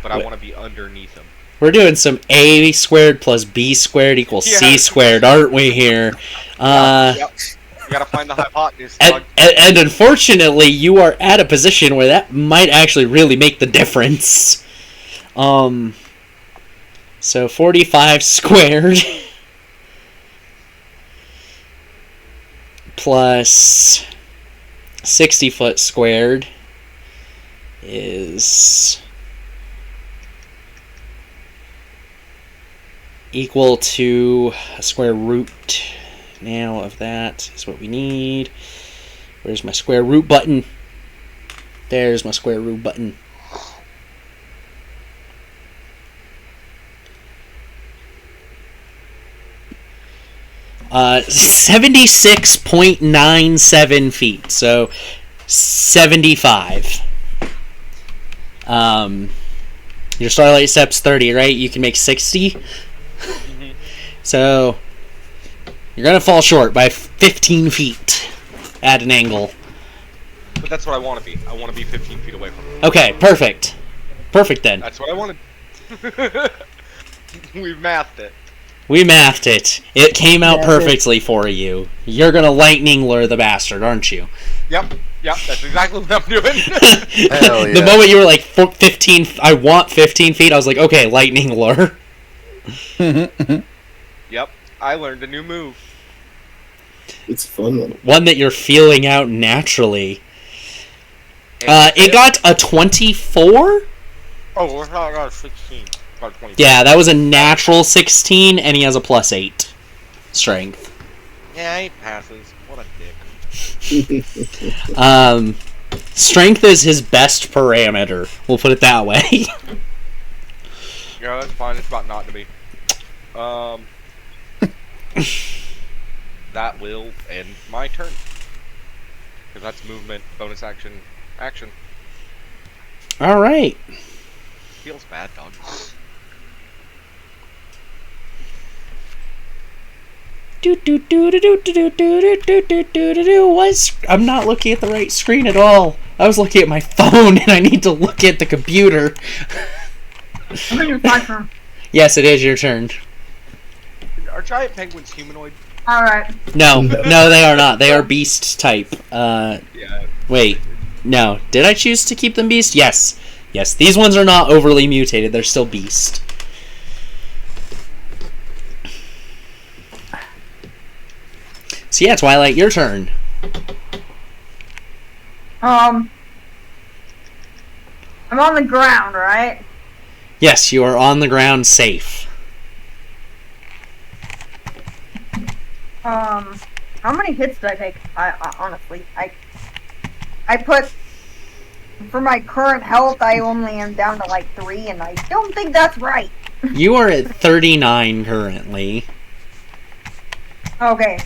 But I want to be underneath him. We're doing some A squared plus B squared equals C squared, aren't we here? Yep. You gotta find the hypotenuse, dog. And unfortunately, you are at a position where that might actually really make the difference. So 45 squared plus 60 foot squared is equal to a square root now of that is what we need. Where's my square root button? There's my square root button. Uh, 76.97 feet, so 75. Your Starlight Step's 30, right? You can make 60. Mm-hmm. So you're gonna fall short by 15 feet at an angle. But that's what I want to be. I want to be 15 feet away from him. Okay, perfect. Perfect then. That's what I wanted. We've mathed it. We mathed it. It came out perfectly for you. You're gonna lightning lure the bastard, aren't you? Yep, that's exactly what I'm doing. Hell yeah. The moment you were like 15, I want 15 feet, I was like, okay, lightning lure. Yep, I learned a new move. It's fun. One that you're feeling out naturally. It got a 24? Oh, we're talking about 16. About 20. Yeah, that was a natural 16, and he has a +8 strength. Yeah, he passes. What a dick. Strength is his best parameter. We'll put it that way. Yeah, that's fine. It's about not to be. That will end my turn. Because that's movement, bonus action, action. All right. Feels bad, dog. I'm not looking at the right screen at all. I was looking at my phone, and I need to look at the computer. Yes, it is your turn. Are giant penguins humanoid? Alright. No, they are not. They are beast type. Yeah. Wait. No. Did I choose to keep them beast? Yes. Yes, these ones are not overly mutated. They're still beast. So yeah, Twilight, your turn. I'm on the ground, right? Yes, you are on the ground safe. How many hits did I take? I honestly, I put, for my current health, I only am down to like 3, and I don't think that's right. You are at 39 currently. Okay.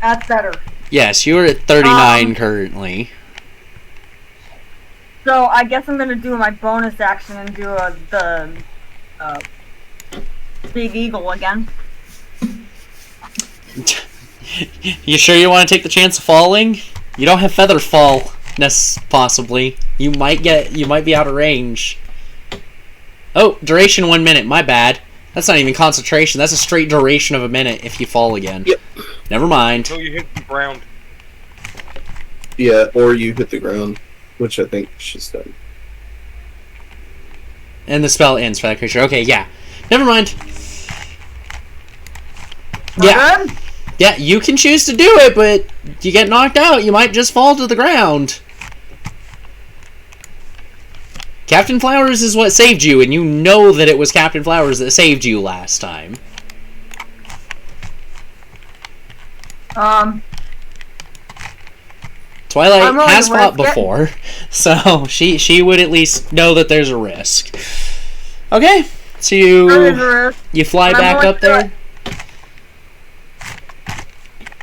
That's better. Yes, you are at 39 currently. So I guess I'm gonna do my bonus action and do the Big Eagle again. You sure you want to take the chance of falling? You don't have feather fall, possibly. You might be out of range. Oh, duration 1 minute. My bad. That's not even concentration. That's a straight duration of a minute if you fall again. Yep. Never mind. Until you hit the ground. Yeah, or you hit the ground, which I think she's done. And the spell ends for that creature. Okay, yeah. Never mind. Yeah. Yeah, you can choose to do it, but you get knocked out, you might just fall to the ground. Captain Flowers is what saved you, and you know that it was Captain Flowers that saved you last time. Twilight has fought before, so she would at least know that there's a risk. Okay, so you fly back up there.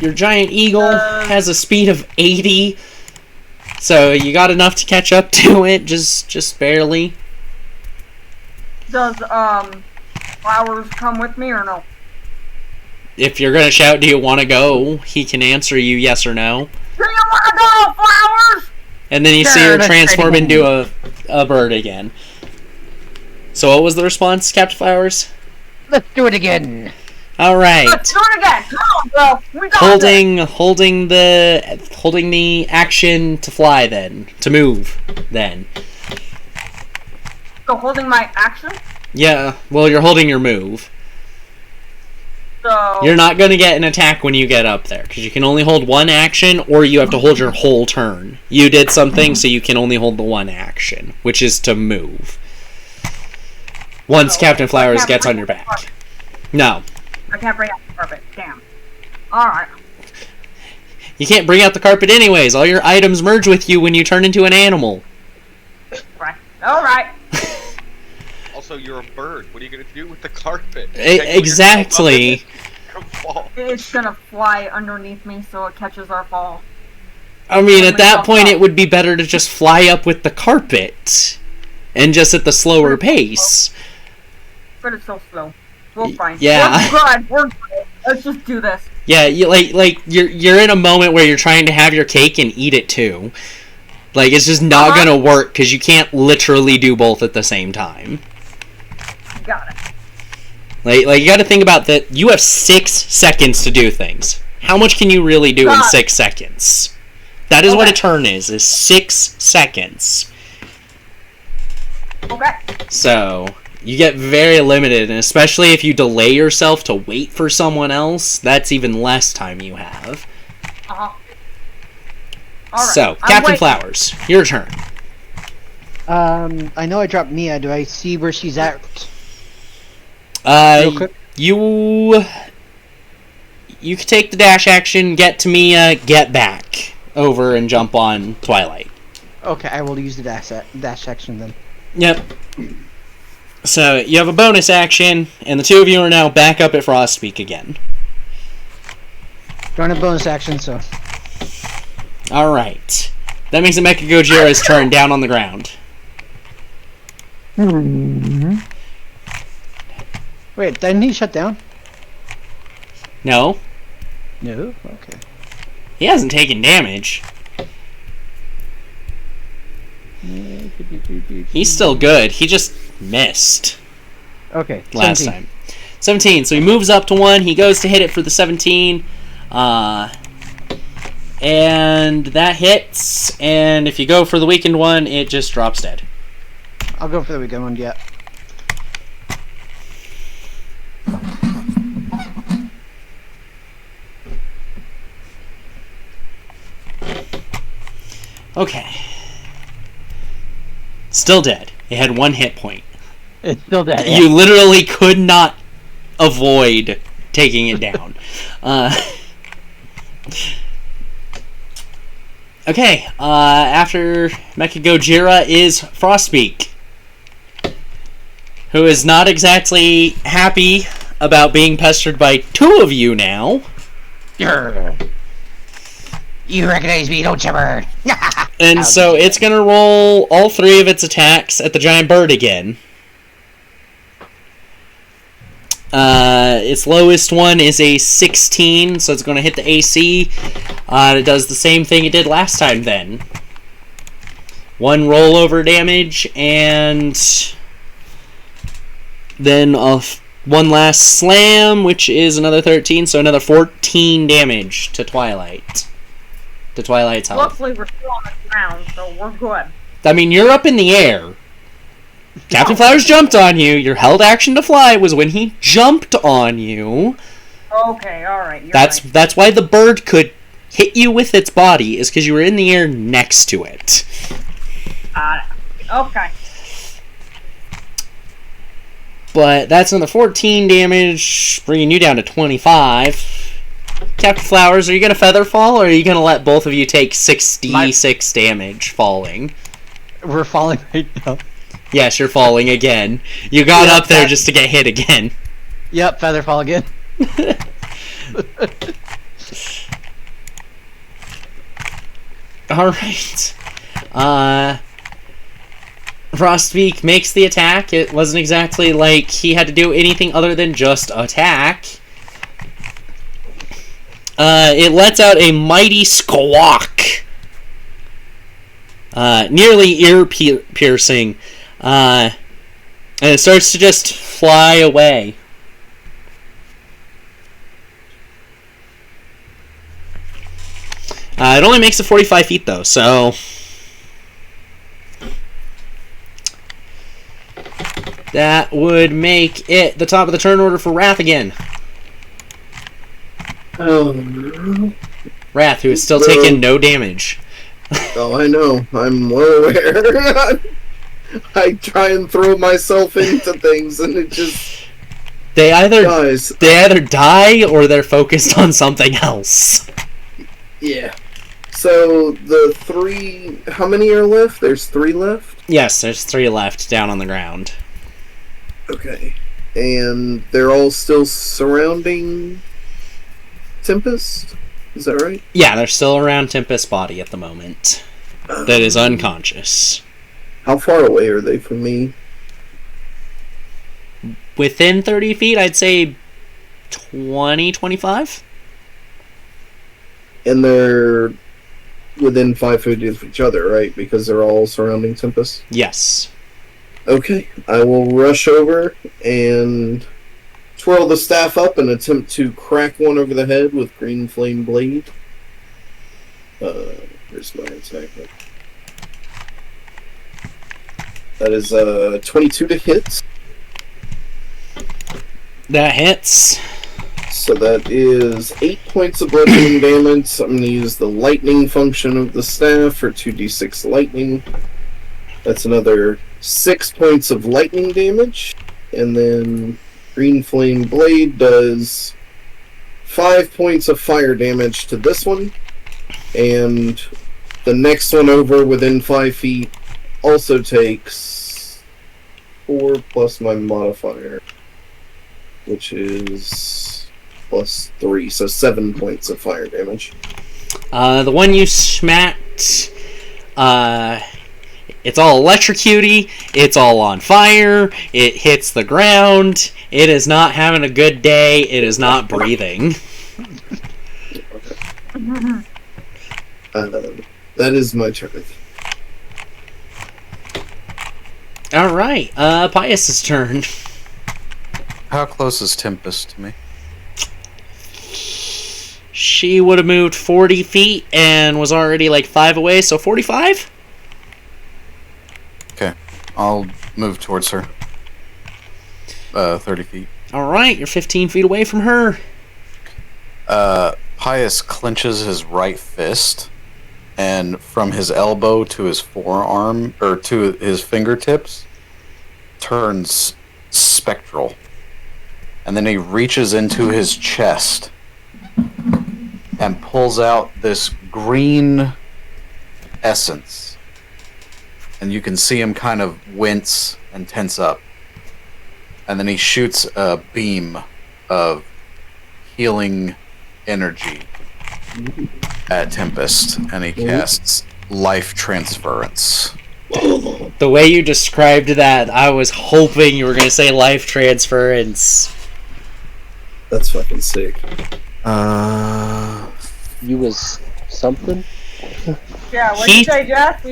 Your giant eagle has a speed of 80, so you got enough to catch up to it, just barely. Does Flowers come with me or no? If you're gonna shout, "Do you want to go?" he can answer you yes or no. Do you want to go, Flowers? And then you see her transform into a bird again. So what was the response, Captain Flowers? Let's do it again. All right. Let's do it again. Come on, bro. We got Holding the action to fly, then to move, then. So holding my action. Yeah. Well, you're holding your move. So You're not gonna get an attack when you get up there because you can only hold one action, or you have to hold your whole turn. You did something, so you can only hold the one action, which is to move. Once Captain Flowers gets on your back. No. I can't bring out the carpet. Damn. Alright. You can't bring out the carpet anyways. All your items merge with you when you turn into an animal. Right. Alright. Also, you're a bird. What are you going to do with the carpet? Exactly. It's gonna fly underneath me so it catches our fall. I mean, at that point, it would be better to just fly up with the carpet. And just at the slower pace. But it's so slow. We'll find. Yeah. We're good. Let's just do this. Yeah, you're in a moment where you're trying to have your cake and eat it too. Like, it's just not gonna work because you can't literally do both at the same time. Got it. Like you got to think about that. You have 6 seconds to do things. How much can you really do in 6 seconds? That is what a turn is 6 seconds. Okay. So you get very limited, and especially if you delay yourself to wait for someone else, that's even less time you have. All right. So, Captain Flowers, your turn. I know I dropped Mia. Do I see where she's at? Real quick? You can take the dash action, get to Mia, get back over and jump on Twilight. Okay, I will use the dash action then. Yep. So you have a bonus action, and the two of you are now back up at Frostpeak again. Don't have bonus action, so. Alright. That makes it Mecha Gojira's turn down on the ground. Wait, didn't he shut down? No. No? Okay. He hasn't taken damage. He's still good. He just missed. Okay. Last time. 17. So he moves up to 1. He goes to hit it for the 17. And that hits. And if you go for the weakened one, it just drops dead. I'll go for the weakened one, yeah. Okay. Still dead. It had 1 hit point. It's still dead. You literally could not avoid taking it down. Okay. After Mecha Gojira is Frostpeak, who is not exactly happy about being pestered by 2 of you now. You recognize me, don't you, bird? And so it's going to roll all 3 of its attacks at the giant bird again. Its lowest one is a 16, so it's going to hit the AC. It does the same thing it did last time then. 1 rollover damage, and then 1 last slam, which is another 13, so another 14 damage to Twilight. To Twilight's health. Luckily, we're still on the ground, so we're good. I mean, you're up in the air. Captain Flowers jumped on you. Your held action to fly was when he jumped on you. Okay, alright. That's why the bird could hit you with its body, is because you were in the air next to it. Okay. But that's another 14 damage, bringing you down to 25. Captain Flowers, are you going to feather fall, or are you going to let both of you take 66 damage falling? We're falling right now. Yes, you're falling again. You got up there just to get hit again. Yep, feather fall again. Alright. Frostpeak makes the attack. It wasn't exactly like he had to do anything other than just attack. It lets out a mighty squawk. Nearly ear-piercing. And it starts to just fly away. It only makes it 45 feet, though, so... that would make it the top of the turn order for Wrath again. Wrath, who is still taking no damage. Oh, I know. I'm well aware. I try and throw myself into things, and it just... They either dies. They either die, or they're focused on something else. Yeah. So, the 3... How many are left? There's 3 left? Yes, there's 3 left down on the ground. Okay. And they're all still surrounding Tempest? Is that right? Yeah, they're still around Tempest's body at the moment. That is unconscious. How far away are they from me? Within 30 feet, I'd say 20, 25? And they're within 5 feet of each other, right? Because they're all surrounding Tempest? Yes. Okay, I will rush over and twirl the staff up and attempt to crack one over the head with green flame blade. Where's my attack? That is 22 to hit. That hits. So that is 8 points of bludgeoning damage. I'm going to use the lightning function of the staff for 2d6 lightning. That's another 6 points of lightning damage. And then Green Flame Blade does 5 points of fire damage to this one. And the next one over within 5 feet also takes 4 plus my modifier, which is plus 3, so 7 points of fire damage. The one you smacked, it's all electrocuty, it's all on fire, it hits the ground, it is not having a good day, it is not breathing. That is my turn. Alright, Pius's turn. How close is Tempest to me? She would have moved 40 feet and was already like 5 away, so 45? Okay, I'll move towards her. 30 feet. Alright, you're 15 feet away from her. Pius clenches his right fist, and from his elbow to his forearm, or to his fingertips, turns spectral. And then he reaches into his chest and pulls out this green essence. And you can see him kind of wince and tense up. And then he shoots a beam of healing energy at Tempest, and he casts Life Transference. The way you described that, I was hoping you were going to say life transference. That's fucking sick. You was something? Yeah, what did you say, Jeff?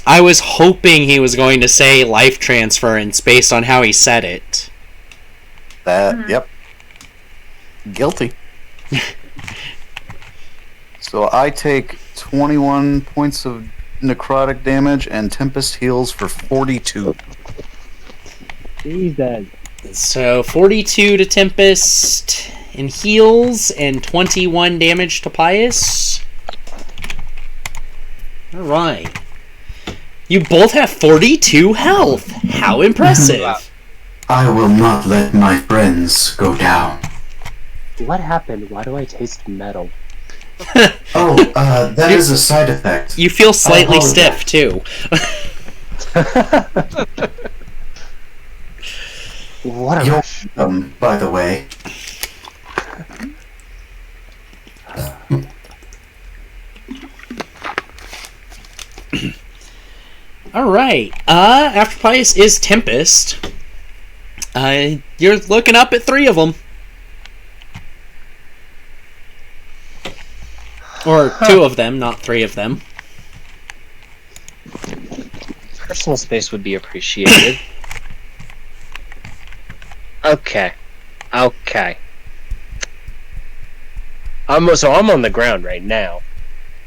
I was hoping he was going to say life transference based on how he said it. Yep. Guilty. So I take 21 points of necrotic damage, and Tempest heals for 42. Jesus. So 42 to Tempest in heals, and 21 damage to Pius. Alright. You both have 42 health. How impressive. I will not let my friends go down. What happened? Why do I taste metal? That is a side effect. You feel slightly stiff, too. What a You're rush. by the way. Alright. After Pius is Tempest. You're looking up at 3 of them. Or 2 of them, not 3 of them. Personal space would be appreciated. Okay. I'm on the ground right now.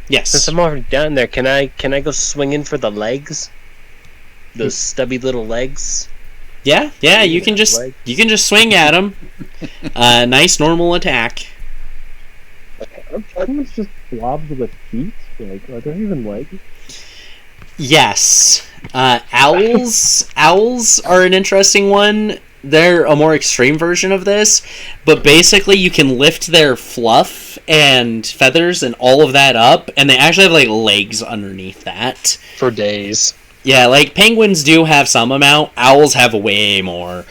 Yes. Since I'm already down there, can I go swinging for the legs? Those stubby little legs? Yeah, you can just swing at them. Nice normal attack. Okay, are penguins just blobs with feet? Like, are there even legs? Yes. Owls are an interesting one. They're a more extreme version of this, but basically you can lift their fluff and feathers and all of that up, and they actually have like legs underneath that. For days. Yeah, like penguins do have some amount. Owls have way more,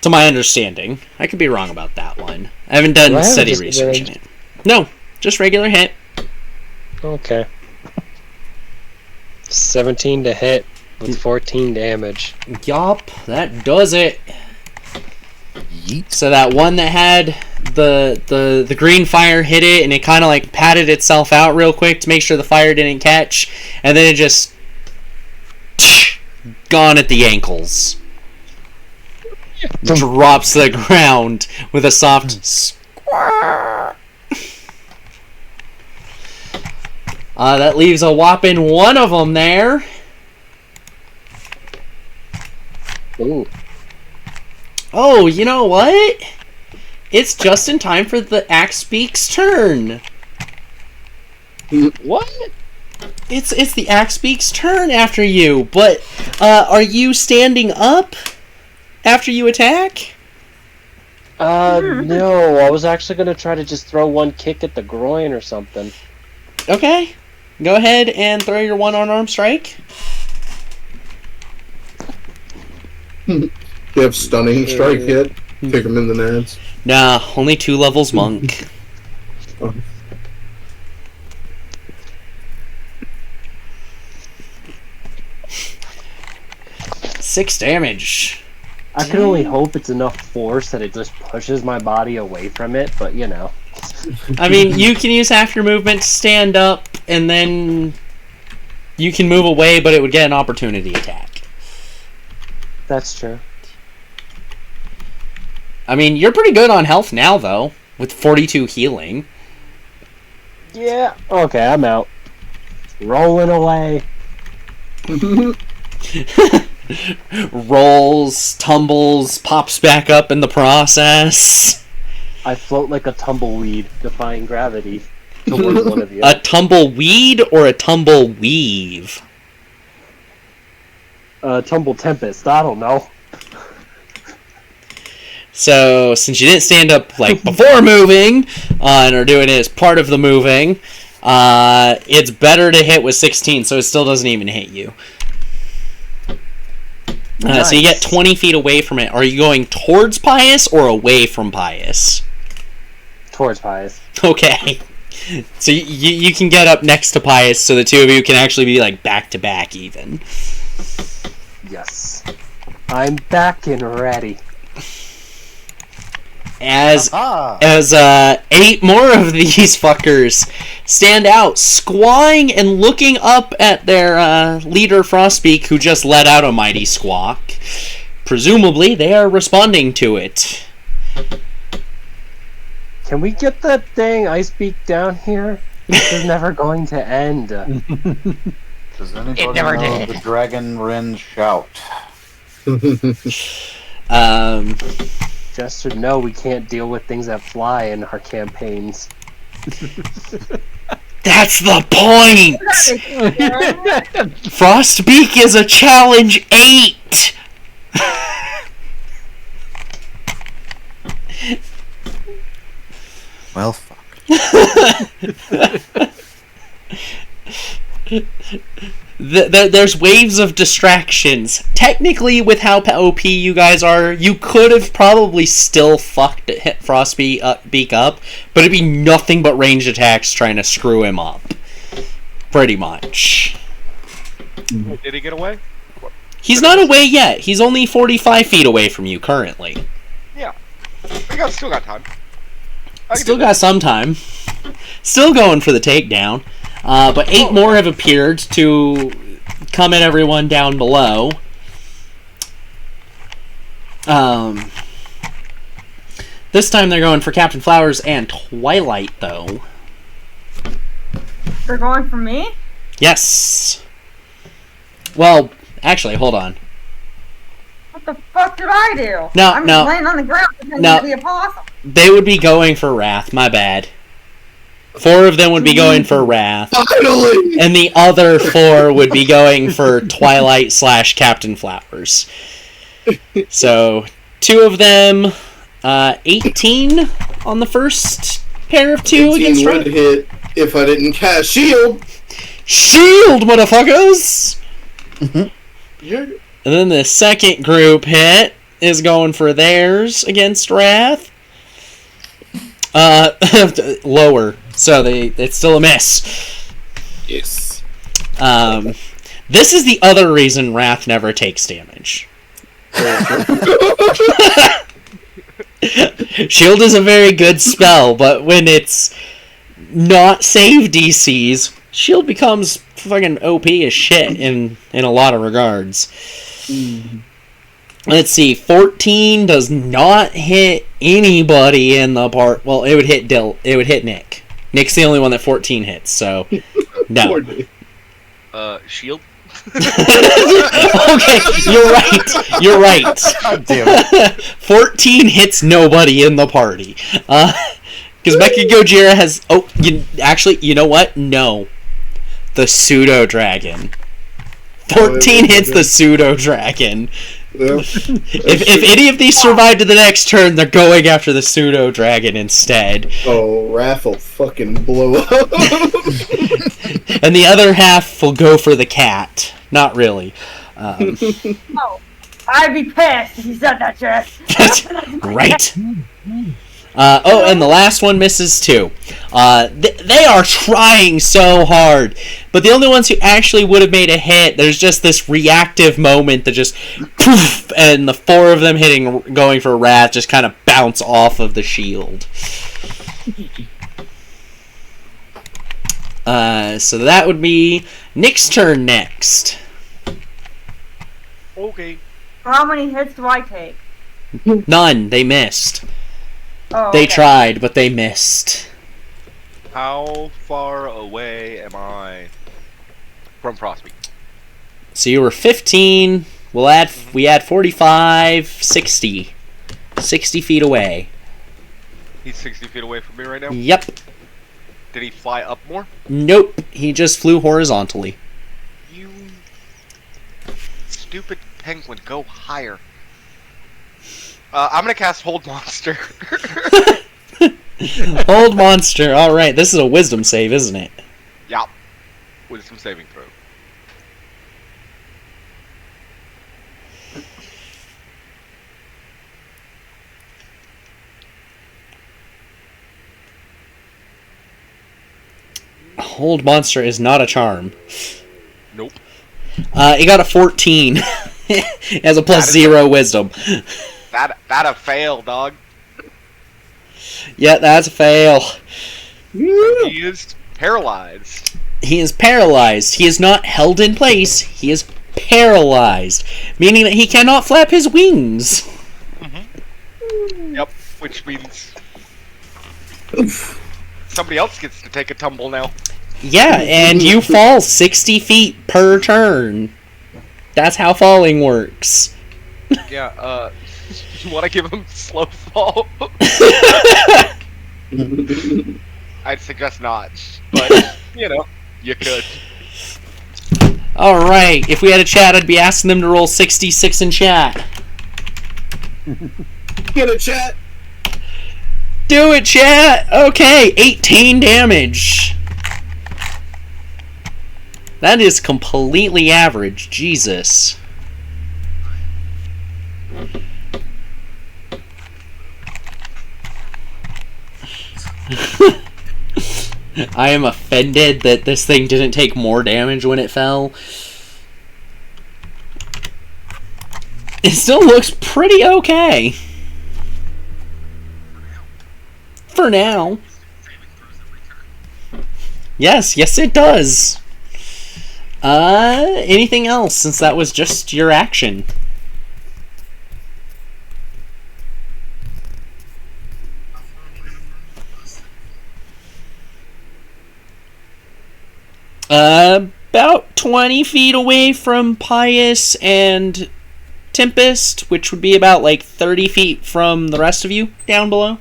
to my understanding. I could be wrong about that one. I haven't done steady research in it. No, just regular hit. Okay. 17 to hit with 14 damage. Yup, that does it. Yeet. So that one that had the green fire hit it, and it kind of like patted itself out real quick to make sure the fire didn't catch, and then it just gone at the ankles. Drops to the ground with a soft squirr. That leaves a whopping 1 of them there. Ooh. Oh, you know what? It's just in time for the Axe Beak's turn. What? It's the Axebeak's turn after you, but are you standing up after you attack? No, I was actually gonna try to just throw one kick at the groin or something. Okay. Go ahead and throw your one unarmed strike. You have stunning strike yet? Kick him in the nads. Nah, only 2 levels monk. Oh. 6 damage. I can only hope it's enough force that it just pushes my body away from it, but you know. I mean, you can use half your movement to stand up, and then you can move away, but it would get an opportunity attack. That's true. I mean, you're pretty good on health now, though, with 42 healing. Yeah. Okay, I'm out. Rolling away. Rolls, tumbles, pops back up in the process. I float like a tumbleweed, defying gravity towards one of you. A tumbleweed or a tumbleweave? Tumble tempest. I don't know. So, since you didn't stand up like before moving, and are doing it as part of the moving, it's better to hit with 16, so it still doesn't even hit you. Nice. So you get 20 feet away from it. Are you going towards Pius or away from Pius? Towards Pius. Okay. So you can get up next to Pius, so the two of you can actually be like back to back even. Yes. I'm back and ready. As 8 more of these fuckers stand out, squawing and looking up at their leader Frostbeak, who just let out a mighty squawk. Presumably, they are responding to it. Can we get that dang Icebeak down here? This is never going to end. Does anybody know the Dragon Wren shout? Just to know we can't deal with things that fly in our campaigns. That's the point! Frostbeak is a challenge 8! Well, fuck. There's waves of distractions. Technically, with how OP you guys are, you could have probably still hit Frostbeak up, but it'd be nothing but ranged attacks trying to screw him up. Pretty much. Did he get away? He's not away yet. He's only 45 feet away from you currently. Yeah. Still got time. Still got some time. Still going for the takedown. But 8 more have appeared to come at everyone down below. This time they're going for Captain Flowers and Twilight, though. They're going for me? Yes. Well, actually, hold on. What the fuck did I do? No, I'm no. just laying on the ground pretending No. to be a possum. They would be going for Wrath, my bad. 4 of them would be going for Wrath. Finally! And the other 4 would be going for Twilight / Captain Flowers. So, 2 of them, 18 on the first pair of 2 against 18 would Wrath. hit if I didn't cast shield. Shield, motherfuckers! Yeah. And then the second group hit is going for theirs against Wrath. Lower. So it's still a miss. Yes. This is the other reason Wrath never takes damage. Shield is a very good spell, but when it's not save DCs, Shield becomes fucking OP as shit in a lot of regards. Let's see, 14 does not hit anybody in the part. Well, it would hit It would hit Nick. Nick's the only one that 14 hits, so no. Poor dude. Shield. Okay, you're right. God damn it. 14 hits nobody in the party. Because Mecha Gojira has... Oh, you know what? No. the pseudo dragon. 14 hits the pseudo dragon. Yeah. If any of these survive to the next turn, they're going after the pseudo dragon instead. Oh, Raph will fucking blow up. And the other half will go for the cat. Not really. Oh, I'd be pissed if you said that shit. Right. And the last one misses too. They are trying so hard, but the only ones who actually would have made a hit, there's just this reactive moment that just poof, and the four of them going for Wrath just kind of bounce off of the shield. So that would be Nick's turn next. Okay. How many hits do I take? None. They missed. Oh, They okay. tried, but they missed. How far away am I from Frostbeak? So you were 15. We add 45, 60. 60 feet away. He's 60 feet away from me right now? Yep. Did he fly up more? Nope. He just flew horizontally. You stupid penguin, go higher. I'm gonna cast Hold Monster. Hold monster. Alright, this is a wisdom save, isn't it? Yup. Wisdom saving throw. Hold monster is not a charm. Nope. It got a 14. It has a plus 0 wisdom. That a fail, dog. Yeah, that's a fail. He is paralyzed. He is paralyzed. He is not held in place. He is paralyzed. Meaning that he cannot flap his wings. Mm-hmm. Yep, which means somebody else gets to take a tumble now. Yeah, and you fall 60 feet per turn. That's how falling works. Yeah, you want to give him slow fall? I'd suggest not, but, you could. Alright, if we had a chat, I'd be asking them to roll 66 in chat. Get a chat. Do it, chat! Okay, 18 damage. That is completely average. Jesus. I am offended that this thing didn't take more damage when it fell. It still looks pretty okay. For now. Yes, it does. Anything else, since that was just your action? About 20 feet away from Pius and Tempest, which would be about, 30 feet from the rest of you down below.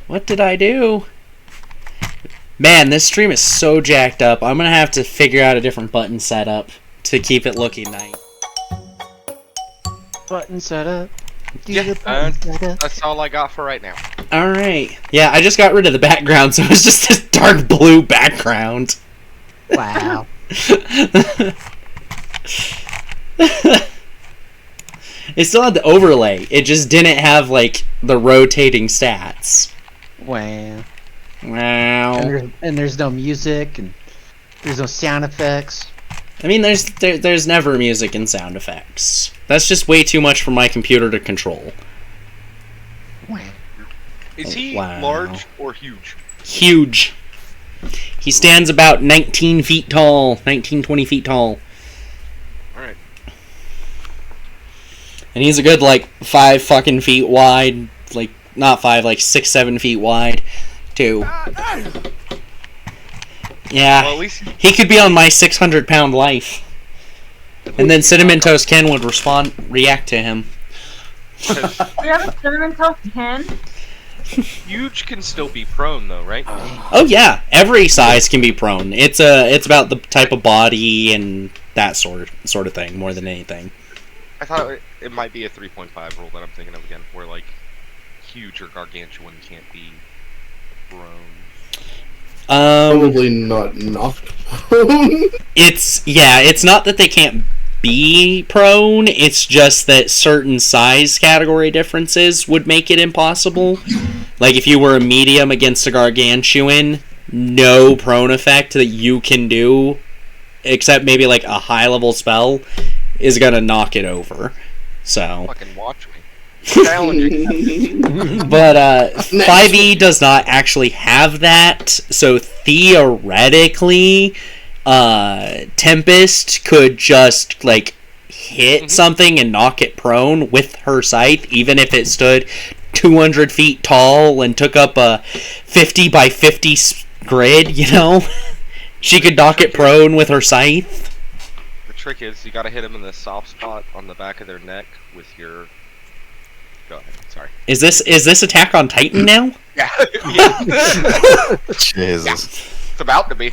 What did I do? Man, this stream is so jacked up. I'm gonna have to figure out a different button setup to keep it looking nice. Button setup. Yeah, that's all I got for right now. Alright. Yeah, I just got rid of the background, so it's just this dark blue background. Wow. It still had the overlay. It just didn't have, the rotating stats. Wow. Wow. And there's no music, and there's no sound effects. I mean, there's never music and sound effects. That's just way too much for my computer to control. Wow. Is he Wow. large or huge? Huge. He stands about 19 feet tall. 19, 20 feet tall. Alright. And he's a good, 5 fucking feet wide, not 5, like 6, 7 feet wide, too. Yeah, Well, at least he could be on my 600-pound life. And then Cinnamon Toast Ken would react to him. Do you have a Cinnamon Toast Ken? huge can still be prone though, right? Oh yeah, every size can be prone. It's about the type of body and that sort of thing more than anything. I thought it might be a 3.5 rule that I'm thinking of again, where like huge or gargantuan can't be prone. Probably not knocked. It's not that they can't be prone, it's just that certain size category differences would make it impossible. Like if you were a medium against a gargantuan, no prone effect that you can do, except maybe like a high level spell, is gonna knock it over. So Fucking watch me. Challenging. But 5e does not actually have that, so theoretically Tempest could just like hit something and knock it prone with her scythe, even if it stood 200 feet tall and took up a 50 by 50 grid, you know? She could knock it prone with her scythe. The trick is you gotta hit them in the soft spot on the back of their neck with your... Go ahead, sorry. Is this Attack on Titan now? Yeah. Yeah. Jesus. It's about to be.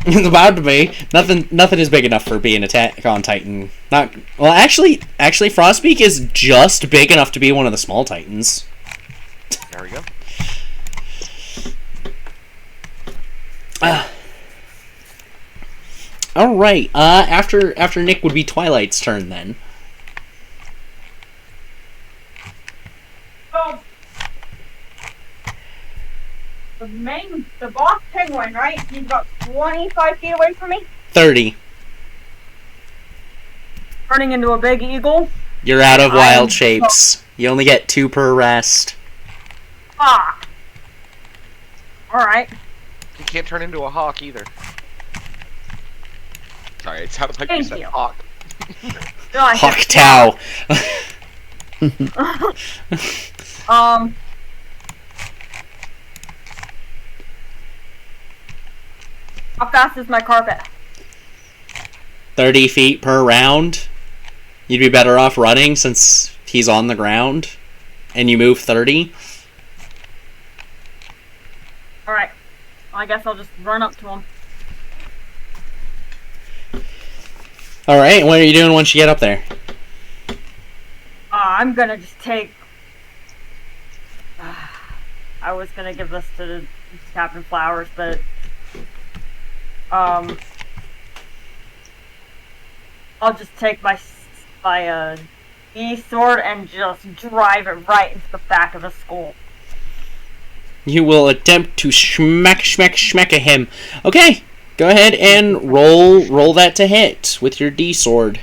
It's about to be. Nothing is big enough for being Attack on Titan. Not well. Actually, Frostbeak is just big enough to be one of the small Titans. There we go. All right. After Nick would be Twilight's turn then. So, the boss penguin, right? He's about 25 feet away from me. 30. Turning into a big eagle. You're out of wild shapes. You only get 2 per rest. Ah. Alright. You can't turn into a hawk either. Sorry, it sounded like you Thank said you. hawk. No, I Hawk said Tao. How fast is my carpet? 30 feet per round. You'd be better off running since he's on the ground. And you move 30. Alright. I guess I'll just run up to him. Alright, what are you doing once you get up there? I'm gonna just take... I was gonna give this to Captain Flowers, but... I'll just take my E-sword and just drive it right into the back of his skull. You will attempt to schmack at him. Okay, go ahead and roll that to hit with your D-sword.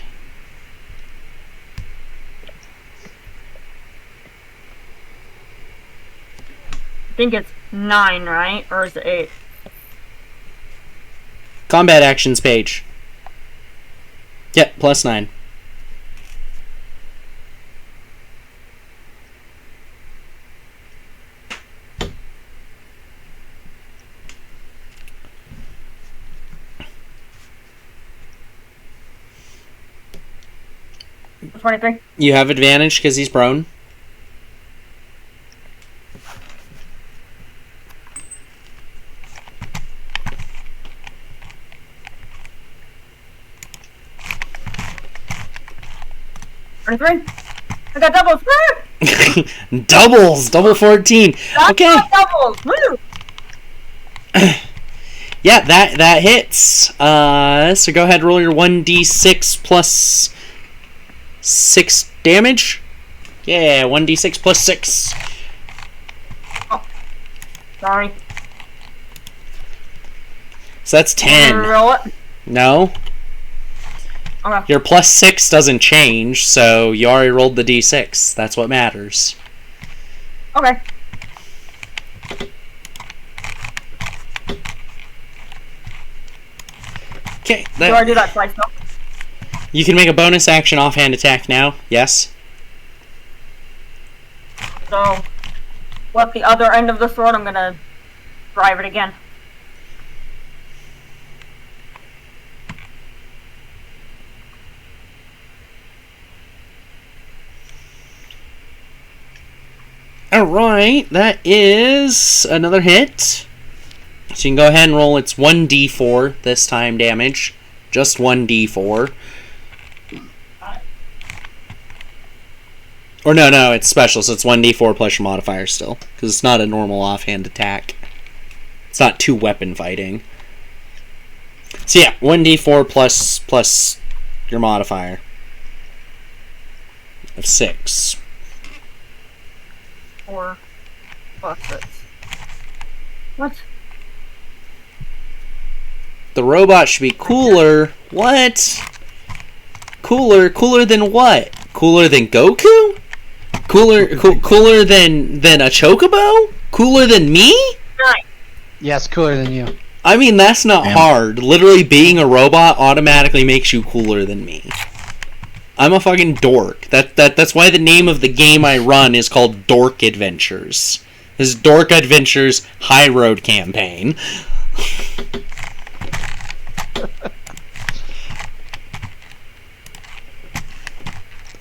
I think it's 9, right? Or is it 8? Combat actions page. Yep, +9. It's 23. You have advantage because he's prone. I got doubles. Woo! Double 14. That's Okay. not doubles. Woo! Yeah, that hits. So go ahead, roll your 1d6 plus 6 damage. Yeah, 1d6 plus 6. Sorry. So that's 10. Roll it. No? Okay. Your plus 6 doesn't change, so you already rolled the d6. That's what matters. Okay. Okay. Do I do that twice now? You can make a bonus action offhand attack now. Yes? So, with the other end of the sword, I'm gonna drive it again. Alright, that is another hit. So you can go ahead and roll. It's 1d4 this time damage. Just 1d4. Or no, it's special, so it's 1d4 plus your modifier still. Because it's not a normal offhand attack. It's not 2 weapon fighting. So yeah, 1d4 plus your modifier. Of 6. 4 plus 6. What? The robot should be cooler. What? Cooler than what? Cooler than Goku? Cooler than a Chocobo? Cooler than me? Yes, cooler than you. I mean, that's not hard. Literally, being a robot automatically makes you cooler than me. I'm a fucking dork. That's why the name of the game I run is called Dork Adventures. This is Dork Adventures Highroad campaign.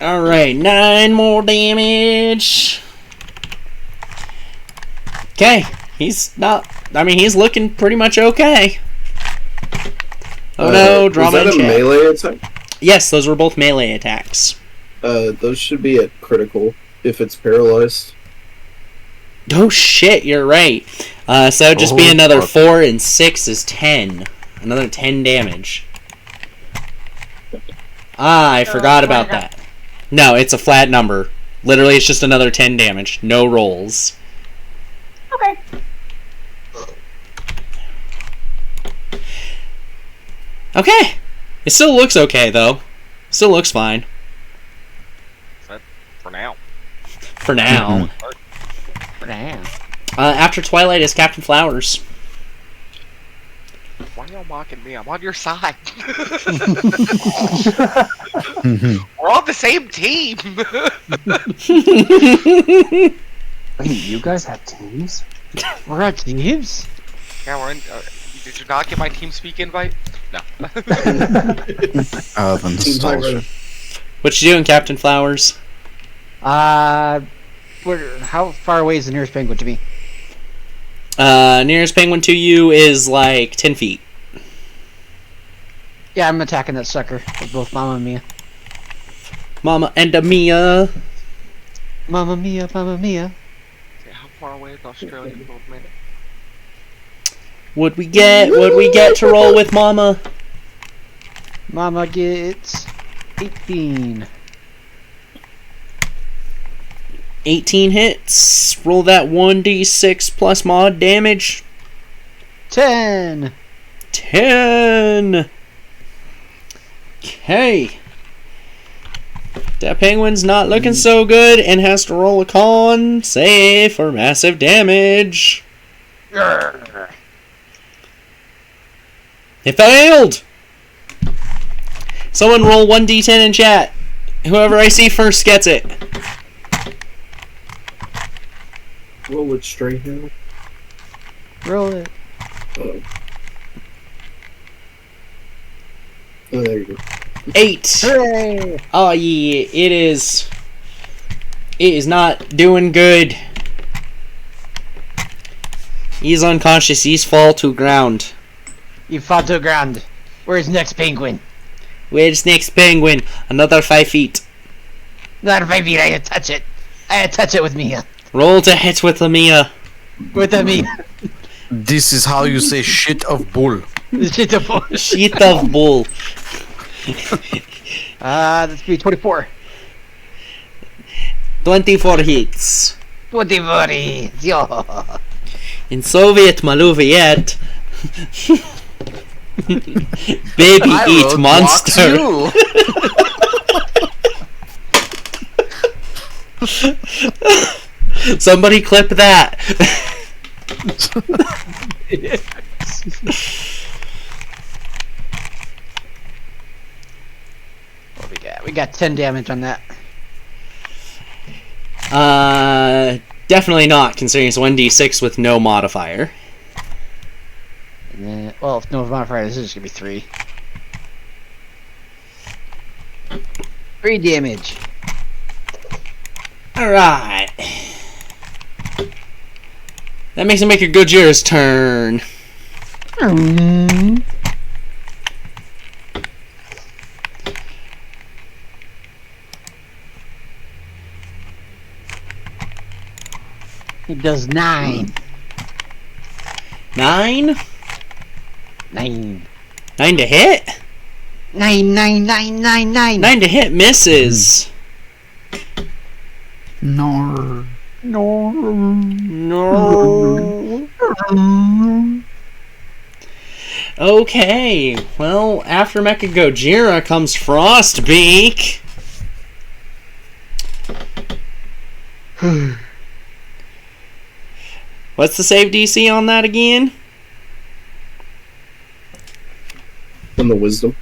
Alright, 9 more damage. Okay, he's not... I mean, he's looking pretty much okay. Oh no, drama Was that a check. melee attack? Yes, those were both melee attacks. Those should be at critical if it's paralyzed. Oh shit, you're right. So it'd just be another 4 and 6 is 10. Another 10 damage. Ah, I forgot about that. No, it's a flat number. Literally, it's just another 10 damage. No rolls. Okay. Okay. It still looks okay, though. Still looks fine. For now. For now. For now. After Twilight is Captain Flowers. Why are y'all mocking me? I'm on your side. We're on the same team. Wait, you guys have teams? We're on teams? Yeah, we're in. Did you not get my TeamSpeak invite? No. What you doing, Captain Flowers? How far away is the nearest penguin to me? Nearest penguin to you is like 10 feet. Yeah, I'm attacking that sucker with both Mama and Mia. Mama and Mia. Mama Mia, Mama Mia. Yeah, how far away is Australia from me? What'd we get to roll with Mama? Mama gets 18. 18 hits. Roll that 1d6 plus mod damage. 10. 10. Okay. That penguin's not looking so good and has to roll a con save for massive damage. It failed! Someone roll 1d10 in chat. Whoever I see first gets it. What would straight have? Roll it. Oh, there you go. 8. Hooray! Oh yeah, it is not doing good. He's unconscious. He's fall to ground. You fall to the ground. Where's next penguin? Where's next penguin? Another 5 feet. Not 5 feet. I had to touch it. I had to touch it with Mia. Roll to hit with Lamia. With the Mia. This is how you say shit of bull. Shit of bull. Shit of bull. That's be 24. 24 hits. 24 hits. Yo. In Soviet Maluviette. Baby eat monster. Somebody clip that. What we got? We got 10 damage on that. Definitely not, considering it's 1d6 with no modifier. And then, well, if no modifier, this is just gonna be 3. 3 damage. Alright. That makes it make your Gojira's turn. It does 9. 9? 9. 9 to hit? 9, 9, 9, 9, 9. 9 to hit misses. Nor. No. Okay. Well, after Mecha Gojira comes Frostbeak. What's the save DC on that again? On the wisdom.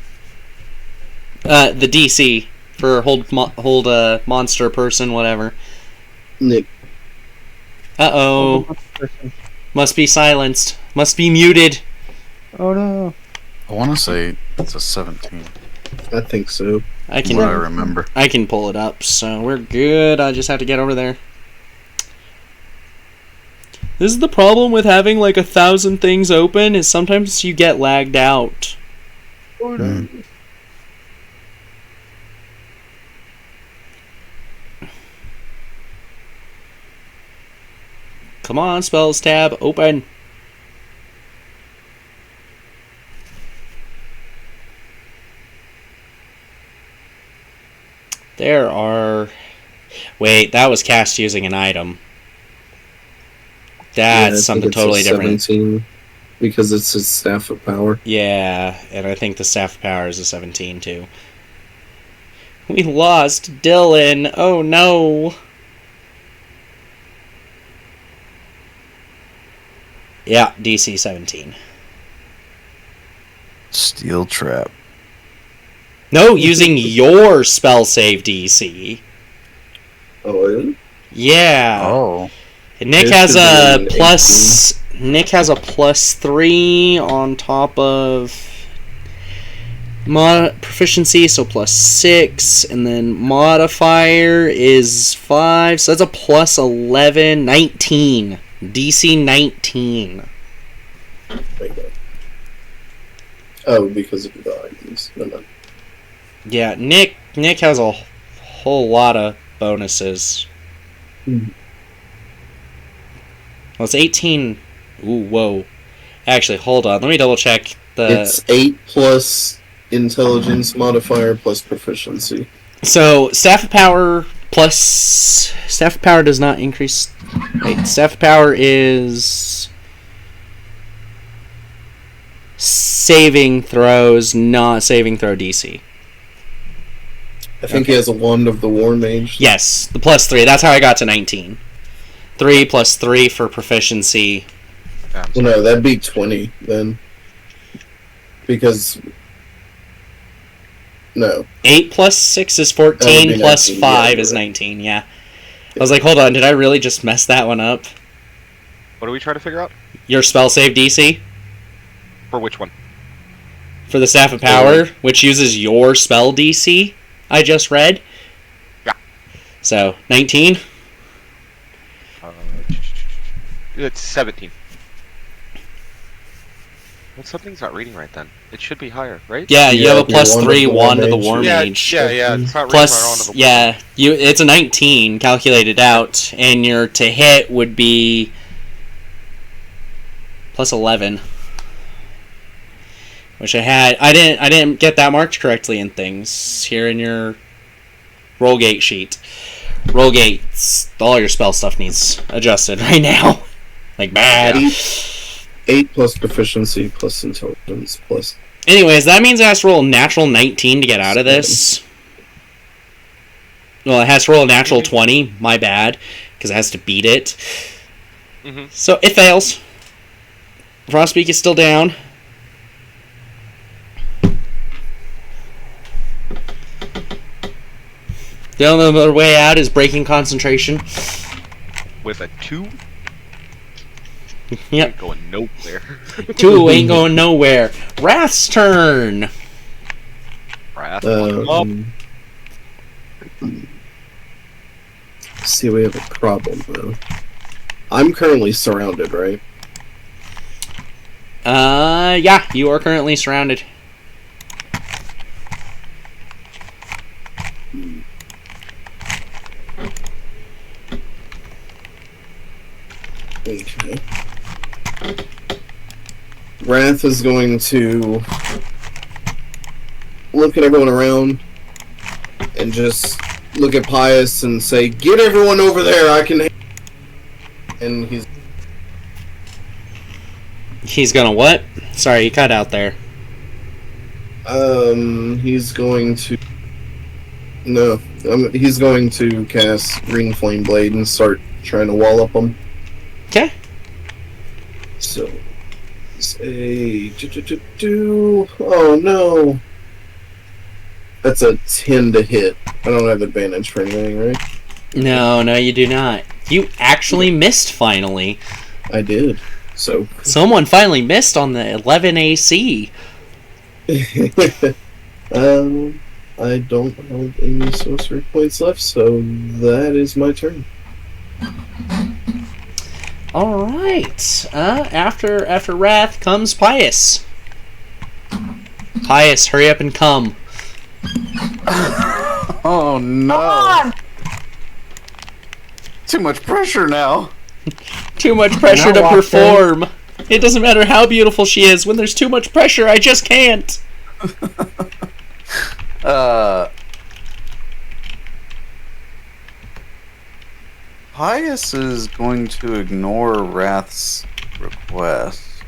The DC for hold monster person, whatever. Nick. Uh-oh. Must be silenced. Must be muted. Oh no. I want to say it's a 17. I think so. I can What I remember. I can pull it up, so we're good. I just have to get over there. This is the problem with having like 1,000 things open, is sometimes you get lagged out. Come on, spells tab, open. There are... Wait, that was cast using an item. Yeah, I That's think something it's a totally different. 17 because it's his staff of power. Yeah, and I think the staff of power is a 17 too. We lost Dylan. Oh no. Yeah, DC 17. Steel trap. No, using your spell save DC. Oh, really? Yeah. Oh. And Nick This has is a an plus. Nick has a +3 on top of proficiency, so +6, and then modifier is 5, so that's a +11, 19. DC 19. Oh, because of the items. No. Yeah, Nick has a whole lot of bonuses. Hmm. Well, it's 18. Ooh, whoa. Actually, hold on. Let me double check the... It's 8 plus intelligence modifier plus proficiency. So, Staff of Power plus... Staff of Power does not increase... Wait, Staff of Power is... saving throws, not saving throw DC. I think he has a wand of the War Mage. Yes, the +3. That's how I got to 19. 3 plus 3 for proficiency. Well, no, that'd be 20 then. Because... No. 8 plus 6 is That would 14, be plus 19, 5 yeah, is right. 19, yeah. I was like, hold on, did I really just mess that one up? What are we trying to figure out? Your spell save DC For which one? for the Staff of Power, which uses your spell DC, I just read. Yeah. So, 19? It's 17. Well, something's not reading right then. It should be higher, right? Yeah, you have a Yeah, +3 wand of the Mage. War Yeah, Mage. yeah. It's not reading right Plus, on the yeah, it's a 19 calculated out, and your to hit would be +11, which I didn't get that marked correctly in things here in your Rollgate sheet. Rollgates, all your spell stuff needs adjusted right now, like bad. 8 plus proficiency plus intelligence plus... Anyways, that means it has to roll a natural 19 to get out of this. Well, it has to roll a natural 20. My bad, because it has to beat it. Mhm. So it fails. Frostbeak is still down. The only other way out is breaking concentration. with a 2. Yep. Ain't going nowhere. 2 ain't going nowhere. Wrath's turn. Wrath. See, we have a problem though. I'm currently surrounded, right? Yeah, you are currently surrounded. Okay. Wrath is going to look at everyone around and just look at Pius and say, "Get everyone over there, I can..." And He's gonna what? Sorry, you cut out there. he's going to... No, he's going to cast Green Flame Blade and start trying to wall up them. Okay. So, it's a... Oh, no. That's a 10 to hit. I don't have advantage for anything, right? No, you do not. You actually missed finally. I did. So... Someone finally missed on the 11 AC. I don't have any sorcery points left, so that is my turn. Alright. After Wrath comes Pius. Pius, hurry up and come. Oh no! Come on! Too much pressure now. Too much pressure Can I to walk perform. It doesn't matter how beautiful she is. When there's too much pressure, I just can't. Pius is going to ignore Wrath's request.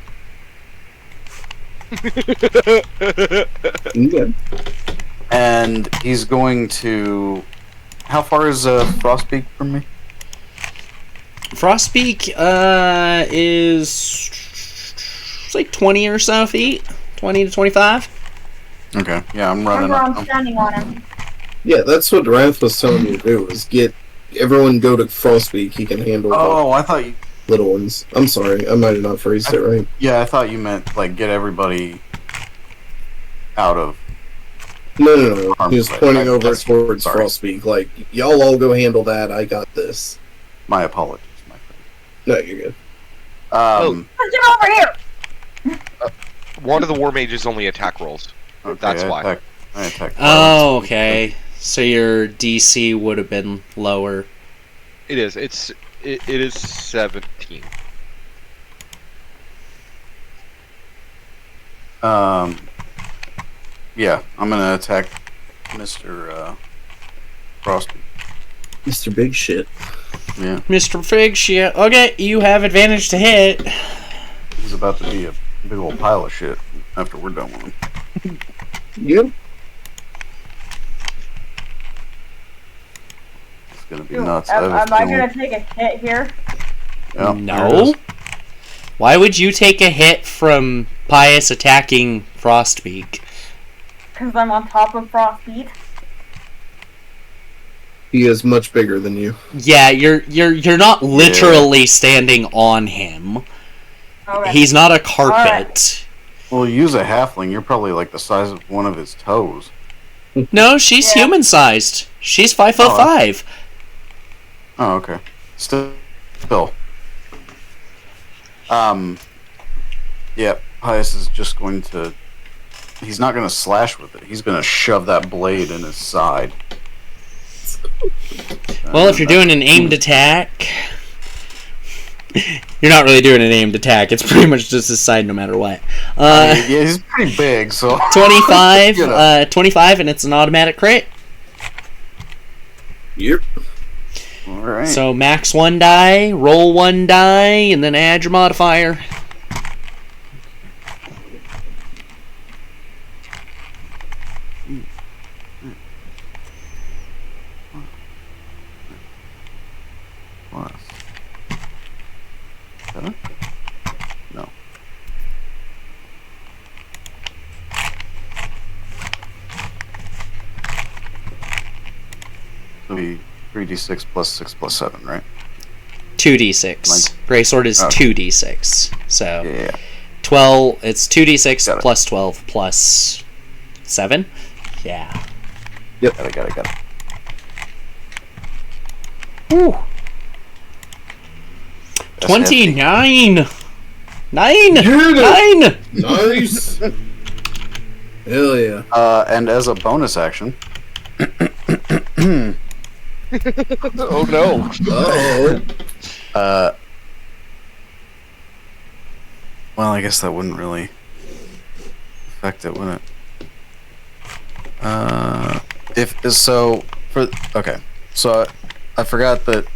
Okay. And he's going to... How far is Frostpeak from me? Frostpeak is it's like 20 or so feet. 20 to 25. Okay, yeah, I'm running Remember, up. I'm standing on him. Yeah, that's what Wrath was telling me to do, is get everyone go to Frostpeak. He can handle Oh, I thought you... the little ones. I'm sorry, I might have not phrased it right. Yeah, I thought you meant, like, get everybody out of... No. He was Arms pointing way. over That's- towards sorry. Frostpeak, like, y'all all go handle that, I got this. My apologies, my friend. No, you're good. Get over here! One of the war mages only attack rolls. Okay, That's I why. attacked Oh, okay. So your DC would have been lower. It is. It is 17. Yeah, I'm gonna attack Mr. Frosty. Mr. Big Shit. Yeah, Mr. Fig shit. Okay, you have advantage to hit. he's about to be a big old pile of shit after we're done with him. Yep. It's gonna be nuts. Am have a I feeling- gonna take a hit here? Yeah, No. there it is. Why would you take a hit from Pius attacking Frostpeak? Because I'm on top of Frostbeat. He is much bigger than you. Yeah, you're not literally standing on him. Okay. He's not a carpet. Well, use a halfling. You're probably like the size of one of his toes. No, she's Yeah. human sized. She's 5'5". Oh, okay. Still. Yeah, Pius is just going to... He's not going to slash with it. He's going to shove that blade in his side. Well, if you're doing an aimed attack... You're not really doing an aimed attack. It's pretty much just his side no matter what. Yeah, he's pretty big, so... 25, You know. 25, and it's an automatic crit. Yep. Alright. So max 1 die, roll 1 die, and then add your modifier. Plus. 7? No. It'll be 3d6 plus 6 plus 7, right? 2d6. Greatsword is 2d6. So Yeah. 12. It's 2d6 Got it. plus 12 plus 7. Yeah. Got it. Woo. That's 29. 9. Yeah. 9. Nice. Hell yeah. And as a bonus action, Oh no. Oh. well, I guess that wouldn't really affect it, would it? So I forgot that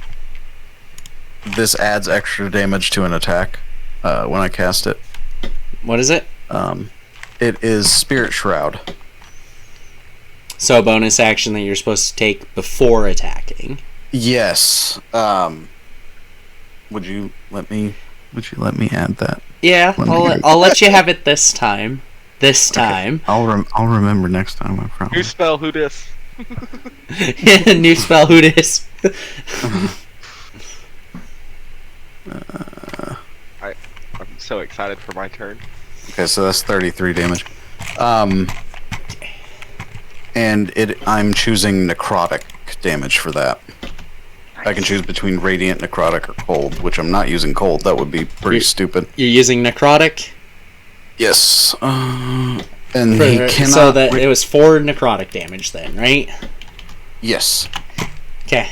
this adds extra damage to an attack when I cast it. What is it? It is Spirit Shroud. So a bonus action that you're supposed to take before attacking. Yes. Would you let me add that? Yeah, I'll let you have it this time. This Okay. time. I'll remember next time, I New promise. spell, who dis? New spell, who dis? I'm so excited for my turn. Okay, so that's 33 damage. And I'm choosing necrotic damage for that. I can choose between radiant, necrotic, or cold, which I'm not using cold. That would be pretty stupid. You're using necrotic? Yes. And he cannot. So that it was 4 necrotic damage then, right? Yes. Okay.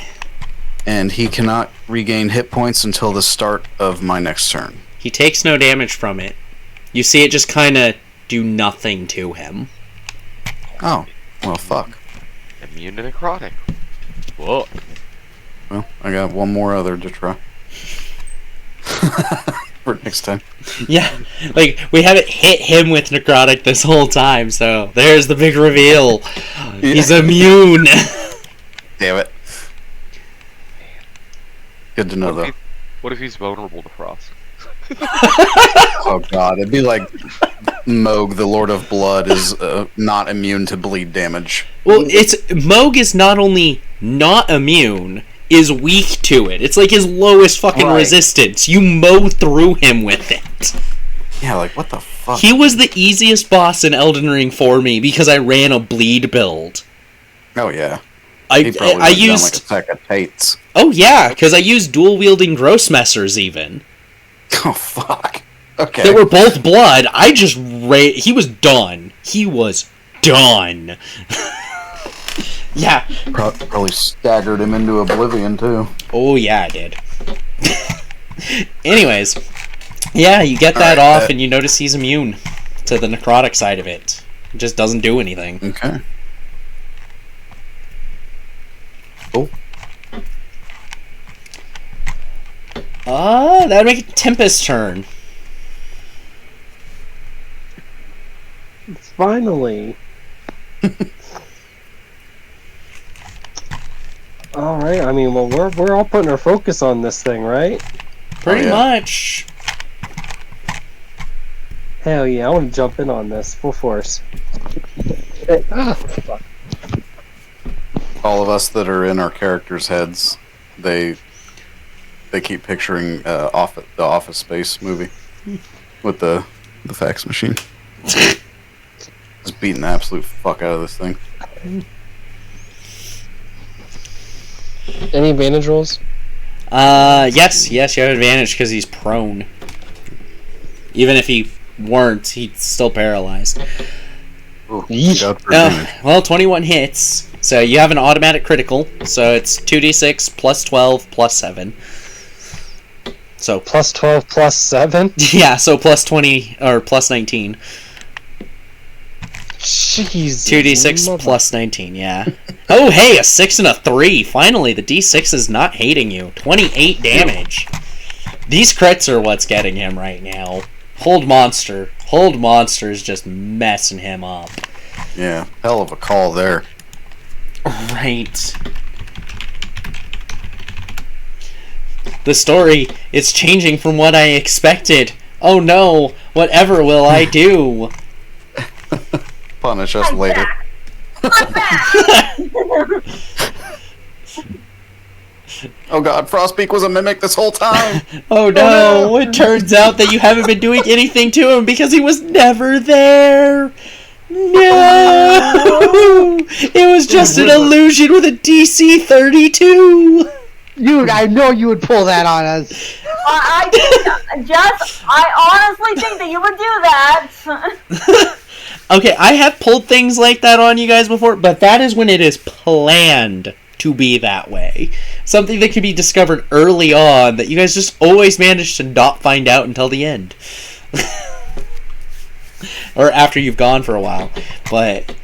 And he cannot regain hit points until the start of my next turn. He takes no damage from it. You see it just kind of do nothing to him. Oh. Well, fuck. Immune to necrotic. Whoa. Well, I got one more other to try. For next time. Yeah, like, we haven't hit him with necrotic this whole time, so there's the big reveal. He's immune. Damn it. Good to know, though. What if he's vulnerable to frost? Oh god, it'd be like Moog, the Lord of Blood, is not immune to bleed damage. Well, Moog is not only not immune, is weak to it. It's like his lowest fucking Right. resistance. You mow through him with it. Yeah, like, what the fuck? He was the easiest boss in Elden Ring for me because I ran a bleed build. Oh, yeah. I He probably I went down used like a sack of Tates. Oh yeah, because I used dual wielding grossmessers even. Oh, fuck. Okay. They were both blood. I just he was done. He was done. Yeah. Probably staggered him into oblivion, too. Oh yeah, I did. Anyways, yeah, you get that Alright, off and you notice he's immune to the necrotic side of it. It just doesn't do anything. Okay. Cool. That would make it Tempest's turn. Finally. All right. I mean, well, we're all putting our focus on this thing, right? Pretty yeah. much. Hell yeah! I want to jump in on this full force. Fuck. All of us that are in our characters' heads, they keep picturing the Office Space movie with the fax machine. Just beating the absolute fuck out of this thing. Any advantage rolls? Yes, you have advantage because he's prone. Even if he weren't, he's still paralyzed. Ooh, get out for advantage. Well, 21 hits, so you have an automatic critical, so it's 2d6 plus 12 plus 7. So, Plus 12 plus 7? yeah, so plus 20, or plus 19. Jeez. 2d6 plus 19, yeah. Oh, hey, a 6 and a 3. Finally, the d6 is not hating you. 28 damage. These crits are what's getting him right now. Hold Monster is just messing him up. Yeah, hell of a call there. Right. The story, it's changing from what I expected. Oh no, whatever will I do? Punish us later. Oh god, Frostbeak was a mimic this whole time! Oh no, it turns out that you haven't been doing anything to him because he was never there! No! It was just an illusion with a DC 32! Dude, I know you would pull that on us. I honestly think that you would do that. Okay, I have pulled things like that on you guys before, but that is when it is planned to be that way. Something that can be discovered early on that you guys just always manage to not find out until the end. Or after you've gone for a while. But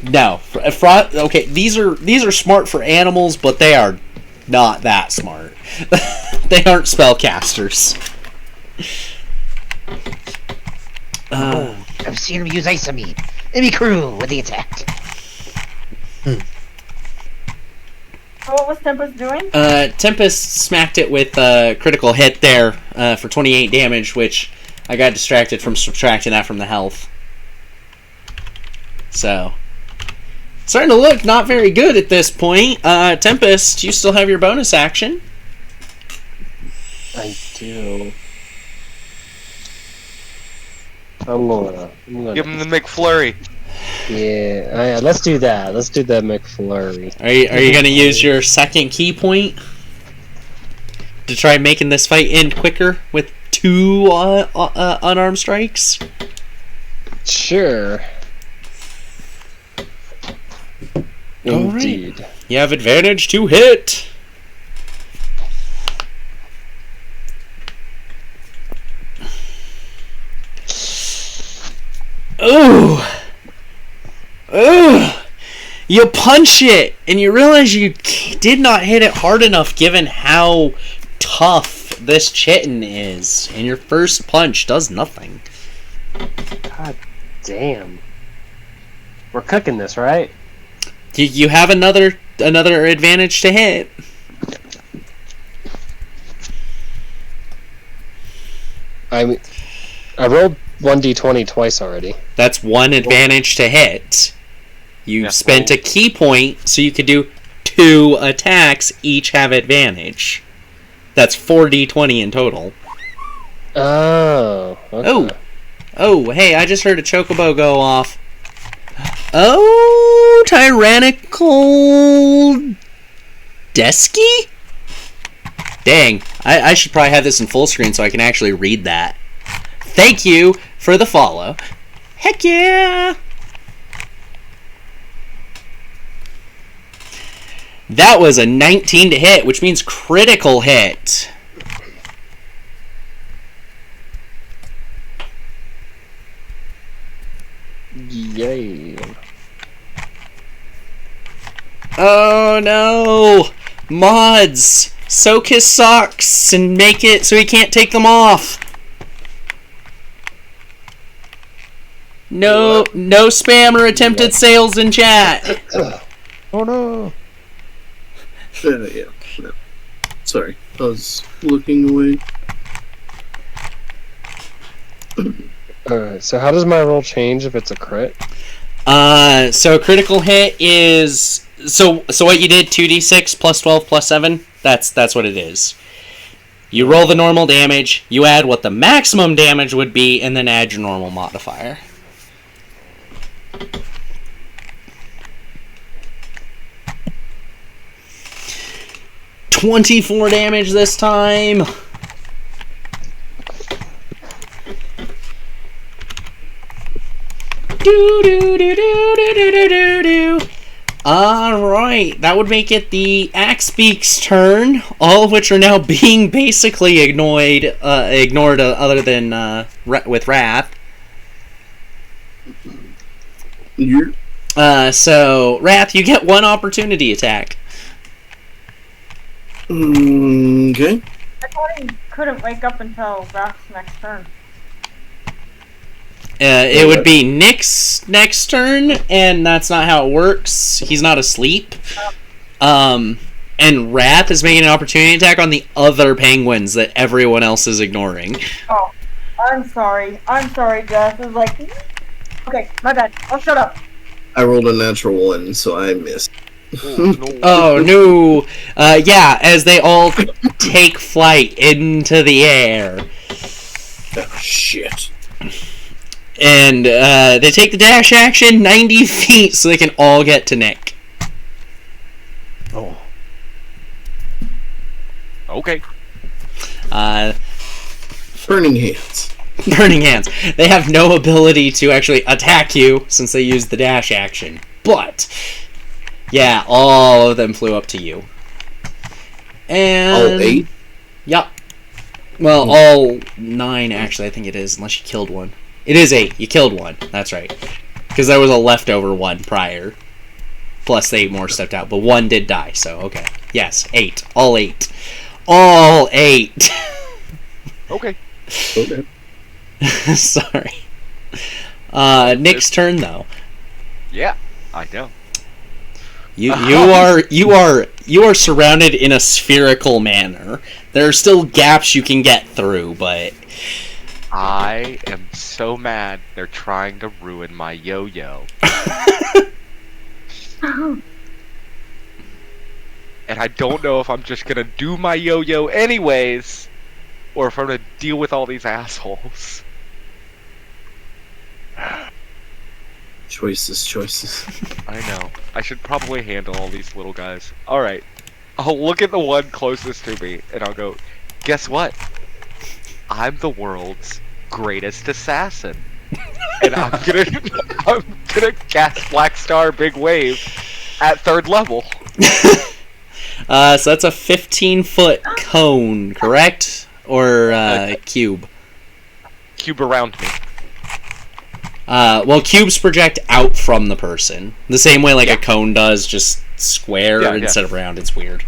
no, okay, these are smart for animals, but they are not that smart. They aren't spellcasters. I've seen him use Isamine. Let me crew with the attack. What was Tempest doing? Tempest smacked it with a critical hit there for 28 damage, which I got distracted from subtracting that from the health. So, starting to look not very good at this point. Tempest, you still have your bonus action. I do. I'm gonna Give him the McFlurry. Yeah, let's do that. Let's do that McFlurry. Are you going to use your second key point to try making this fight end quicker with 2 unarmed strikes? Sure. Indeed. Right. You have advantage to hit. Ooh. Ugh! You punch it, and you realize you did not hit it hard enough given how tough this chitin is, and your first punch does nothing. God damn. We're cooking this, right? You have another advantage to hit. I rolled 1d20 twice already. That's one advantage to hit. You spent a key point, so you could do 2 attacks, each have advantage. That's 4d20 in total. Oh. Okay. Oh, hey, I just heard a chocobo go off. Oh, tyrannical Desky? Dang, I should probably have this in full screen so I can actually read that. Thank you for the follow. Heck yeah! That was a 19 to hit, which means critical hit. Yay. Oh no! Mods! Soak his socks and make it so he can't take them off. No spam or attempted sales in chat. Oh no. Yeah. No. Sorry, I was looking away. Alright, so how does my roll change if it's a crit? So critical hit is so what you did 2d6 plus 12 plus 7. That's what it is. You roll the normal damage, you add what the maximum damage would be, and then add your normal modifier. $24 damage this time. Alright, that would make it the Axebeak's turn, all of which are now being basically ignored other than with Wrath. So, Wrath, you get 1 opportunity attack. Okay. I thought he couldn't wake up until Wrath's next turn. It would be Nick's next turn, and that's not how it works. He's not asleep. And Wrath is making an opportunity attack on the other penguins that everyone else is ignoring. Oh, I'm sorry, Jeff. It was like, okay, my bad. I'll shut up. I rolled a natural 1, so I missed. Oh, no. Oh no! Yeah, as they all take flight into the air. Oh, shit. And they take the dash action 90 feet so they can all get to Nick. Oh. Okay. Burning hands. Burning hands. They have no ability to actually attack you since they used the dash action. But, yeah, all of them flew up to you. And... All 8? Yep. Well, all 9, actually, I think it is, unless you killed one. It is 8. You killed one. That's right. Because there was a leftover one prior. Plus 8 more stepped out. But 1 did die, so okay. Yes, 8. All 8. All 8. Okay. Okay. Sorry. Nick's turn, though. Yeah, I know. You are surrounded in a spherical manner. There are still gaps you can get through, but I am so mad they're trying to ruin my yo-yo. And I don't know if I'm just gonna do my yo-yo anyways, or if I'm gonna deal with all these assholes. Choices. I know. I should probably handle all these little guys. Alright. I'll look at the one closest to me, and I'll go, guess what? I'm the world's greatest assassin. And I'm gonna cast Black Star Big Wave at 3rd level. so that's a 15-foot cone, correct? Or cube? Cube around me. Well, cubes project out from the person. The same way like a cone does, just square instead of round. It's weird.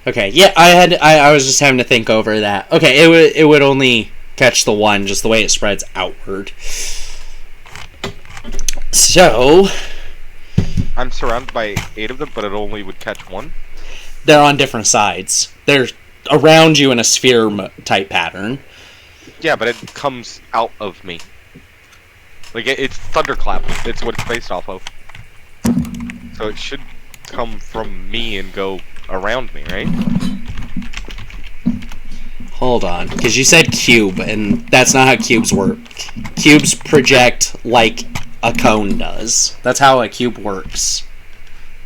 Okay, yeah, I was just having to think over that. Okay, it would only catch the one, just the way it spreads outward. So I'm surrounded by 8 of them, but it only would catch 1? They're on different sides. They're around you in a sphere type pattern. Yeah, but it comes out of me. Like, it's Thunderclap. It's what it's based off of. So it should come from me and go around me, right? Hold on, because you said cube, and that's not how cubes work. Cubes project like a cone does. That's how a cube works.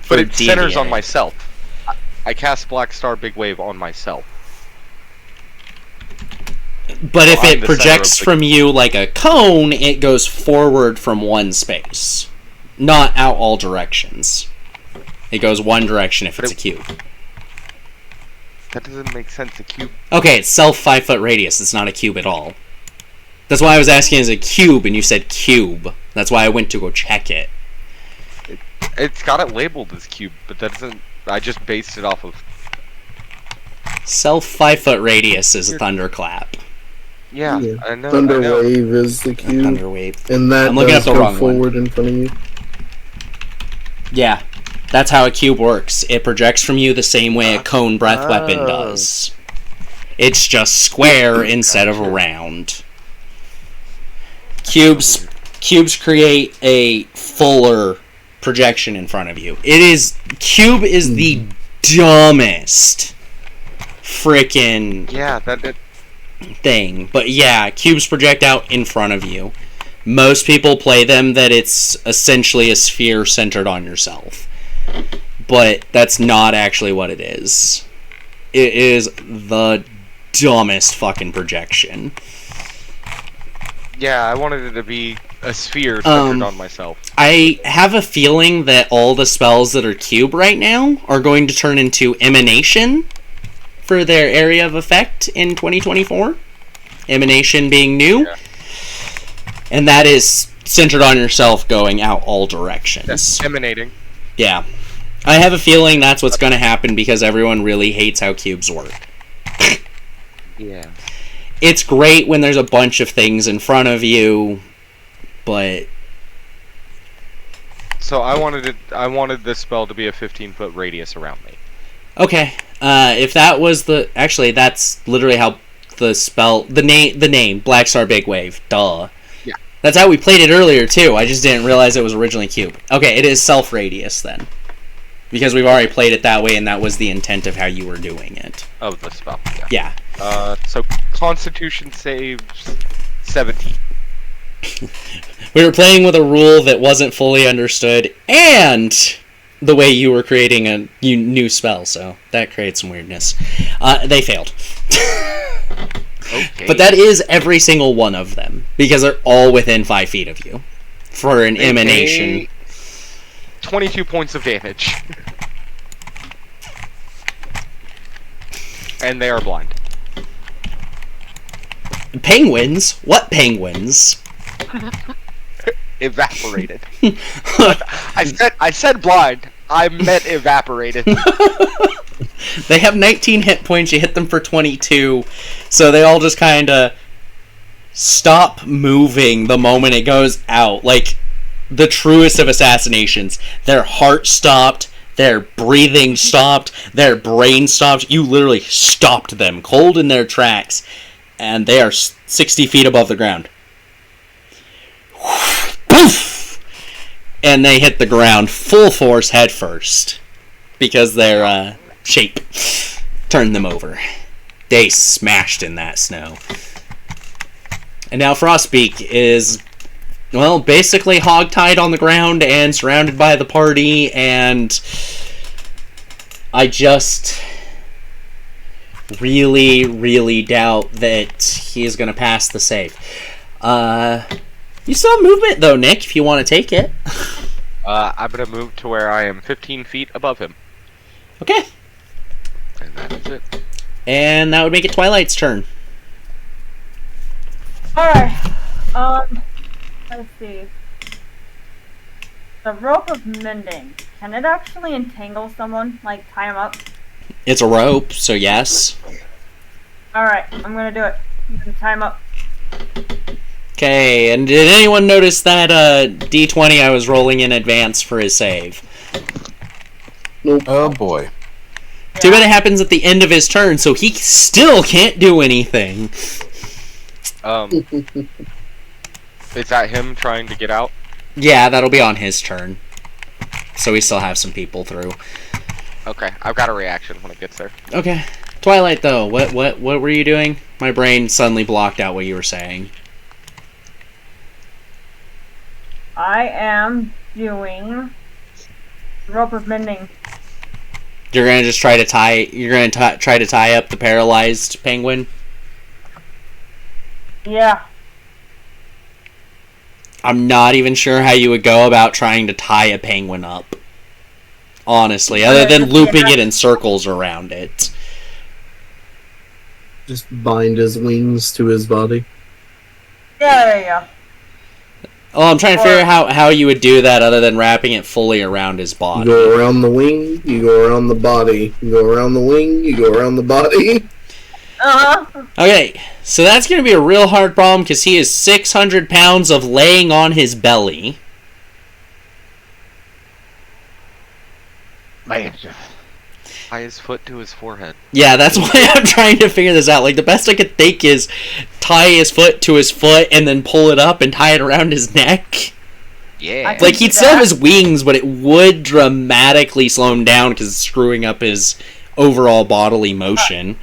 But it centers on myself. I cast Black Star Big Wave on myself. But if it projects from you like a cone, it goes forward from one space. Not out all directions. It goes one direction if it's a cube. That doesn't make sense, a cube. Okay, it's self 5-foot radius. It's not a cube at all. That's why I was asking is a cube, and you said cube. That's why I went to go check it. It's got it labeled as cube, but that doesn't... I just based it off of... Self 5-foot radius is a thunderclap. Yeah, I know. Thunder Wave is the cube. Thunder Wave. And that I'm looking does up the go wrong forward one. in front of you. Yeah, that's how a cube works. It projects from you the same way a cone breath weapon does. It's just square instead of round. Cubes create a fuller projection in front of you. Cube is the dumbest frickin' thing. But yeah, cubes project out in front of you. Most people play them that it's essentially a sphere centered on yourself. But that's not actually what it is. It is the dumbest fucking projection. Yeah, I wanted it to be a sphere centered on myself. I have a feeling that all the spells that are cube right now are going to turn into emanation for their area of effect in 2024. Emanation being new. Yeah. And that is centered on yourself going out all directions. That's emanating. Yeah. I have a feeling that's what's going to happen because everyone really hates how cubes work. Yeah. It's great when there's a bunch of things in front of you, but... So I wanted this spell to be a 15-foot radius around me. Okay. If that was the... Actually, that's literally how the spell... The name, Black Star Big Wave. Duh. Yeah. That's how we played it earlier, too. I just didn't realize it was originally cube. Okay, it is self-radius, then. Because we've already played it that way, and that was the intent of how you were doing it. Oh, the spell. Yeah. So Constitution saves 17. We were playing with a rule that wasn't fully understood, and the way you were creating a new spell, so that creates some weirdness. They failed. Okay. But that is every single one of them, because they're all within 5 feet of you. For an emanation. 22 points of damage. And they are blind. Penguins? What penguins? Evaporated. I said blind. I meant evaporated. They have 19 hit points, you hit them for 22, so they all just kind of stop moving the moment it goes out. Like, the truest of assassinations. Their heart stopped, their breathing stopped, their brain stopped. You literally stopped them cold in their tracks, and they are 60 feet above the ground. Poof! And they hit the ground full force head first, because their shape turned them over. They smashed in that snow. And now Frostbeak is, well, basically hogtied on the ground and surrounded by the party, and I just really, really doubt that he is going to pass the save. You still have movement, though, Nick, if you want to take it. I'm going to move to where I am 15 feet above him. Okay. And that is it. And that would make it Twilight's turn. Alright. Let's see. The rope of mending. Can it actually entangle someone? Like, tie him up? It's a rope, so yes. Alright, I'm gonna do it. I'm gonna tie him up. Okay, and did anyone notice that D20 I was rolling in advance for his save? Nope. Oh boy. Too bad it happens at the end of his turn, so he still can't do anything. Is that him trying to get out? Yeah, that'll be on his turn. So we still have some people through. Okay, I've got a reaction when it gets there. Okay. Twilight, though, what were you doing? My brain suddenly blocked out what you were saying. I am doing rope of mending. You're gonna just try to tie. You're gonna try to tie up the paralyzed penguin. Yeah. I'm not even sure how you would go about trying to tie a penguin up. Honestly, other than looping it in circles around it. Just bind his wings to his body. Yeah, there you go. Oh, I'm trying to figure out how you would do that other than wrapping it fully around his You body. go around the wing, you go around the body. You go around the wing, you go around the body. Uh-huh. Okay, so that's going to be a real hard problem because he is 600 pounds of laying on his belly. Man, tie his foot to his forehead. Yeah, that's why I'm trying to figure this out. Like, the best I could think is tie his foot to his foot and then pull it up and tie it around his neck. Yeah. Like, he'd still have his wings, but it would dramatically slow him down because it's screwing up his overall bodily motion.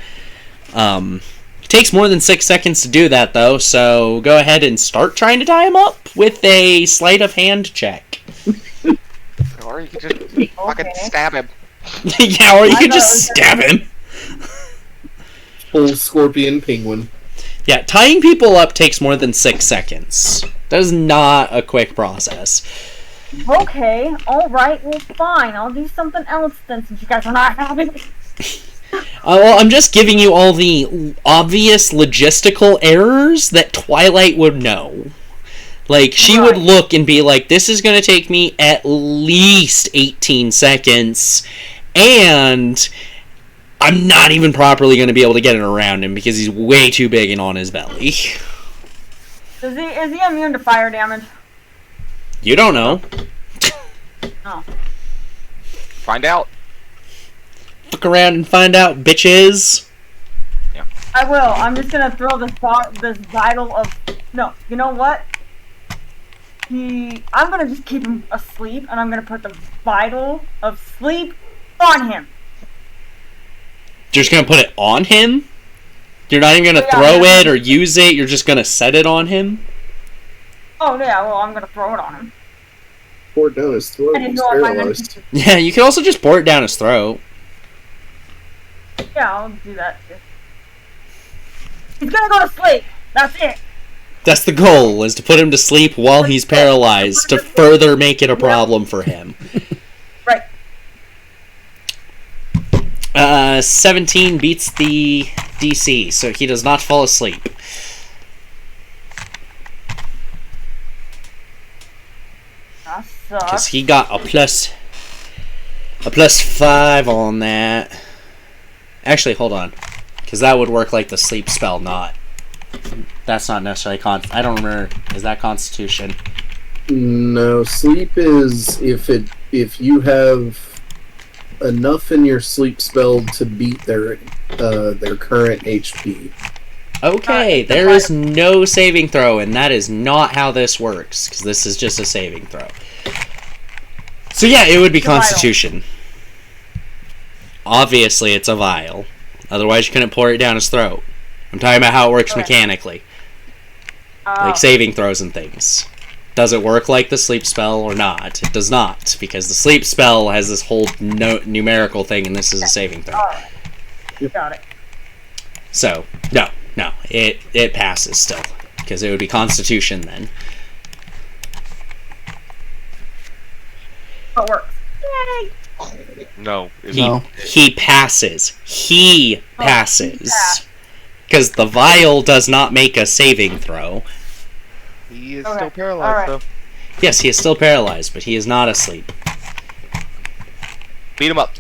Takes more than 6 seconds to do that, though, so go ahead and start trying to tie him up with a sleight of hand check. Or you could just fucking stab him. Yeah, or you could just stab him. Full scorpion penguin. Yeah, tying people up takes more than 6 seconds. That is not a quick process. Okay, alright, well fine. I'll do something else then since you guys are not having it. Well, I'm just giving you all the obvious logistical errors that Twilight would know. Like, she would look and be like, this is going to take me at least 18 seconds, and I'm not even properly going to be able to get it around him because he's way too big and on his belly. Is he immune to fire damage? You don't know. Oh. Find out. Look around and find out, bitches. I will. I'm just gonna throw this bottle of... No, you know what? I'm gonna just keep him asleep, and I'm gonna put the vital of sleep on him. You're just gonna put it on him? You're not even gonna Yeah, throw yeah. it or use it, you're just gonna set it on him? Oh yeah, well I'm gonna throw it on him. Pour it down his throat. I didn't He's know if I paralyzed. meant Yeah, you can also just pour it down his throat. Yeah, I'll do that too. He's gonna go to sleep. That's it. That's the goal, is to put him to sleep while he's paralyzed, to further make it a problem for him. Right. 17 beats the DC, so he does not fall asleep. That Because sucks. he got a plus 5 on that. Actually, hold on. Because that would work like the sleep spell, not. That's not necessarily I don't remember. Is that Constitution? No, sleep is if you have enough in your sleep spell to beat their current HP. Okay, there is no saving throw, and that is not how this works, because this is just a saving throw. So yeah, it would be Constitution. Obviously, it's a vial. Otherwise, you couldn't pour it down his throat. I'm talking about how it works mechanically. Like saving throws and things. Does it work like the sleep spell or not? It does not, because the sleep spell has this whole numerical thing, and this is a saving throw. Alright. Got it. So, no, it passes still, because it would be Constitution then. It works. Yay! No. He passes. He passes. pass. Because the vial does not make a saving throw. He is Okay, still paralyzed, alright. though. Yes, he is still paralyzed, but he is not asleep. Beat him up.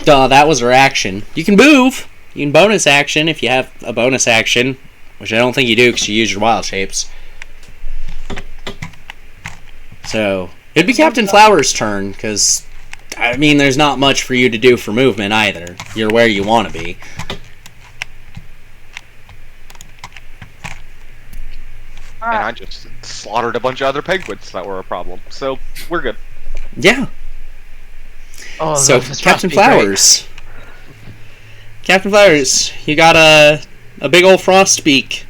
Duh, that was her action. You can move. You can bonus action if you have a bonus action, which I don't think you do because you use your wild shapes. So, it'd be Captain Flower's turn, because, I mean, there's not much for you to do for movement either. You're where you want to be. And I Alright. just slaughtered a bunch of other penguins that were a problem. So, we're good. Yeah. Oh, So, this Captain must be great. Flowers. Captain Flowers, you got a big old frost beak.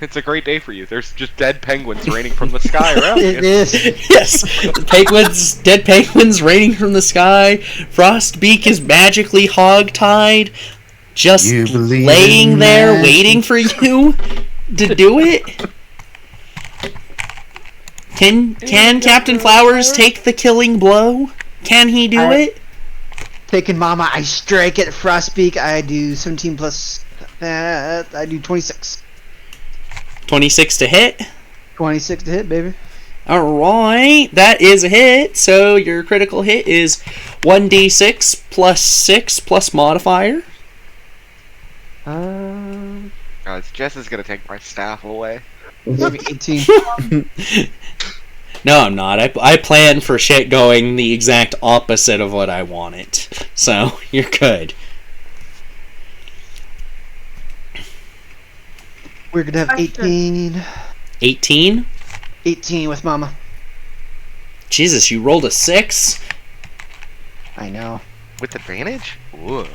It's a great day for you. There's just dead penguins raining from the sky around It you. is. Yes, dead penguins raining from the sky. Frost beak is magically hog-tied, just You believe laying in there magic? waiting for you to do it. Can Captain Flowers take the killing blow? Can he do it? Taking Mama, I strike at Frostbeak. I do 17 plus that. I do 26. 26 to hit. 26 to hit, baby. Alright, that is a hit. So your critical hit is 1d6 plus 6 plus modifier. Guys, Jess is gonna take my staff away. Maybe 18. No, I'm not. I plan for shit going the exact opposite of what I want it. So, you're good. We're gonna have 18. 18? 18 with Mama. Jesus, you rolled a 6? I know. With advantage? Ooh.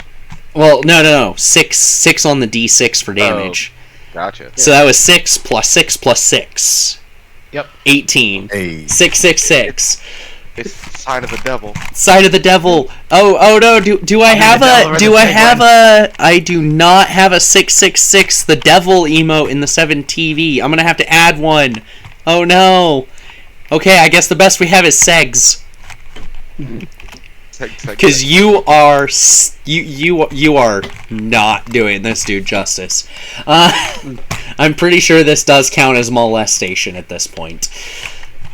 Well, no. 6 on the d6 for damage. Gotcha. So that was 6 plus 6 plus 6. Yep. 18. Hey. 666. It's the sign of the devil. Side of the devil. Oh no, do I have I do not have a 666 the devil emote in the 7 TV. I'm gonna have to add one. Oh no. Okay, I guess the best we have is Segs. Because you are you are not doing this dude justice. I'm pretty sure this does count as molestation at this point.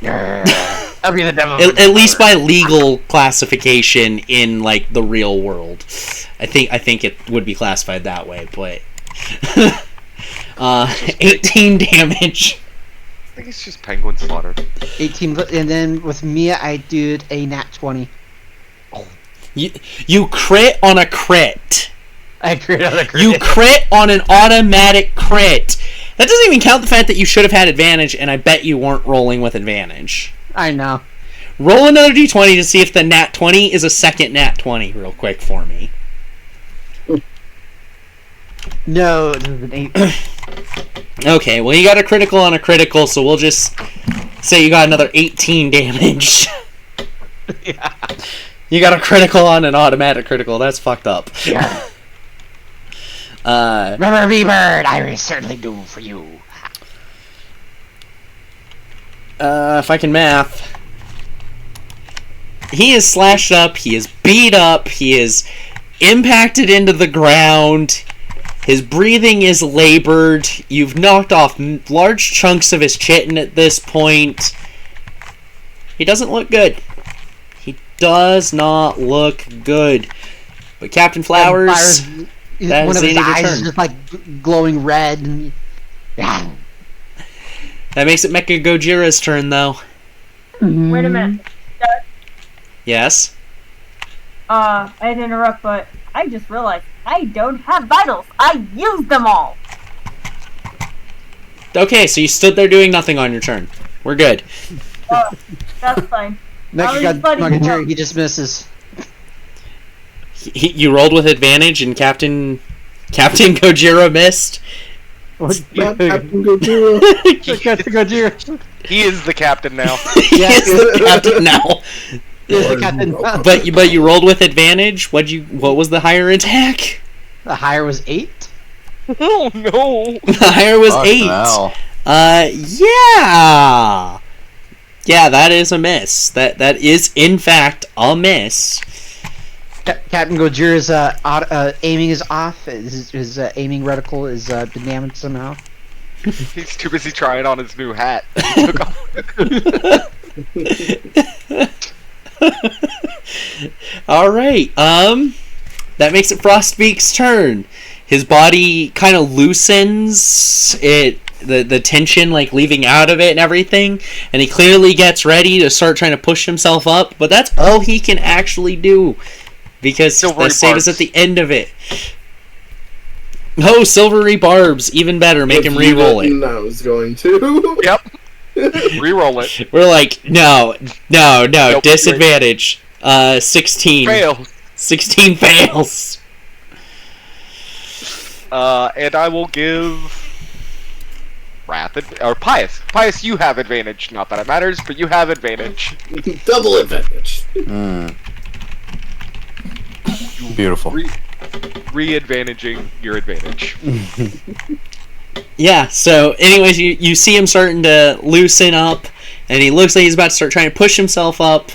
I'll be the devil. At least by legal classification in like the real world, I think it would be classified that way. But 18 damage. I think it's just penguin slaughter. 18, and then with Mia, I did a nat 20. You crit on a crit. I crit on a crit. You crit on an automatic crit. That doesn't even count the fact that you should have had advantage, and I bet you weren't rolling with advantage. I know. Roll another d20 to see if the nat 20 is a second nat 20 real quick for me. No, this is an 8. Okay, well you got a critical on a critical, so we'll just say you got another 18 damage. Yeah. You got a critical on an automatic critical. That's fucked up. Yeah. Remember me, bird. I will certainly do for you. If I can math. He is slashed up, he is beat up, he is impacted into the ground, his breathing is labored, you've knocked off large chunks of his chitin at this point. He doesn't look good. He does not look good. But Captain Flowers, that one is of the his end of your eyes turn. is just like glowing red. And, yeah. That makes it Mecha Gojira's turn, though. Wait a minute. Yes? I hate to interrupt, but I just realized I don't have vitals. I used them all. Okay, so you stood there doing nothing on your turn. We're good. That's fine. Jerry, he just misses. You rolled with advantage, and Captain Gojira missed. Captain Gojira. Gojira. He is the captain now. He is the captain now. He is the captain. But you rolled with advantage. What was the higher attack? The higher was 8. Oh no! The higher was Fuck 8. now. Yeah. Yeah, that is a miss. That is in fact a miss. Captain Gojira's aiming is off. His aiming reticle is been damaged somehow. He's too busy trying on his new hat. All right. That makes it Frostbeak's turn. His body kind of loosens. The tension like leaving out of it and everything, and he clearly gets ready to start trying to push himself up. But that's all he can actually do, because the save is at the end of it. Oh, silvery barbs, even better. Make him re-roll it. I was going to. Yep. Re-roll it. We're like, no, Nope, disadvantage. 16. Fail. 16 fails. And I will give or Pius. Pius, you have advantage. Not that it matters, but you have advantage. Double advantage. Beautiful. Re-advantaging your advantage. Yeah, so anyways, you see him starting to loosen up, and he looks like he's about to start trying to push himself up,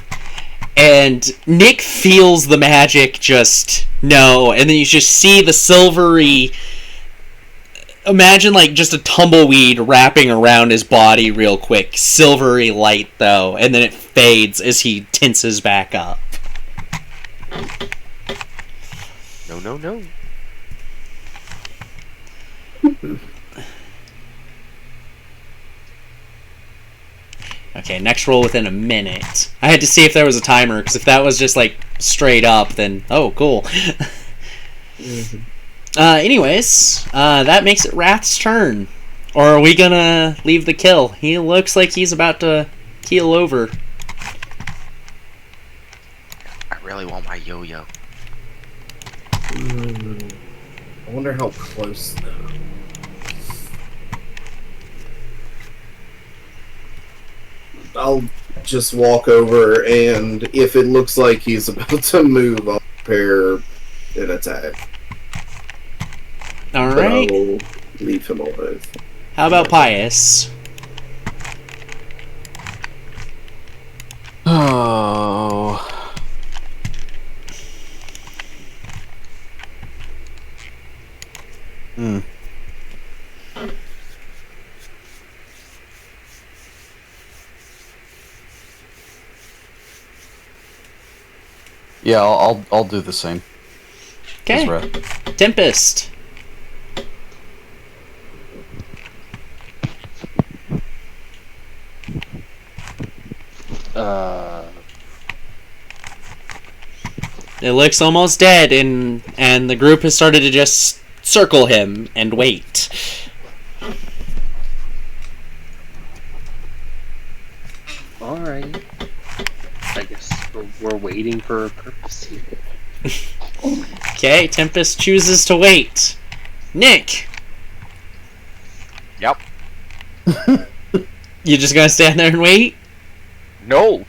and Nick feels the magic and then you just see the silvery, imagine like just a tumbleweed wrapping around his body real quick, silvery light though, and then it fades as he tenses back up. No. Okay, next roll within a minute. I had to see if there was a timer, because if that was just like straight up, then oh, cool. Anyways, that makes it Wrath's turn. Or are we gonna leave the kill? He looks like he's about to keel over. I really want my yo-yo. I wonder how close though. I'll just walk over, and if it looks like he's about to move, I'll prepare an attack. Alright. I will leave him alive. How about Pius? Oh. Yeah, I'll do the same. Okay. as Wrath. Tempest. It looks almost dead, and the group has started to just circle him and wait. Alright. I guess we're waiting for a purpose here. Okay, Tempest chooses to wait. Nick! Yep. You just gonna stand there and wait? No.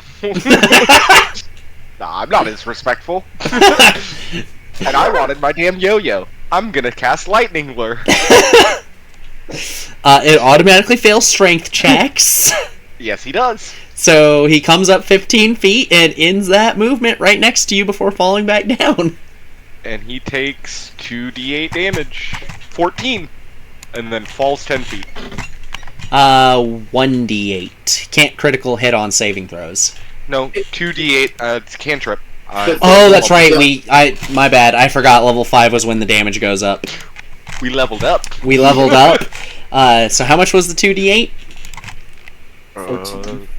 Nah, I'm not as respectful. And I wanted my damn yo-yo. I'm gonna cast Lightning Lure. It automatically fails strength checks. Yes, he does. So he comes up 15 feet and ends that movement right next to you before falling back down. And he takes 2d8 damage. 14. And then falls 10 feet. 1d8. Can't critical hit on saving throws. No, 2d8, it's cantrip. Oh, that's right. My bad. I forgot level 5 was when the damage goes up. We leveled up. We leveled up. So how much was the 2d8?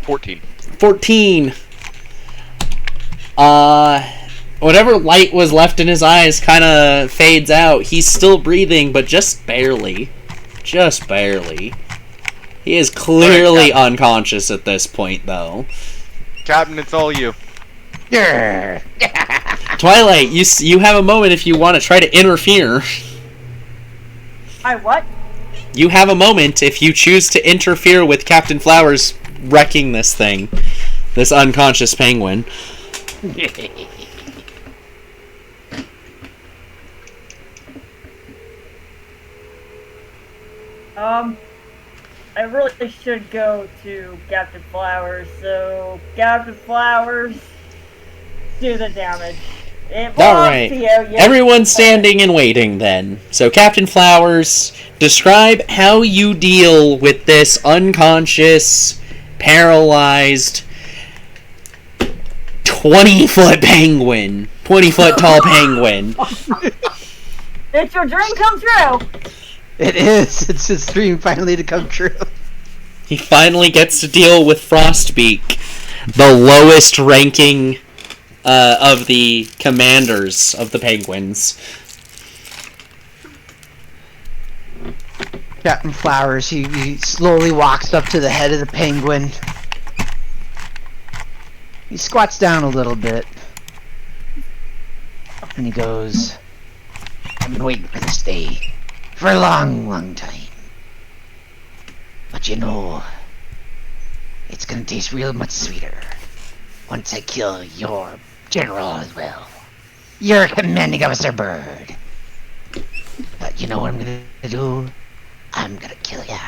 14. 14. Whatever light was left in his eyes kind of fades out. He's still breathing, but just barely. Just barely. He is clearly unconscious at this point, though. Captain, it's all you. Yeah. Twilight, you have a moment if you want to try to interfere. I what? You have a moment if you choose to interfere with Captain Flowers wrecking this thing. This unconscious penguin. I really should go to Captain Flowers, so Captain Flowers, do the damage. Alright. Everyone's standing and waiting then. So Captain Flowers, describe how you deal with this unconscious, paralyzed, 20-foot penguin. 20-foot tall penguin. It's your dream come true! It is. It's his dream finally to come true. He finally gets to deal with Frostbeak, the lowest ranking of the commanders of the penguins. Captain Flowers, he slowly walks up to the head of the penguin. He squats down a little bit. And he goes, I've been waiting for this day for a long, long time. But you know, it's gonna taste real much sweeter once I kill your general as well. You're commanding officer Bird. But you know what I'm gonna do? I'm gonna kill ya.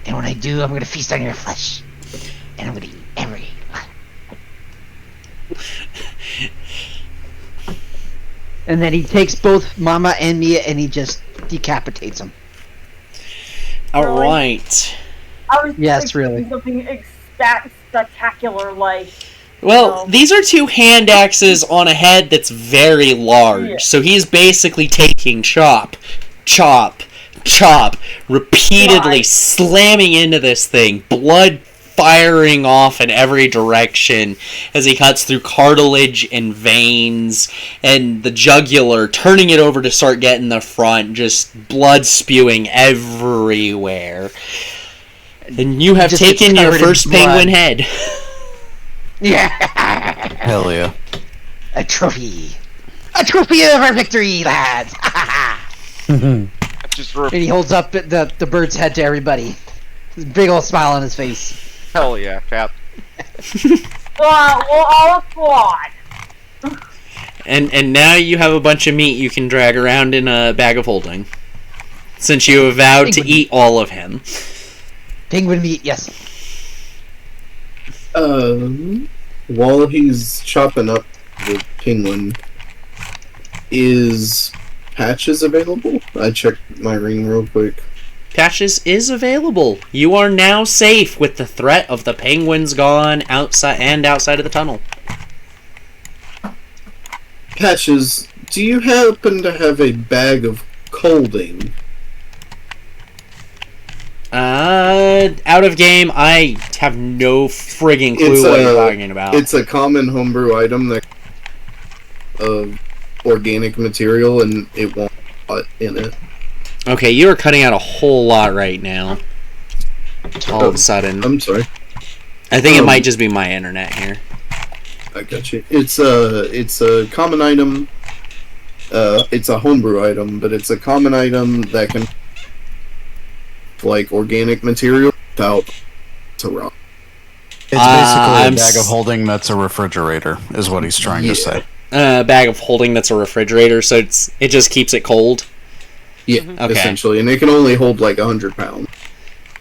And when I do, I'm gonna feast on your flesh. And I'm gonna eat every And then he takes both Mama and Mia and he just decapitates them. Alright. I was Yes, really. Something spectacular like. Well, these are two hand axes on a head that's very large. Yeah. So he's basically taking chop, chop, chop, repeatedly slamming into this thing, blood firing off in every direction as he cuts through cartilage and veins and the jugular, turning it over to start getting the front, just blood spewing everywhere. And you have taken your first penguin head. Yeah! Hell yeah. A trophy! A trophy of our victory, lads! And he holds up the bird's head to everybody. Big old smile on his face. Hell yeah, Cap. Well, all squad. And now you have a bunch of meat you can drag around in a bag of holding. Since you have vowed to eat all of him. Penguin meat, yes. While he's chopping up the penguin, is Patches available? I checked my ring real quick. Patches is available. You are now safe with the threat of the penguins gone outside of the tunnel. Patches, do you happen to have a bag of colding? Out of game, I have no friggin' clue what you're talking about. It's a common homebrew item that of organic material, and it won't put in it. Okay, you are cutting out a whole lot right now. All of a sudden. I'm sorry. I think it might just be my internet here. I got you. It's a common item. It's a homebrew item, but it's a common item that can like organic material without to rot. It's basically a bag of holding that's a refrigerator, is what he's trying to say. A bag of holding that's a refrigerator, so it just keeps it cold. Yeah, essentially, and it can only hold like 100 pounds.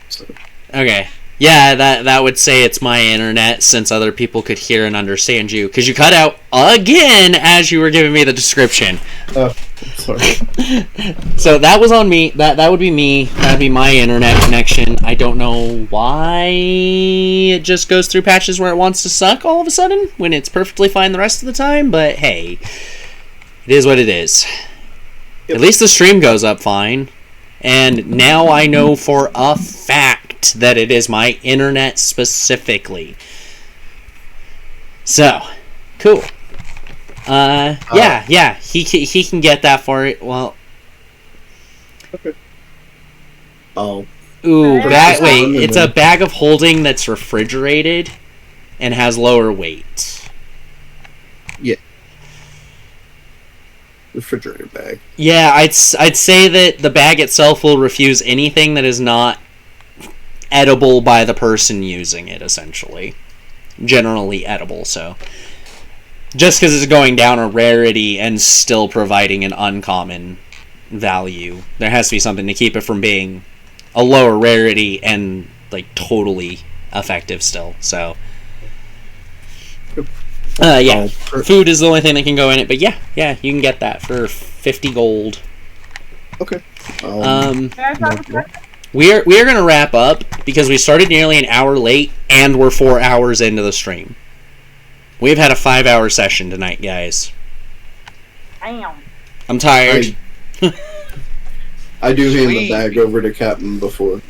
So. Okay. Yeah, that would say it's my internet, since other people could hear and understand you, because you cut out again as you were giving me the description. Oh, sorry. So that was on me. That would be me. That'd be my internet connection. I don't know why it just goes through patches where it wants to suck all of a sudden when it's perfectly fine the rest of the time. But hey, it is what it is. Yep. At least the stream goes up fine. And now I know for a fact that it is my internet specifically. So, cool. Yeah, he can get that for it. Well, okay. Oh. Ooh, it's a bag of holding that's refrigerated and has lower weight. Yeah. Refrigerator bag. Yeah, I'd say that the bag itself will refuse anything that is not edible by the person using it, essentially. Generally edible, so. Just because it's going down a rarity and still providing an uncommon value, there has to be something to keep it from being a lower rarity and, like, totally effective still, so. Yeah, food is the only thing that can go in it, but yeah, you can get that for 50 gold. Okay. We are gonna wrap up because we started nearly an hour late and we're 4 hours into the stream. We've had a 5-hour session tonight, guys. Damn. I'm tired. I do hand the bag over to Captain before.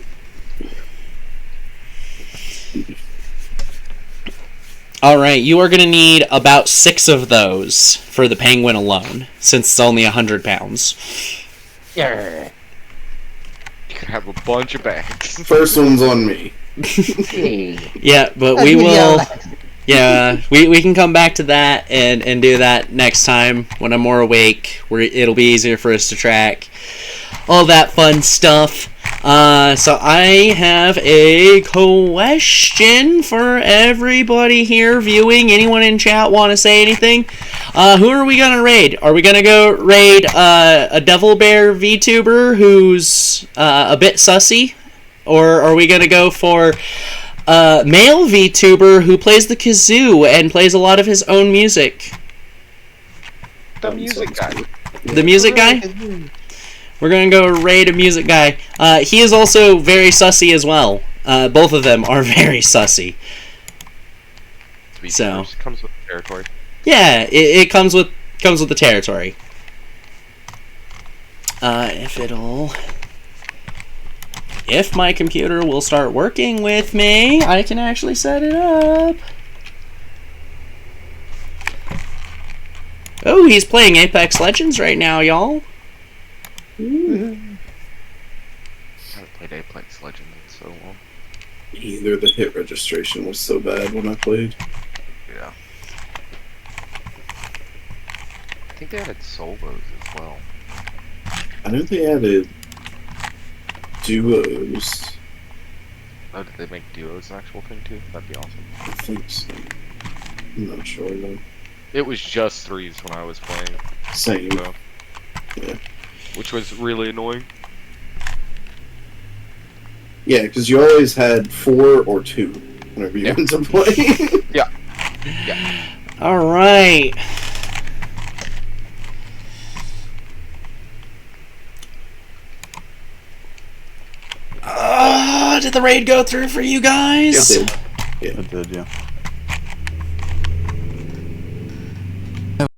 Alright, you are going to need about 6 of those for the penguin alone, since it's only 100 pounds. Yeah. You can have a bunch of bags. First one's on me. Yeah, but we will... Yeah, we can come back to that and do that next time when I'm more awake, where it'll be easier for us to track all that fun stuff. So I have a question for everybody here viewing. Anyone in chat want to say anything? Who are we going to raid? Are we going to go raid a Devil Bear VTuber who's a bit sussy? Or are we going to go for male VTuber who plays the kazoo and plays a lot of his own music? The music guy. The music guy? We're going to go raid a music guy. He is also very sussy as well. Both of them are very sussy. So comes with the territory. Yeah, it comes with the territory. If my computer will start working with me, I can actually set it up. Oh, he's playing Apex Legends right now, y'all. I haven't played Apex Legends in so long. Either the hit registration was so bad when I played. Yeah. I think they added solos as well. I know they added duos. Oh, did they make duos an actual thing too? That'd be awesome. I think so. I'm not sure though. It was just threes when I was playing. Same. So. Yeah. Which was really annoying. Yeah, because you always had 4 or 2 whenever you went to play. Yeah. Alright. Did the raid go through for you guys? It did. It did, yeah.